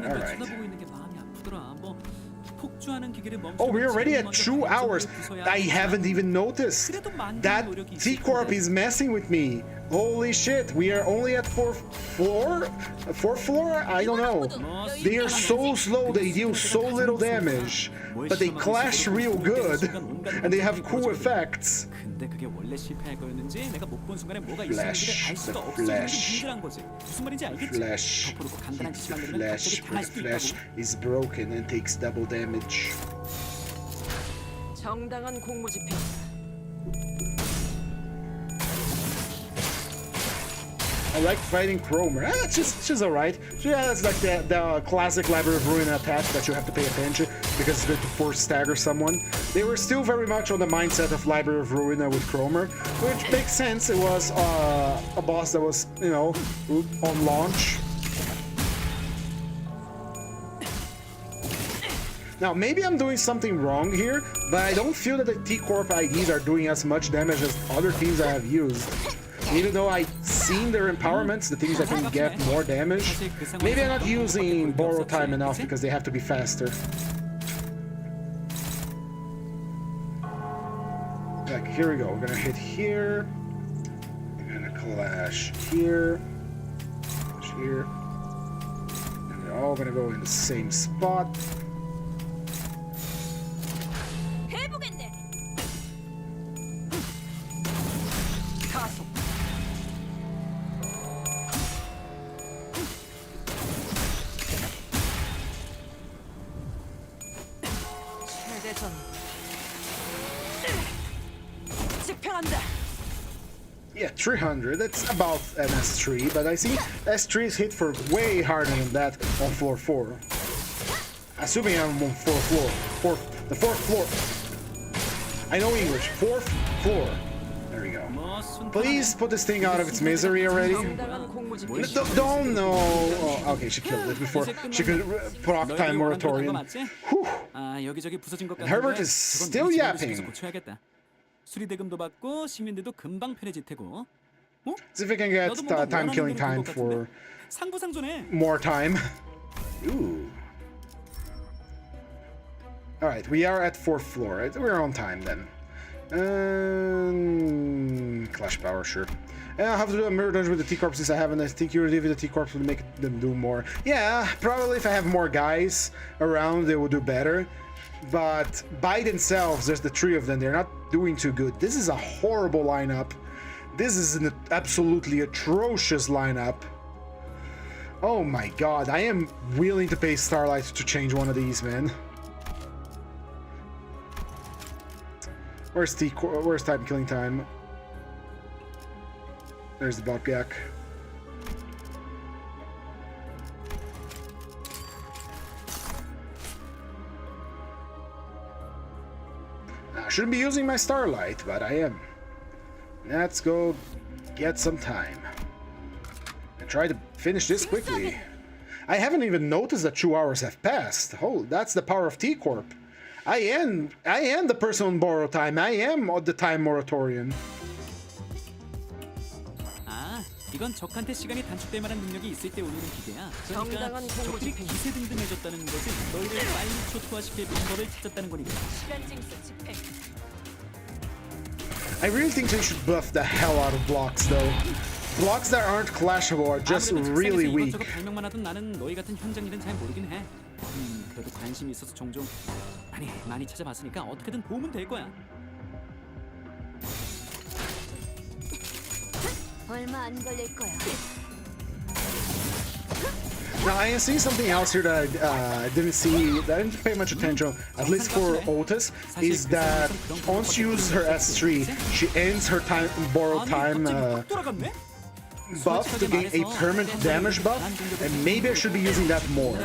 Alright. Oh, we're already at 2 hours. I haven't even noticed. That T-Corp is messing with me. Holy shit, we are only at 4th floor? 4th floor? I don't know. They are so slow, they deal so little damage. But they clash real good. And they have cool effects. Flesh is broken and takes double damage. 정당한 공무집행. I like fighting Cromer. She's alright. Yeah, that's like the classic Library of Ruin attack that you have to pay attention because it's going to force stagger someone. They were still very much on the mindset of Library of Ruin with Cromer, which makes sense. It was a boss that was, you know, on launch. Now, maybe I'm doing something wrong here, but I don't feel that the T-Corp IDs are doing as much damage as other teams I have used. Even though I've seen their empowerments, the things that can get more damage, maybe I'm not using borrow time enough because they have to be faster. Like, here we go. We're gonna hit here. We're gonna clash here. Clash here. And they're all gonna go in the same spot. Yeah, 300. That's about an S3, but I see S3 is hit for way harder than that on floor 4. Assuming I'm on the 4th floor. I know English. 4th floor. There There we go. 뭐 순탄하네. Please put this thing out of its misery already. 정당한 공무집행. Don't know. Oh, okay, she killed it before she could proc time moratorium. 아, 여기저기 부서진 것 같은데. Herbert is 저건 still 우리 집으로 yapping. 시켜서 고쳐야겠다. 수리 대금도 받고 시민들도 금방 편해질 테고. 어? See if we can get 너도 뭔가 time 원하는 killing 대로 된 time 것 for 같은데? 상부상조네. more time. Ooh. Alright, we are at 4th floor. Right? We're on time then. Clash power, sure. I'll have to do a mirror dungeon with the T-Corp since I haven't. I think you with the T-Corp will make them do more. Yeah, probably if I have more guys around, they will do better. But by themselves, there's the 3 of them. They're not doing too good. This is a horrible lineup. This is an absolutely atrocious lineup. Oh my god, I am willing to pay Starlight to change one of these, man. Where's time killing time? There's the Bobgak. I shouldn't be using my Starlight, but I am. Let's go get some time. And try to finish this quickly. I haven't even noticed that 2 hours have passed. Oh, that's the power of T-Corp. I am the person on borrow time. I am on the time moratorium. 아, 이건 적한테 시간이 단축될 만한 능력이 있을 때 올리는 기계야. 그러니까 정당한 적들이 공무집행. 기세등등해졌다는 것은 너희를 빨리 초토화시킬 방법을 찾았다는 거니까. 시간 징수 집행. I really think they should buff the hell out of blocks, though. Blocks that aren't clashable are just 아무래도 really 책상에서 weak. 이것저것 발명만 하던 나는 너희 같은 현장 일은 잘 모르긴 해. 그래도 관심이 있어서 종종 많이 찾아봤으니까 어떻게든 도움은 될 거야. 얼마 안 걸릴 거야. Now I see something else here that I didn't see, that I didn't pay much attention, at least for Otis, is that once she uses her S3, she ends her time borrow time 갑자기 확 돌아갔네? buff to gain a permanent damage buff, and maybe I should be using that more.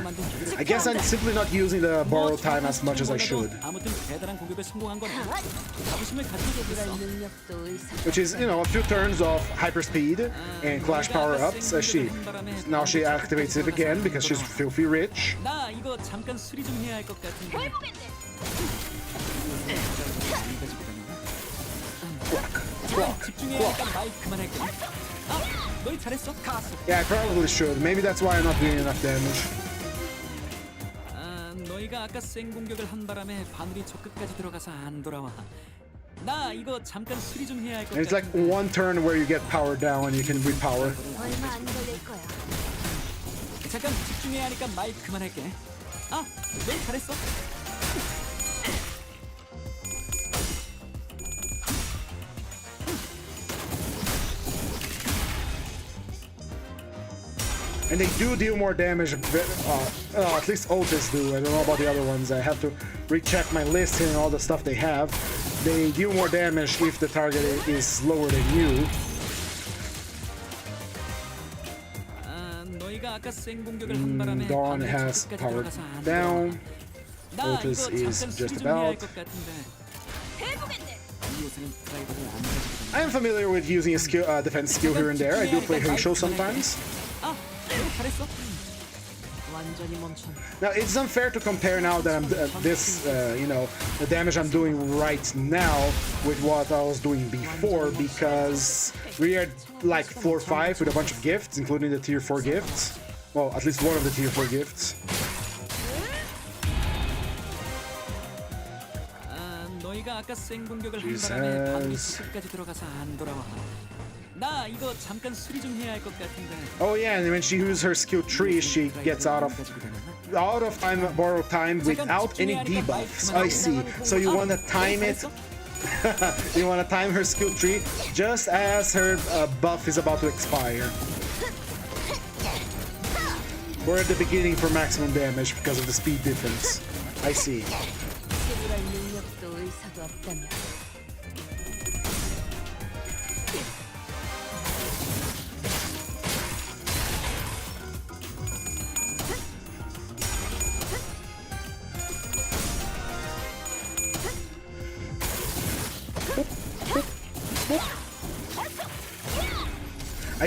I guess I'm simply not using the borrow time as much as I should. 아무튼 대단한 공격에 성공한 거네. 자부심을 가지고 있어. 능력도 의사. Which is, you know, a few turns of hyperspeed and clash power ups as now she activates it again because she's filthy rich. 나 이거 잠깐 수리 좀 해야 할 것 같은데. 해보겠네. 집중해야 하니까 말 그만할게. 아, 너희 잘했어. Yeah, I probably should. Maybe that's why I'm not doing enough damage. 아, 너희가 아까 센 공격을 한 바람에 바늘이 저 끝까지 들어가서 안 돌아와. 나 이거 잠깐 수리 좀 해야 할 것 And it's like 같은데. one turn where you get power down and you can repower. 얼마 안 걸릴 거야. 잠깐 집중해야 하니까 말 그만할게. 아, 너희 잘했어. And they do deal more damage, at least Otis do. I don't know about the other ones. I have to recheck my list here and all the stuff they have. They deal more damage if the target is lower than you. 아, 너희가 아까 센 공격을 한 바람에 Dawn 바늘이 has 저 끝까지 powered 들어가서 안 down. 나 Otis 이거 is 잠깐 just 수리 좀 해야 할 about. 것 같은데. 해보겠네. 이 요새는 드라이버를 안 가지고 I am familiar with using a skill, defense skill here and there. I do play Heisho sometimes. 아, 너희 잘했어. 완전히 멈췄네. Now it's unfair to compare now that I'm you know, the damage I'm doing right now with what I was doing before, because we are like floor 5 with a bunch of gifts, including the tier 4 gifts. Well, at least one of the tier 4 gifts. 아, 너희가 아까 센 공격을 한 바람에 바늘이 저 끝까지 들어가서 안 돌아와. 나 이거 잠깐 수리 좀 해야 할 것 같은데. Oh yeah, and when she uses her skill tree, she gets out of time, borrow time without any debuffs. I see. So you want to time it. You want to time her skill tree just as her buff is about to expire. Or at the beginning for maximum damage because of the speed difference. I see. 치료할 능력도 의사도 없다면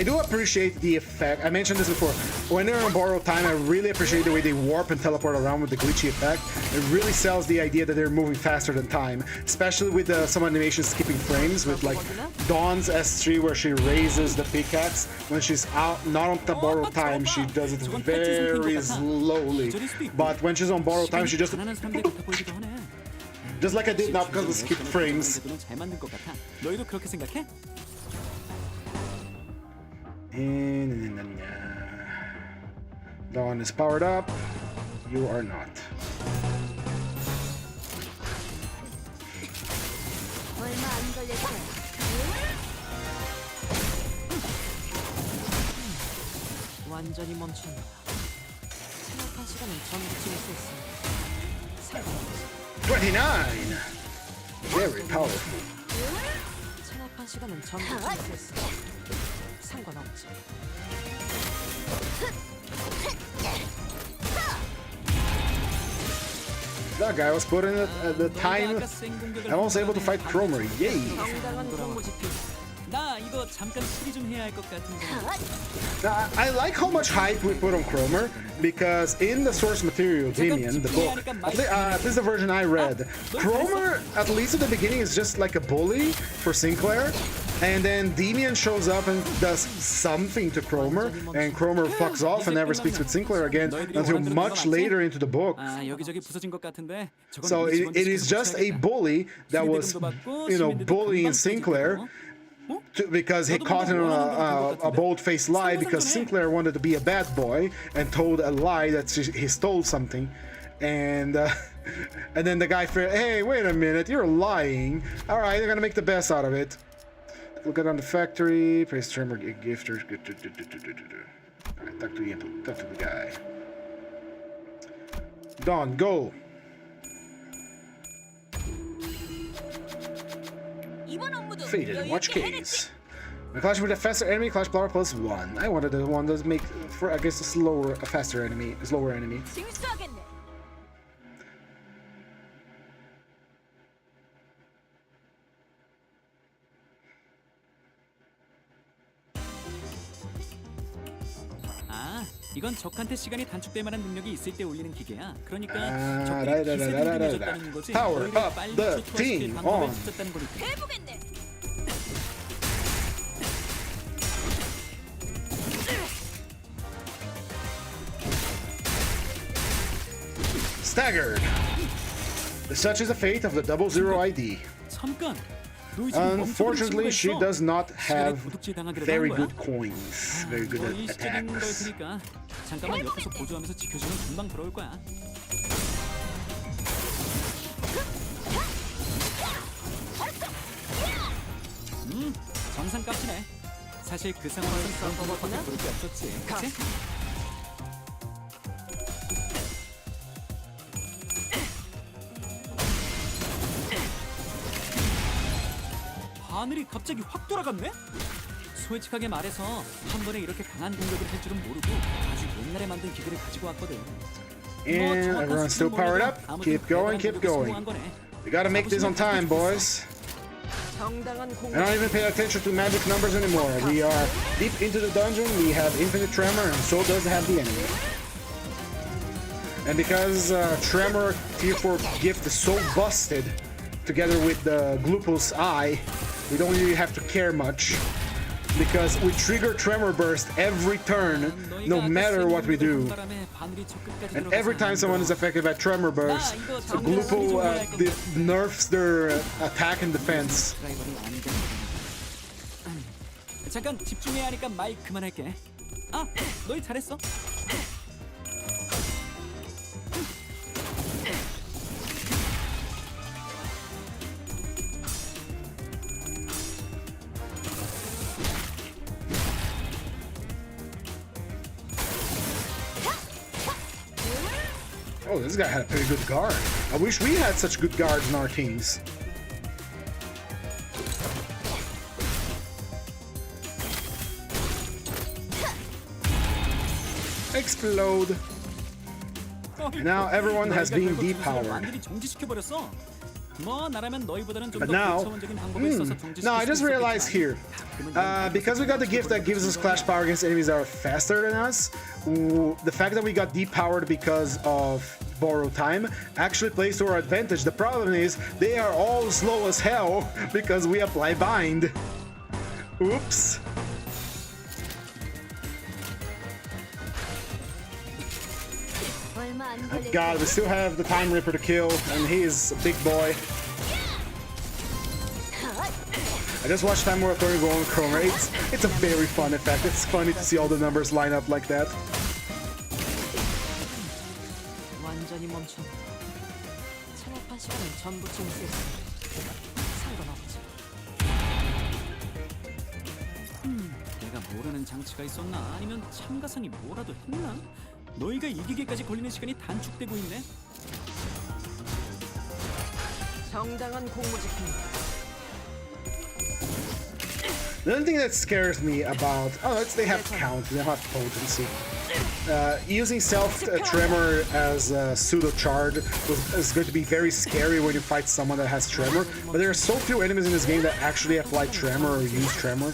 I do appreciate the effect. I mentioned this before. When they're on borrowed time, I really appreciate the way they warp and teleport around with the glitchy effect. It really sells the idea that they're moving faster than time, especially with some animations skipping frames, with like Dawn's S3 where she raises the pickaxe. When she's out, not on the borrowed time, she does it very slowly. But when she's on borrowed time, she just like I did now because of skipped frames. 잘 만든 것 같아. 너희도 그렇게 생각해? Dawn is powered up. You are not. 얼마 안 걸릴 거야. 완전히 멈춘다. 생각한 시간은 전부 지날 수 있습니다. 상관없지. 29. Very powerful. 생각한 시간은 전부 지날 수 있습니다. 상관없지. That guy was put in the time. I was able to fight Cromer. Yay! 정당한 공모지표. 나 이거 잠깐 수리 좀 해야 할 것 같은데. Now, I like how much hype we put on Cromer because in the source material, Damien, the book, at least the version I read, Cromer, at least at the beginning, is just like a bully for Sinclair. And then Damien shows up and does something to Cromer, and Cromer fucks off and never speaks with Sinclair again until much later into the book. 아, 여기저기 부서진 것 같은데. So it is just a bully that was, bullying Sinclair. Because he caught him a bold-faced lie because Sinclair wanted to be a bad boy and told a lie that he stole something, and then the guy said, "Hey, wait a minute, you're lying. All right, they're gonna make the best out of it." Look at on the factory. Praise Tremor gifters. All right, talk to the guy. Dawn, go. Faded. Watch case. My clash with a faster enemy, clash power +1. I wanted the one that make for I guess a faster enemy, slower enemy. 질수하겠네. 아, 이건 적한테 시간이 단축될 만한 능력이 있을 때 올리는 기계야. 그러니까 아, 적들이 기세를 이겨줬다는 거지. Power 너희를 up 빨리 the 초토화시킬 team 방법을 on. 찾았다는 거니까. 해보겠네. Staggered. Such is the fate of the 00 ID. 잠깐. 너희 지금 Unfortunately, 멈춰버린 she 친구가 does not 있어? have 시간에 도둑질 당하기로 very 한 거야? good coins, very good 너희 at 시키는 걸 attacks. 테니까 잠깐만 옆에서 보조하면서 지켜주면 금방 돌아올 거야. 정상 값이네. 사실 그 상황에서 그런 방법밖에 부를 게 없었지. 그치? 하늘이 갑자기 확 돌아갔네? 솔직하게 말해서 한 번에 이렇게 강한 공격을 할 줄은 모르고 아주 옛날에 만든 기계를 가지고 왔거든. And everyone's still powered up. Keep going, keep going. We gotta make this on time, boys. 정당한 I 공모. don't even pay attention to magic numbers anymore. We are deep into the dungeon. We have infinite tremor, and so does have the enemy. And because Tremor T-Corp gift is so busted, together with the Glupus Eye, we don't really have to care much. Because we trigger Tremor Burst every turn, no matter what we do. And every time someone is affected by Tremor Burst, the Glupo nerfs their attack and defense. 잠깐 집중해야 하니까 말 그만할게. 아, 너희 잘했어. Oh, this guy had a pretty good guard. I wish we had such good guards in our teams. Explode. And now everyone has been depowered. 완전히 정지시켜버렸어. 뭐 나라면 너희보다는 좀 But 더 now, 고차원적인 방법을 써서 no, I 정지시킬 just 수 realized here, 있겠지만 because we got the gift that gives us clash power against enemies that are faster than us, the fact that we got depowered because of borrowed time actually plays to our advantage. The problem is they are all slow as hell because we apply bind. Oops. 얼마 안 걸릴 God, we still have the Time Ripper to kill, and he is a big boy. I just watched Time Moratorium go on Chroma. It's a very fun effect. It's funny to see all the numbers line up like that. 완전히 멈춘. 창업한 시간은 전부 징수했어. 상관없지. 내가 모르는 장치가 있었나? 아니면 참가상이 뭐라도 했나? 너희가 이기기까지 걸리는 시간이 단축되고 있네. 정당한 공무집행. The only thing that scares me about they have count, they have potency. Using self tremor as a pseudo charge is going to be very scary when you fight someone that has tremor. But there are so few enemies in this game that actually apply tremor or use tremor.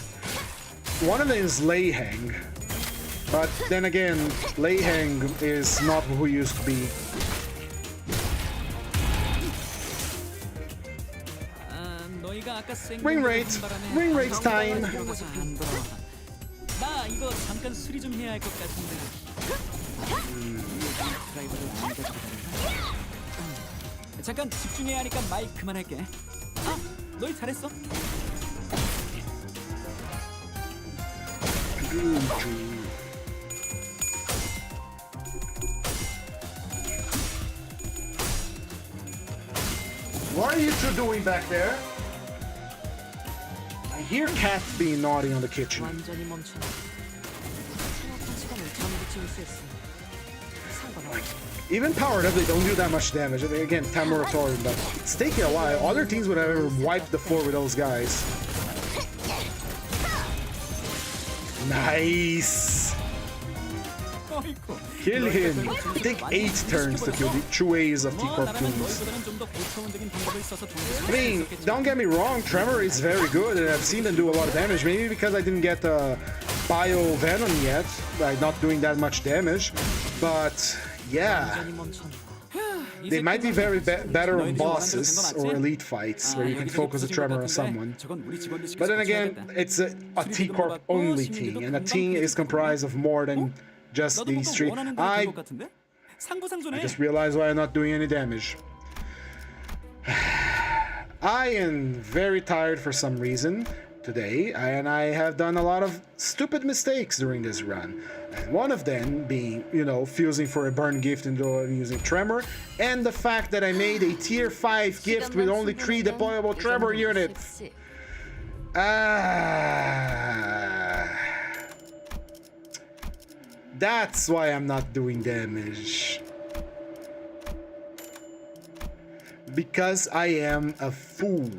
One of them is Lei Hang, but then again, Lei Hang is not who he used to be. 너희가 아까 Ring rate, ring rate's time. 나 이거 잠깐 수리 좀 해야 할 것 같은데. 드라이버를 안 가지고 다닌다. 잠깐 집중해야 하니까 말 그만할게. 아, 너희 잘했어. What are you two doing back there? I hear cats being naughty on the kitchen. 완전히 멈춘. 창업한 시간은 전부 징수했어. 상관없지. Even powered up, they don't do that much damage. I mean, again, time moratorium, but it's taking a while. Other teams would have ever wiped the floor with those guys. Nice! 어이구. Kill him! It take 8 turns to kill the 2 A's of T-Corp 나라면 teams. 너희보다는 좀 더 고차원적인 방법을 써서 I mean, don't get me wrong, Tremor is very good, and I've seen them do a lot of damage. Maybe because I didn't get Bio Venom yet, like not doing that much damage. But yeah, 완전히 멈춘. they might be very better on bosses or elite fights where you can focus a Tremor on someone. But then again, it's a T-Corp only team, and a team is comprised of more than just these three. I just realized why I'm not doing any damage. I am very tired for some reason today, and I have done a lot of stupid mistakes during this run. And one of them being, fusing for a burn gift and using Tremor, and the fact that I made a tier 5 gift with only 3 deployable Tremor units. That's why I'm not doing damage. Because I am a fool.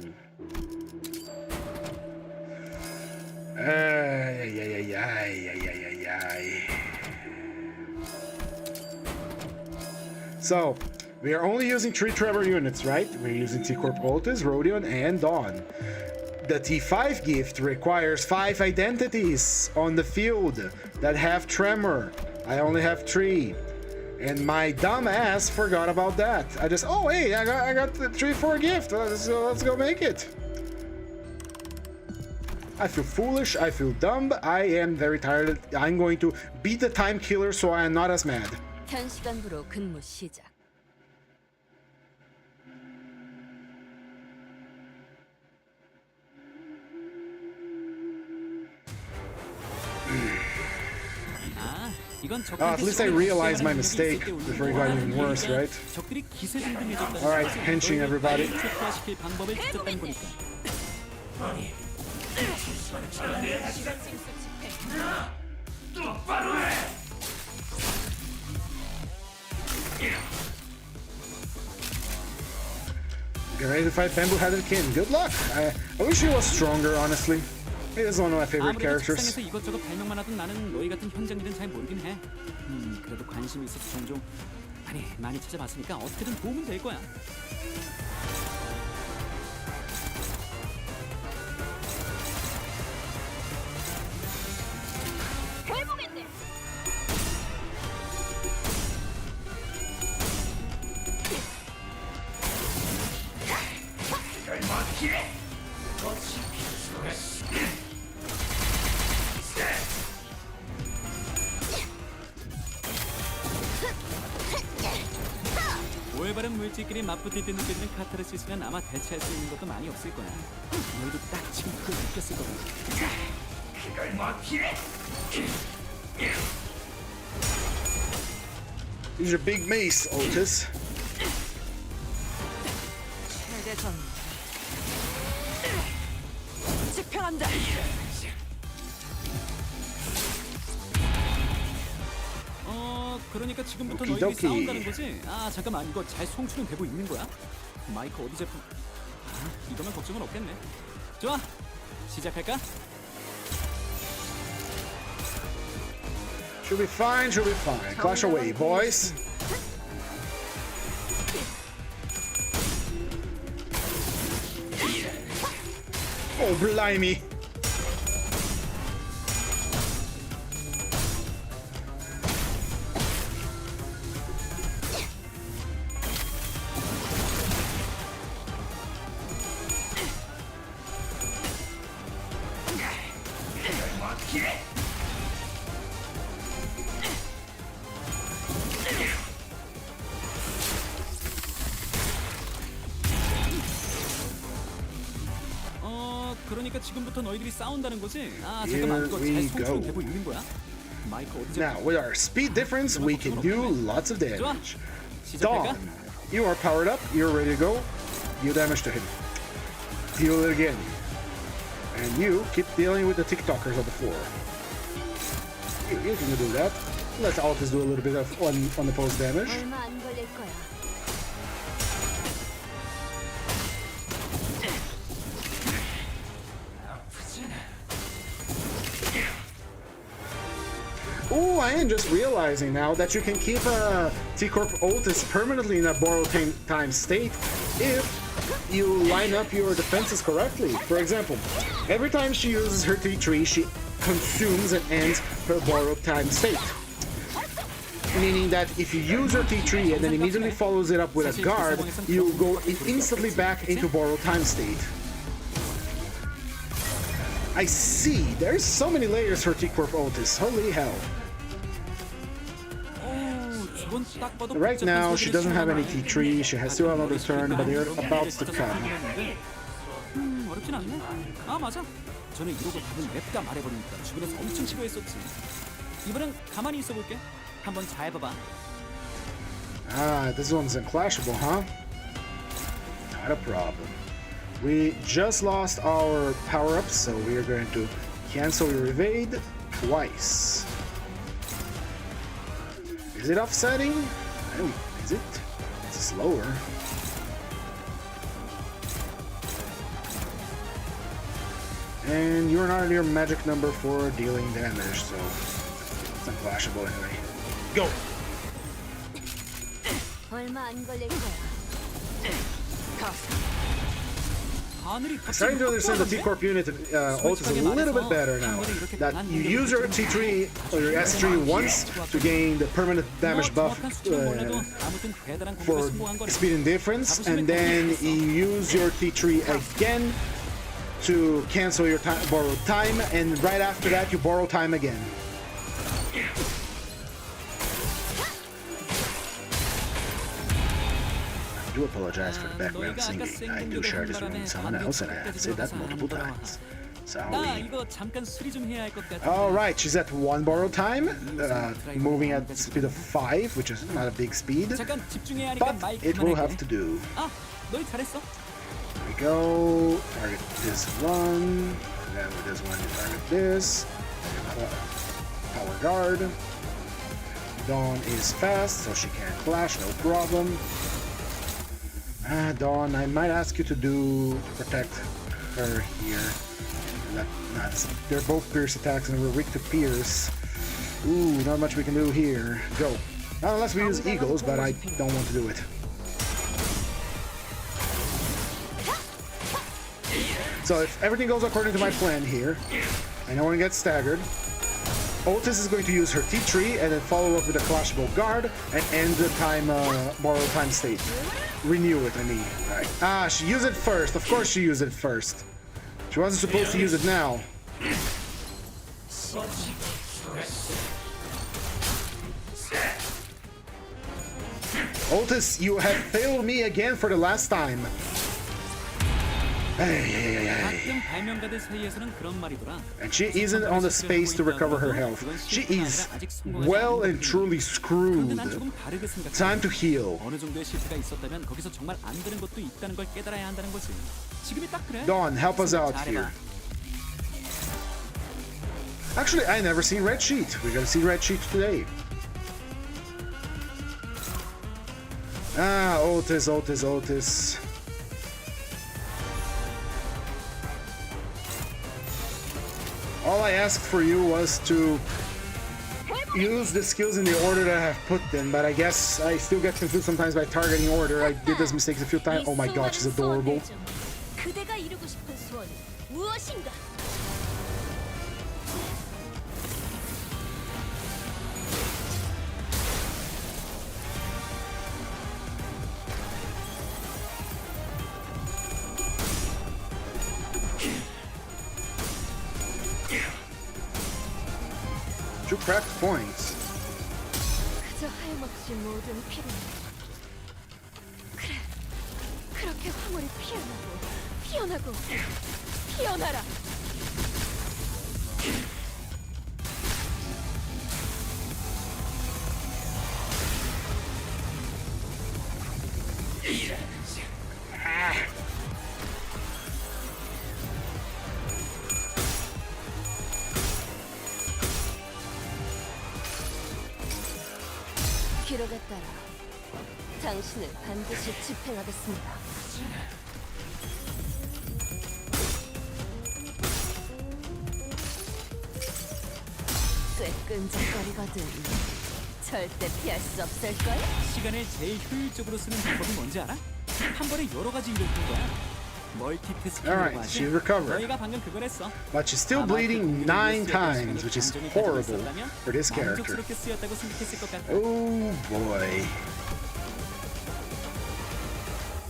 So, we are only using 3 Trevor units, right? We're using T-Corp Ultis, Rodion, and Dawn. The T5 gift requires 5 identities on the field that have Tremor. I only have 3. And my dumb ass forgot about that. I just, oh hey, I got the 3 for a gift. Let's go make it. I feel foolish, I feel dumb, I am very tired. I'm going to beat the time killer so I am not as mad. 현 시간부로 근무 시작. At least I realized my mistake before it got even worse, right? Alright, henching everybody. Get ready to fight Bamboo-Headed King. Good luck! I wish he was stronger, honestly. He is one of my favorite characters. 책상에서 이것저것 발명만 하던 나는 너희 같은 현장일은 잘 모르긴 해. 그래도 관심이 있어서 종종 많이 찾아봤으니까 어떻게든 도움은 될 거야. 올바른 물질끼리 맞붙을 때 느껴지는 카타르시스는 아마 대체할 수 있는 것도 많이 없을 거야. 너희도 딱 지금 그걸 느꼈을 거야. Use your big mace, Otis. 최대전. 집행한다. 그러니까 지금부터 오키도키. 너희들이 싸운다는 거지? 아, 잠깐만, 이거 잘 송출은 되고 있는 거야? 마이크 어디 제품? 아, 이거면 걱정은 없겠네. 좋아, 시작할까? Should be fine, should be fine. Clash away, boys. Oh, blimey. 그러니까 지금부터 너희들이 싸운다는 거지? 아, 잠깐만, 이거 잘 we 송출은 go. 되고 있는 거야? 마이크 어디 제품? Now, with our speed difference, we can do lots of 좋아, damage. 시작할까? Dawn, you are powered up, you're ready to go. Deal damage to him. Deal it again. And you keep dealing with the TikTokers on the floor. You can do that. Let Altus do a little bit of on the post damage. 얼마 안 걸릴 거야. Oh, I am just realizing now that you can keep a T-Corp Otis permanently in a borrowed time state if you line up your defenses correctly. For example, every time she uses her T3, she consumes and ends her borrowed time state. Meaning that if you use your T3 and then immediately follows it up with a guard, you go instantly back into borrowed time state. I see. There's so many layers for T-Corp Otis. Holy hell. Right now, she doesn't have any T3. She has still another turn, but they're about to come. 어렵진 않네. 아, 맞아. 전에 이러고 답은 냅다 말해버리니까 주변에서 엄청 싫어했었지. 이번엔 가만히 있어볼게. 한번 잘 봐봐. Ah, this one's unclashable, huh? Not a problem. We just lost our power-ups, so we are going to cancel your evade twice. Is it offsetting? Oh, is it? It's slower. And you're not in your magic number for dealing damage, so it's unclashable anyway. Go! 얼마 안 걸릴 거야. 하늘이 I'm starting to understand the T-Corp unit Otis a little bit better now. That you use your T3 or your S3 once to gain the permanent damage buff for speed and difference, and then you use your T3 again to cancel your borrowed time, and right after that you borrow time again. I do apologize for the background singing. I do share this room with someone else, and I have said that multiple times. 나 Sorry. 이거 잠깐 수리 좀 해야 할 것 같아. Alright, she's at 1 borrowed time, moving at speed of 5, which is not a big speed, 잠깐 집중해야 하니까 but 마이크 it will 그만할게. have to do. 아, 너희 잘했어. Here we go, target this one, and then with this one you target this, power guard. Dawn is fast, so she can clash, no problem. Dawn, I might ask you to protect her here. They're both pierce attacks and we're weak to pierce. Ooh, not much we can do here. Go. Not unless we use eagles, but I don't want to do it. So if everything goes according to my plan here, and no one gets staggered, Otis is going to use her T3 and then follow up with a clashable guard and end the time borrow time state. Renew it, I mean. Right. Ah, she used it first. Of course she used it first. She wasn't supposed to use it now. Otis, you have failed me again for the last time. 가끔 발명가들 사이에서는 그런 말이더라. And she isn't on the space to recover her health. She is well and truly screwed. 난 조금 다르게 생각해. Time to heal. 어느 정도의 실패가 있었다면 거기서 정말 안 되는 것도 있다는 걸 깨달아야 한다는 거지. 지금이 딱 그래. Dawn, help us out 잘해봐. here. Actually, I never seen Red Sheet. We're gonna see Red Sheet today. Ah, Otis, Otis, Otis. All I asked for you was to use the skills in the order that I have put them, but I guess I still get confused sometimes by targeting order. I did those mistakes a few times. Oh my god, she's adorable. 그대가 이루고 싶은 소원 무엇인가? Two cracked points. 그저 하염없이 모든 피를 그래 그렇게 화물이 피어나고 피어나라. 기록에 따라 당신을 반드시 집행하겠습니다. 꽤 끈적거리거든. 절대 피할 수 없을걸? 시간을 제일 효율적으로 쓰는 방법이 뭔지 알아? 한 번에 여러 가지 일을 하는 거야. 멀티태스킹이라고 Alright, 하지. she recovered. 너희가 방금 그걸 했어. But she's still 아마 그 bleeding 공격을 9 위해서 times, which is 시간이 가지고 horrible 있었다면 for this character. 만족스럽게 쓰였다고 생각했을 것 같아. Oh boy.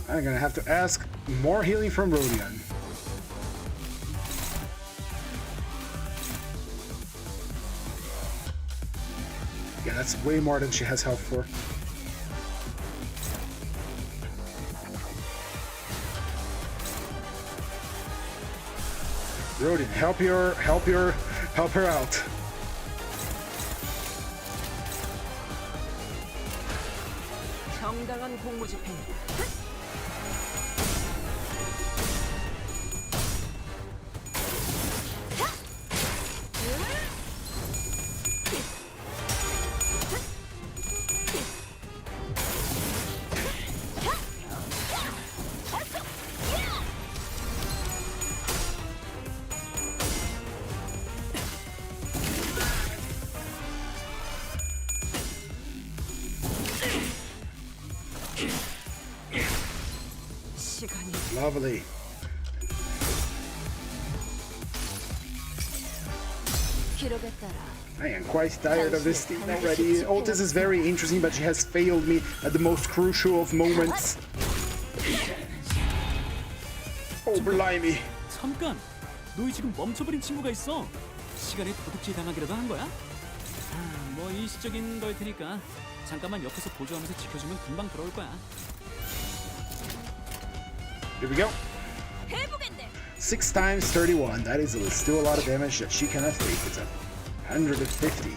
I'm gonna have to ask more healing from Rodion. Yeah, that's way more than she has health for. Rodion, help her out. 정당한 공무 집행. 시간이 Lovely. 기록에 따라 I am quite tired of this team already. Otis is very interesting, but she has failed me at the most crucial of moments. Oh, blimey. 잠깐, 너희 지금 멈춰버린 친구가 있어. 시간에 도둑질 당하기라도 한 거야? 아, 뭐 일시적인 걸 테니까 잠깐만 옆에서 보조하면서 지켜주면 금방 돌아올 거야. Here we go. 해보겠네. 6 times 31. That is still a lot of damage that she cannot take. It's a 150.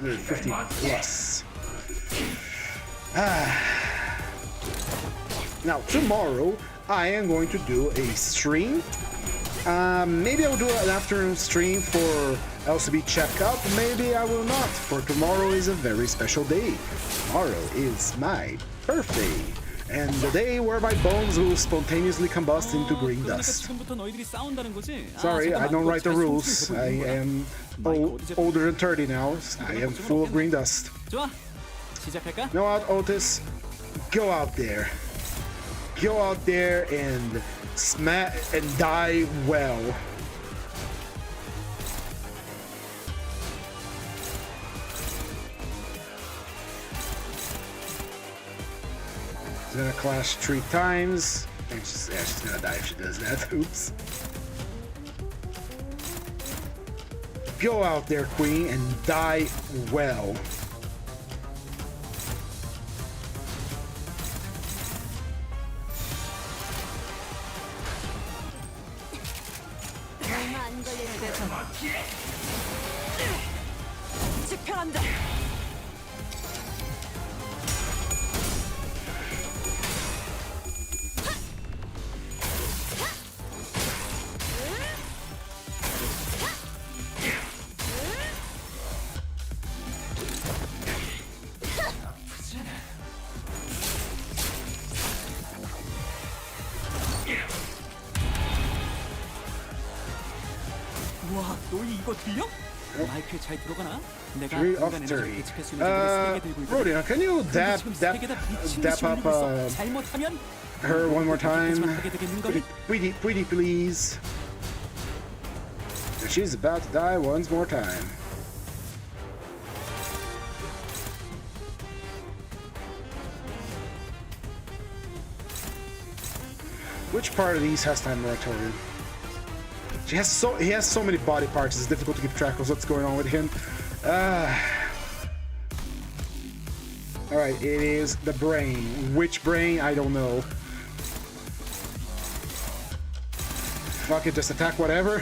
150 plus. Now, tomorrow, I am going to do a stream. Maybe I will do an afternoon stream for LCB checkup. Maybe I will not, for tomorrow is a very special day. Tomorrow is my birthday. And the day where my bones will spontaneously combust into green 그러니까 dust. 지금부터 너희들이 싸운다는 거지? Sorry, I don't write the rules. I am older than 30 now. I am full of green dust. 좋아, 시작할까? Know what, Otis? Go out there. Go out there and smash and die well. She's gonna clash 3 times. And she's gonna die if she does that. Oops. Go out there, Queen, and die well. 집행한다. 와, 너희 이거 들려? 마이크에 잘 들어가나? 내가 3 of 인간 30. 에너지를 예측할 수 있는 재질을 3개 들고 있거든. Rodion, can you 근데 dap 지금 dap 3개 다 미친 dap 듯이 up 올리고 있어. 잘못하면 her one more time? 그렇게까지만 하게 되겠는 거니? Pretty please. She's about to die once more time. Which part of these has time moratorium? He has so many body parts. It's difficult to keep track of what's going on with him. All right, it is the brain. Which brain? I don't know. Fuck it, just attack whatever.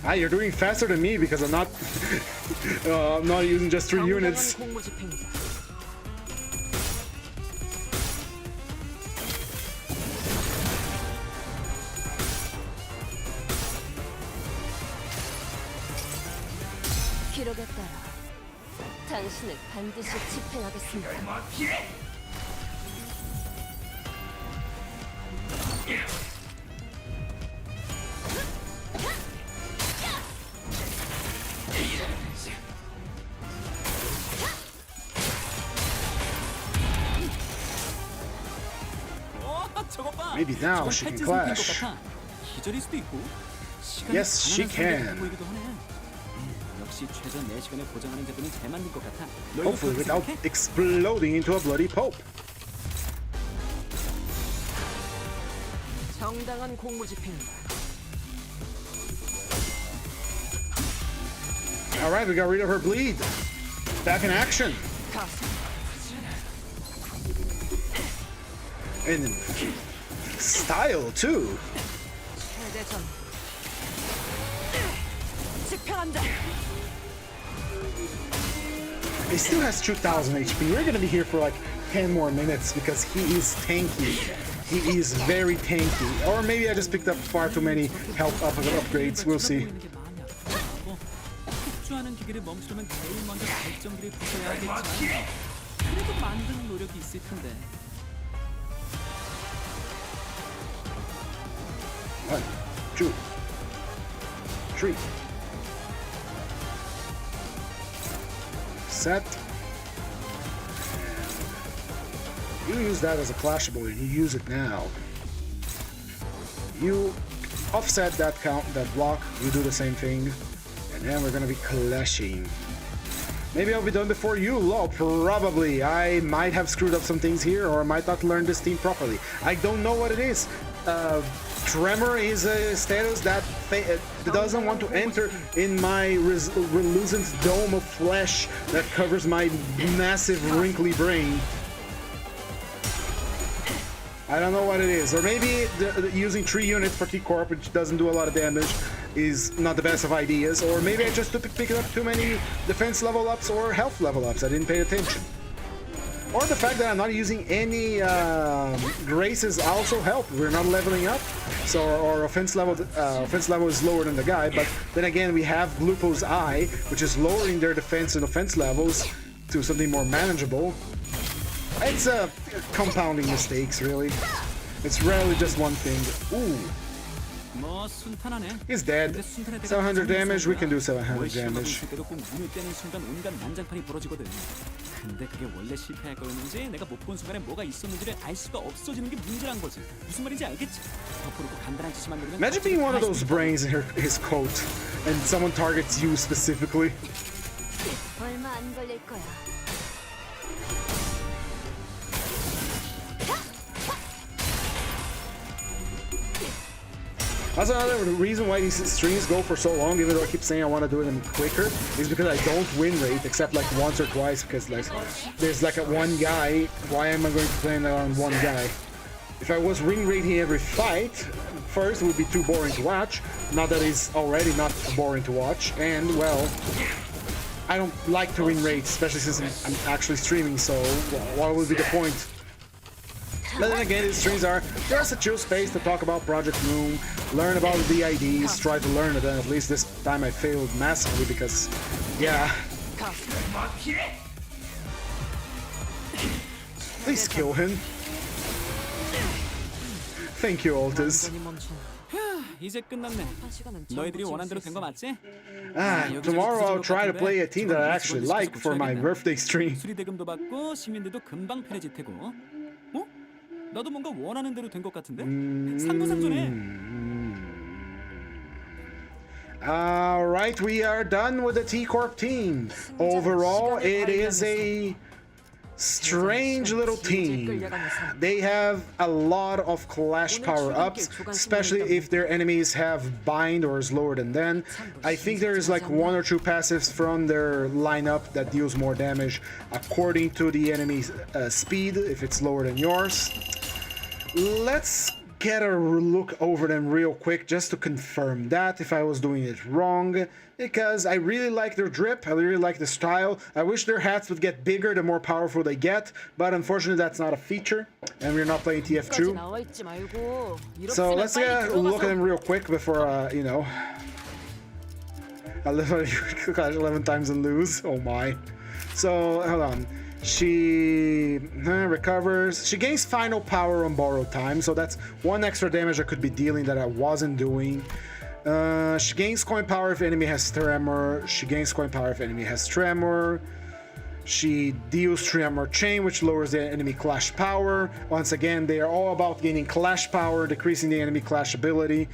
Ah, you're doing faster than me because I'm not I'm not using just 3 units. 공무 집행이다. 기록에 따라 당신을 반드시 집행하겠습니다. 저거 봐. Maybe now 저건 she can 탈진 상태인 clash. 것 같아. 기절일 수도 있고. 시간이 Yes, she 가난한 상대가 can. 보이기도 하네. 역시 최전 4시간을 보장하는 제도는 잘 만든 것 같아. 너희도 Hopefully 그렇게 without 생각해? exploding into a bloody pope. 정당한 공무 집행이다. All right, we got rid of her bleed. Back in action. 가서 And in style too. 최대전. 집행한다. He still has 2,000 HP. We're gonna be here for like 10 more minutes because he is tanky. He is very tanky. Or maybe I just picked up far too many health upgrades. We'll see. 보이는 게 많이 아프고, 폭주하는 기계를 멈추려면 제일 먼저 발전기를 부숴야 하겠지만 그래도 만드는 노력이 있을 텐데. 1, 2, 3. Set. And you use that as a clashable. You use it now. You offset that that block. You do the same thing, and then we're gonna be clashing. Maybe I'll be done before you, Lo. Probably. I might have screwed up some things here, or I might not learn this team properly. I don't know what it is. Tremor is a status that doesn't want to enter in my relucent dome of flesh that covers my massive wrinkly brain. I don't know what it is. Or maybe using 3 units for T-Corp, which doesn't do a lot of damage, is not the best of ideas. Or maybe I just picked up too many defense level ups or health level ups. I didn't pay attention. Or the fact that I'm not using any graces also help. We're not leveling up, so our offense level is lower than the guy. But then again, we have Lupo's Eye, which is lowering their defense and offense levels to something more manageable. It's compounding mistakes, really. It's rarely just one thing. Ooh. 뭐 순탄하네. He's dead. 700 damage, we can do 700 damage. 때도 꼭 문을 떼는 순간 온갖 난장판이 벌어지거든. 근데 그게 원래 실패할 거였는지 내가 못 본 순간에 뭐가 있었는지를 알 수가 없어지는 게 문제란 거지. 무슨 말인지 알겠지? 덮어놓고 간단한 짓만 누르면 Imagine being one of those brains in his coat, and someone targets you specifically. 얼마 안 걸릴 거야. That's another reason why these streams go for so long, even though I keep saying I want to do them quicker, is because I don't win rate except like once or twice, because like there's like a one guy. Why am I going to play on one guy? If I was win rating every fight, first, it would be too boring to watch. Not that it's already not boring to watch, and well, I don't like to win rates, especially since I'm actually streaming, so what would be the point? But then again, these streams are just a chill space to talk about Project Moon, learn about the IDs, try to learn it, and at least this time I failed massively because, yeah. Please kill him. Thank you, Altus. 이제 끝났네. 너희들이 원한 대로 된 거 맞지? Tomorrow I'll try to play a team that I actually like for my birthday stream. 수리 대금도 받고 시민들도 금방 편해질 테고. 어? 나도 뭔가 원하는 대로 된 것 같은데? 상부상조네. Alright, we are done with the T-Corp team. Overall, it is a strange little team. They have a lot of clash power-ups, especially if their enemies have bind or is lower than them. I think there is like 1 or 2 passives from their lineup that deals more damage according to the enemy's speed, if it's lower than yours. Let's get a look over them real quick just to confirm that if I was doing it wrong, because I really like their drip, I really like the style. I wish their hats would get bigger the more powerful they get, but unfortunately that's not a feature, and we're not playing TF2. So let's get a look at them real quick before, you know, I literally clash 11 times and lose. Oh my. So, hold on. She recovers. She gains final power on borrowed time, so that's 1 extra damage I could be dealing that I wasn't doing. She gains coin power if enemy has tremor. She gains coin power if enemy has tremor. She deals tremor chain, which lowers the enemy clash power. Once again, they are all about gaining clash power, decreasing the enemy clash ability.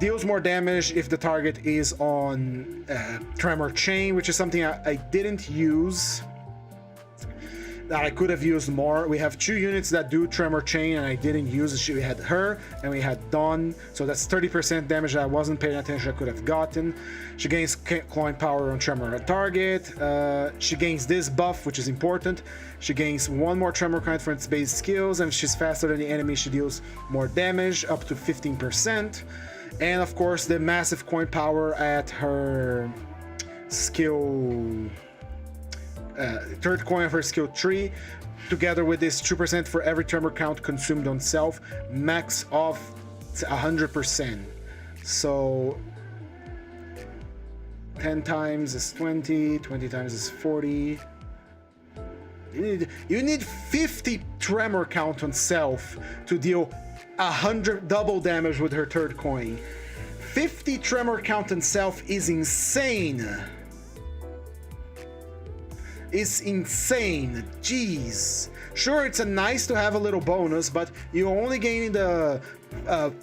Deals more damage if the target is on tremor chain, which is something I didn't use, that I could have used more. We have 2 units that do tremor chain and I didn't use it. We had her and we had Dawn, so that's 30% damage that I wasn't paying attention I could have gotten. She gains coin power on tremor target. She gains this buff, which is important. She gains 1 more tremor coin for its base skills, and if she's faster than the enemy, she deals more damage, up to 15%. And of course, the massive coin power at her skill, third coin of her skill tree, together with this 2% for every tremor count consumed on self, max of 100%. So 10 times is 20, 20 times is 40. You need 50 tremor count on self to deal 100 double damage with her third coin. 50 tremor count on self is insane. It's insane. Jeez. Sure, it's a nice to have a little bonus, but you only gain the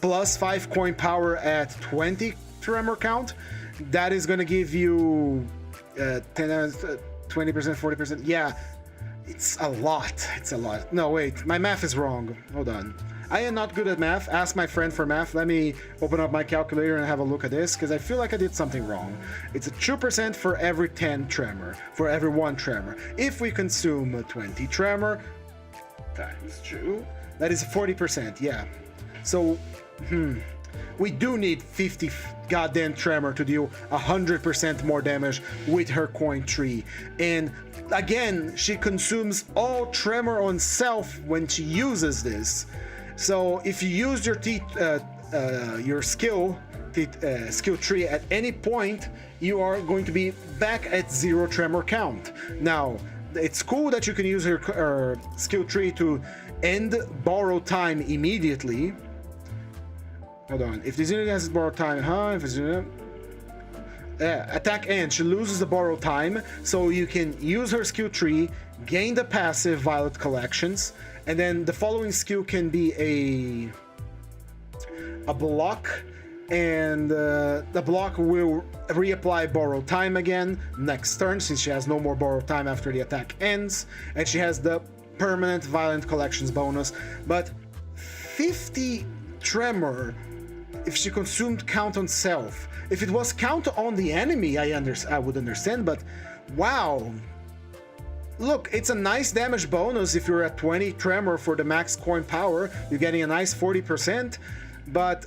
plus 5 coin power at 20 tremor count. That is gonna give you 10, 20%, 40%. Yeah. It's a lot. It's a lot. No, wait. My math is wrong. Hold on. I am not good at math. Ask my friend for math. Let me open up my calculator and have a look at this, because I feel like I did something wrong. It's a 2% for every 10 tremor, for every 1 tremor. If we consume 20 tremor times 2, that is 40%. Yeah. So, we do need 50 goddamn tremor to deal 100% more damage with her coin tree. And again, she consumes all tremor on self when she uses this. So if you use your skill tree at any point, you are going to be back at 0 tremor count. Now, it's cool that you can use her skill tree to end borrowed time immediately. Hold on. If this unit has borrowed time, if it's attack end, she loses the borrowed time, so you can use her skill tree, gain the passive Violet Collections, and then the following skill can be a block, and the block will reapply borrowed time again next turn, since she has no more borrowed time after the attack ends, and she has the permanent Violent Collections bonus. But 50 tremor if she consumed count on self. If it was count on the enemy, I would understand, but wow. look, it's a nice damage bonus if you're at 20 tremor for the max coin power. You're getting a nice 40%, but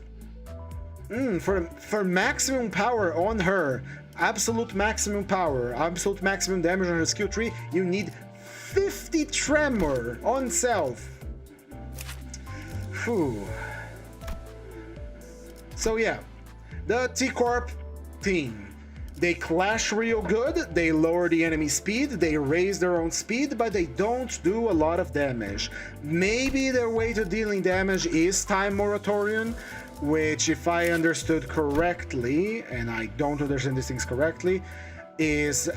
for maximum power on her, absolute maximum power, absolute maximum damage on her skill tree, you need 50 tremor on self. Whew. So yeah, the T-Corp team. They clash real good, they lower the enemy speed, they raise their own speed, but they don't do a lot of damage. Maybe their way to dealing damage is Time Moratorium, which, if I understood correctly, and I don't understand these things correctly, is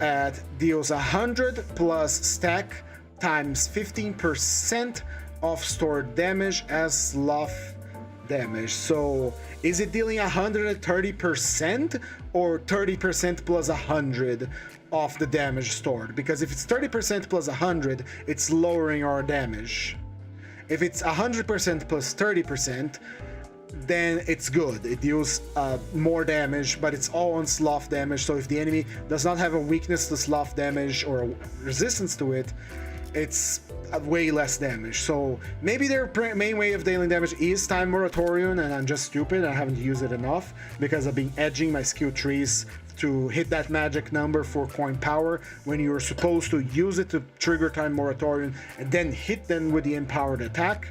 deals 100 plus stack times 15% of stored damage as sloth damage. So is it dealing 130% or 30% plus 100 of the damage stored? Because if it's 30% plus 100, it's lowering our damage. If it's 100% plus 30%, then it's good. It deals more damage, but it's all on sloth damage. So if the enemy does not have a weakness to sloth damage or a resistance to it, it's way less damage. So maybe their main way of dealing damage is Time Moratorium, and I'm just stupid. I haven't used it enough because I've been edging my skill trees to hit that magic number for coin power when you're supposed to use it to trigger Time Moratorium and then hit them with the empowered attack.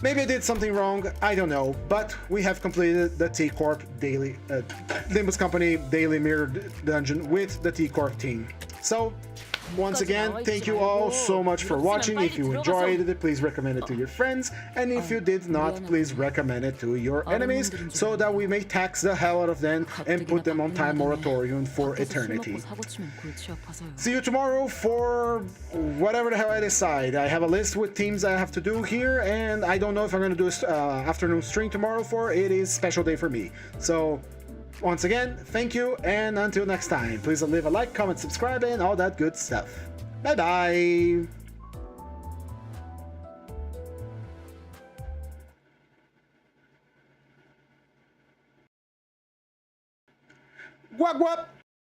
Maybe I did something wrong, I don't know, but we have completed the T-Corp daily, Limbus Company daily mirror dungeon with the T-Corp team. So, once again, thank you all so much for watching. If you enjoyed it, please recommend it to your friends, and if you did not, please recommend it to your enemies, so that we may tax the hell out of them and put them on Time Moratorium for eternity. See you tomorrow for whatever the hell I decide. I have a list with teams I have to do here, and I don't know if I'm going to do an afternoon stream tomorrow for it. Is special day for me. So, once again, thank you, and until next time, please leave a like, comment, subscribe, and all that good stuff. Bye-bye! Wap wap!